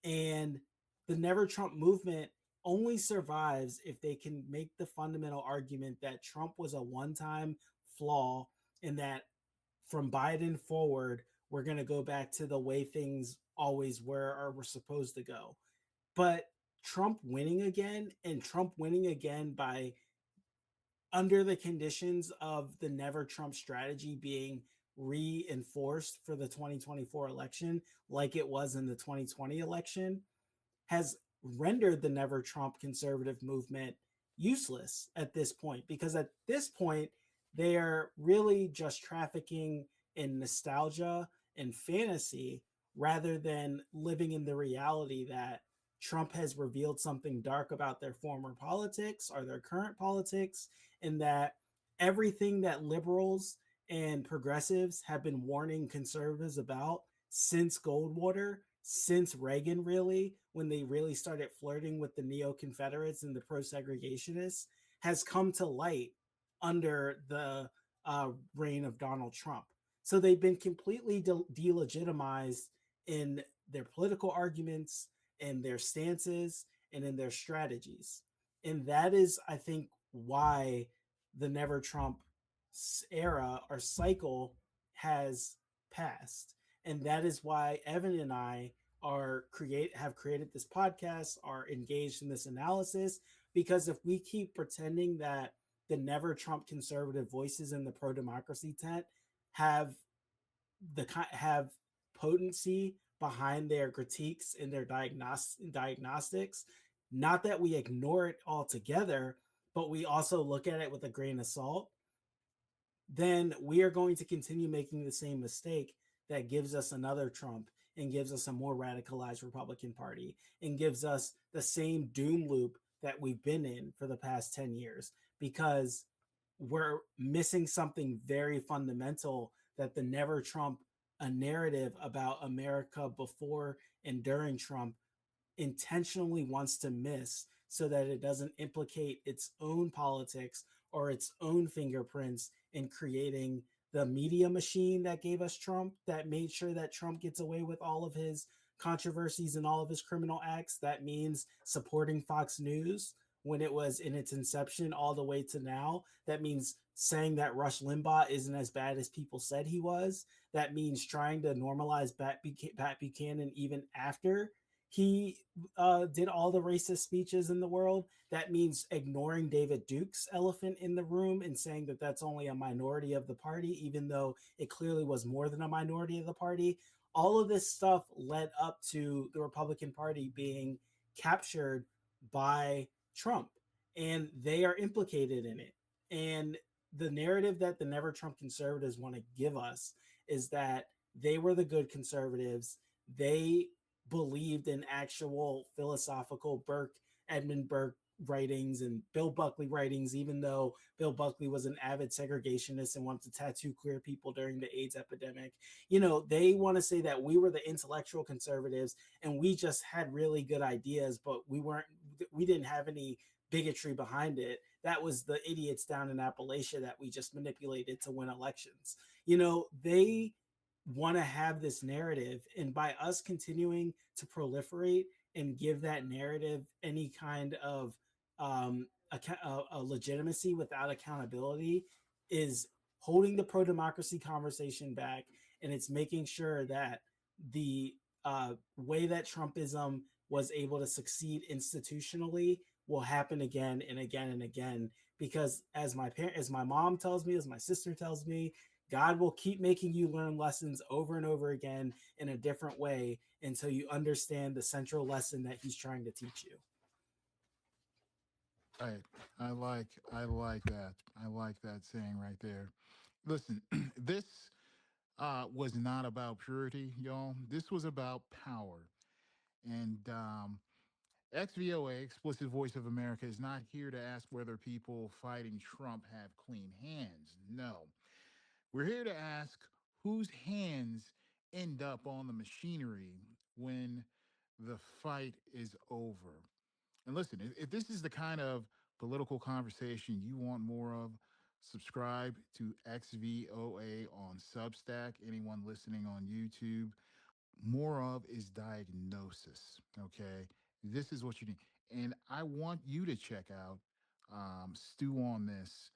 And the Never Trump movement only survives if they can make the fundamental argument that Trump was a one-time flaw and that from Biden forward, we're going to go back to the way things always were or were supposed to go. But Trump winning again, and Trump winning again by under the conditions of the Never Trump strategy being reinforced for the 2024 election, like it was in the 2020 election, has rendered the Never Trump conservative movement useless at this point, because at this point, they are really just trafficking in nostalgia and fantasy rather than living in the reality that Trump has revealed something dark about their former politics or their current politics, and that everything that liberals and progressives have been warning conservatives about since Goldwater, since Reagan, really, when they really started flirting with the neo-Confederates and the pro-segregationists, has come to light under the reign of Donald Trump. So they've been completely delegitimized in their political arguments and their stances and in their strategies. And that is, I think, why the Never Trump era or cycle has passed. And that is why Evan and I have created this podcast, are engaged in this analysis, because if we keep pretending that the Never Trump conservative voices in the pro-democracy tent have potency behind their critiques and their diagnostics, not that we ignore it altogether, but we also look at it with a grain of salt, then we are going to continue making the same mistake that gives us another Trump and gives us a more radicalized Republican Party and gives us the same doom loop that we've been in for the past 10 years, because we're missing something very fundamental that the Never Trump, a narrative about America before and during Trump, intentionally wants to miss, so that it doesn't implicate its own politics or its own fingerprints in creating the media machine that gave us Trump, that made sure that Trump gets away with all of his controversies and all of his criminal acts. That means supporting Fox News when it was in its inception all the way to now. That means saying that Rush Limbaugh isn't as bad as people said he was. That means trying to normalize Pat Buchanan even after he did all the racist speeches in the world. That means ignoring David Duke's elephant in the room and saying that that's only a minority of the party, even though it clearly was more than a minority of the party. All of this stuff led up to the Republican Party being captured by Trump, and they are implicated in it. And the narrative that the Never Trump conservatives want to give us is that they were the good conservatives. They believed in actual philosophical Edmund Burke writings and Bill Buckley writings, even though Bill Buckley was an avid segregationist and wanted to tattoo queer people during the AIDS epidemic. You know, they want to say that we were the intellectual conservatives and we just had really good ideas, but we didn't have any bigotry behind it. That was the idiots down in Appalachia that we just manipulated to win elections. You know, they want to have this narrative, and by us continuing to proliferate and give that narrative any kind of a legitimacy without accountability, is holding the pro-democracy conversation back, and it's making sure that the way that Trumpism was able to succeed institutionally will happen again and again and again, because as my mom tells me, as my sister tells me, God will keep making you learn lessons over and over again in a different way until you understand the central lesson that he's trying to teach you. Right. I like that. I like that saying right there. Listen, this was not about purity, y'all. This was about power. And XVOA, Explicit Voice of America, is not here to ask whether people fighting Trump have clean hands. No. We're here to ask whose hands end up on the machinery when the fight is over. And listen, if this is the kind of political conversation you want more of, subscribe to XVOA on Substack. Anyone listening on YouTube, more of is diagnosis, okay? This is what you need. And I want you to check out Stew on This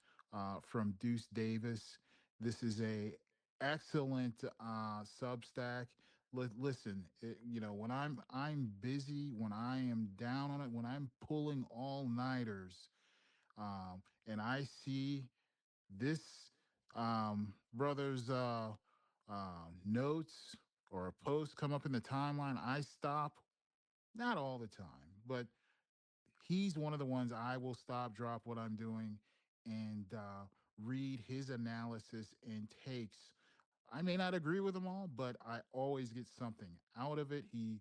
from Duece Davis. This is a excellent Substack. Listen, when I'm busy, when I am down on it, when I'm pulling all nighters, and I see this brother's notes or a post come up in the timeline, I stop. Not all the time, but he's one of the ones I will stop, drop what I'm doing, and read his analysis and takes. I may not agree with them all, but I always get something out of it. He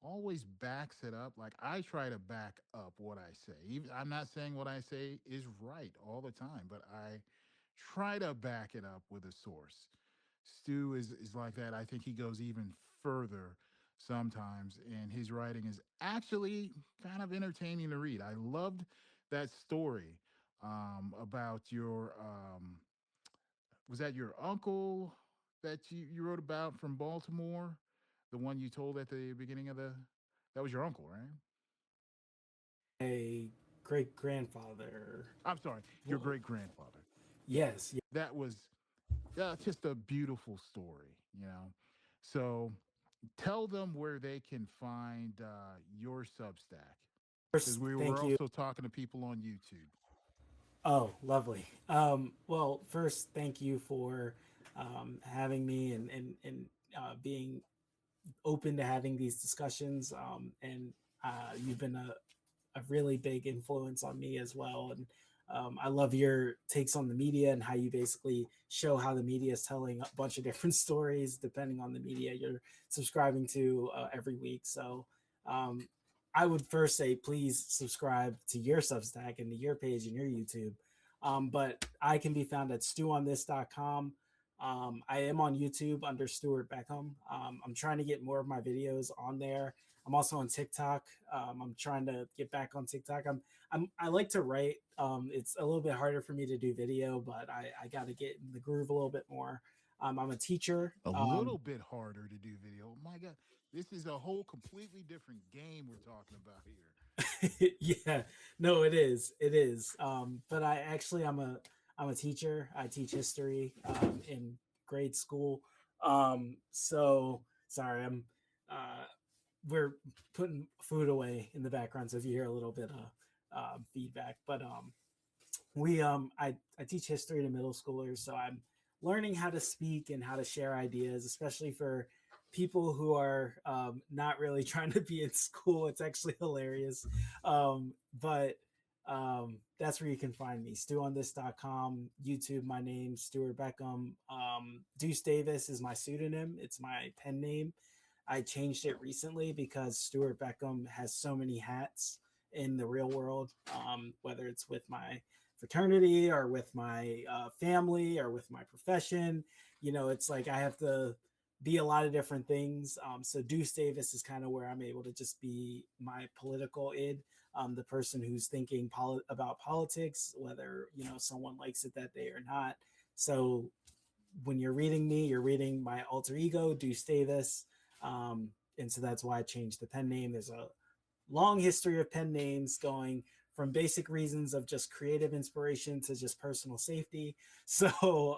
always backs it up. Like I try to back up what I say. Even, I'm not saying what I say is right all the time, but I try to back it up with a source. Stu is like that. I think he goes even further sometimes, and his writing is actually kind of entertaining to read. I loved that story about your was that your uncle that you wrote about from Baltimore? The one you told at the beginning of the that was your uncle, right? A great grandfather. I'm sorry, your great grandfather. Yes. That was just a beautiful story. So tell them where they can find your Substack. Because we were also talking to people on YouTube. Oh, lovely. Well, first, thank you for having me and being open to having these discussions. And you've been a really big influence on me as well. And I love your takes on the media and how you basically show how the media is telling a bunch of different stories depending on the media you're subscribing to every week. So I would first say, please subscribe to your Substack and to your page and your YouTube. But I can be found at stewonthis.com. I am on YouTube under Steward Beckham. I'm trying to get more of my videos on there. I'm also on TikTok. I'm trying to get back on TikTok. I like to write. It's a little bit harder for me to do video, but I got to get in the groove a little bit more. I'm a teacher. A little bit harder to do video. Oh my God, this is a whole completely different game we're talking about here. Yeah, no, it is. It is. But I'm a teacher. I teach history in grade school. So sorry, we're putting food away in the background, so if you hear a little bit of feedback, but I teach history to middle schoolers, so I'm learning how to speak and how to share ideas, especially for people who are not really trying to be in school. It's actually hilarious. But that's where you can find me, stewonthis.com, YouTube, my name, Steward Beckham. Duece Davis is my pseudonym. It's my pen name. I changed it recently because Steward Beckham has so many hats in the real world, whether it's with my fraternity or with my family or with my profession. It's like I have to be a lot of different things. So Duece Davis is kind of where I'm able to just be my political id, the person who's thinking about politics, whether someone likes it that day or not. So when you're reading me, you're reading my alter ego, Duece Davis. And so that's why I changed the pen name. There's a long history of pen names going from basic reasons of just creative inspiration to just personal safety. So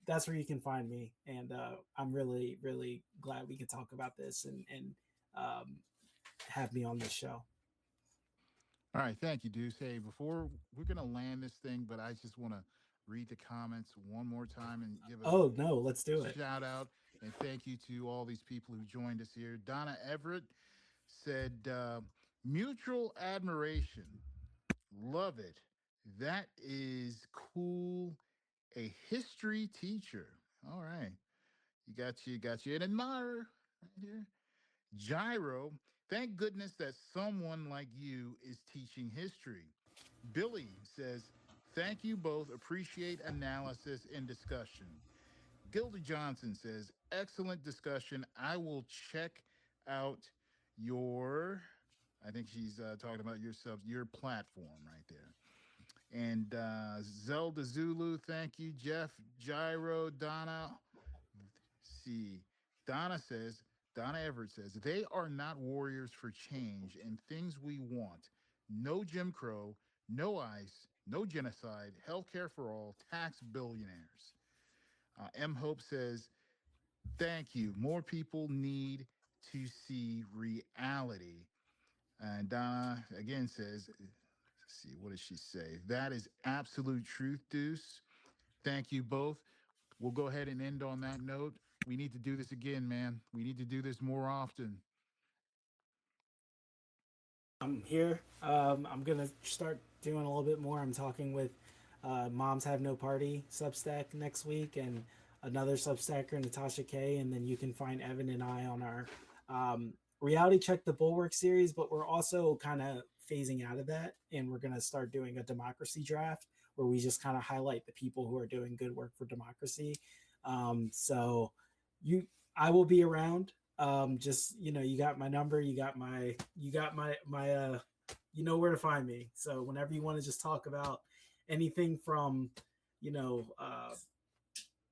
that's where you can find me. And I'm really, really glad we could talk about this and have me on this show. All right, thank you, Duece. Hey, before we're gonna land this thing, but I just want to read the comments one more time and give let's do it. Shout out and thank you to all these people who joined us here. Donna Everett said, mutual admiration. Love it. That is cool. A history teacher. All right. Got you. An admirer right here. Gyro. Thank goodness that someone like you is teaching history. Billy says, thank you both. Appreciate analysis and discussion. Gilda Johnson says, excellent discussion. I will check out I think she's talking about your platform right there. And Zelda Zulu, thank you. Jeff, Gyro, Donna. See, Donna says, Donna Everett says, they are not warriors for change and things we want. No Jim Crow, no ICE, no genocide, healthcare for all, tax billionaires. M. Hope says, thank you. More people need to see reality. And Donna again says, let's see, what does she say? That is absolute truth, Deuce. Thank you both. We'll go ahead and end on that note. We need to do this again, man. We need to do this more often. I'm here. I'm going to start doing a little bit more. I'm talking with Moms Have No Party Substack next week and another Substacker, Natasha K. And then you can find Evan and I on our Reality Check the Bulwark series, but we're also kind of phasing out of that. And we're going to start doing a democracy draft where we just kind of highlight the people who are doing good work for democracy. So I will be around. Just, you got my number, you got my you know where to find me. So whenever you want to just talk about anything from,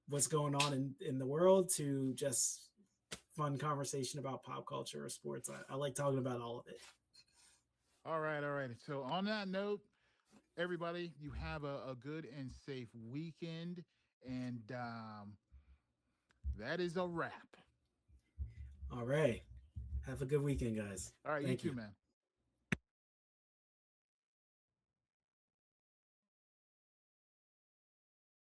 what's going on in the world to just fun conversation about pop culture or sports. I like talking about all of it. All right. So on that note, everybody, you have a good and safe weekend. And that is a wrap. All right. Have a good weekend, guys. All right, Thank you too, man.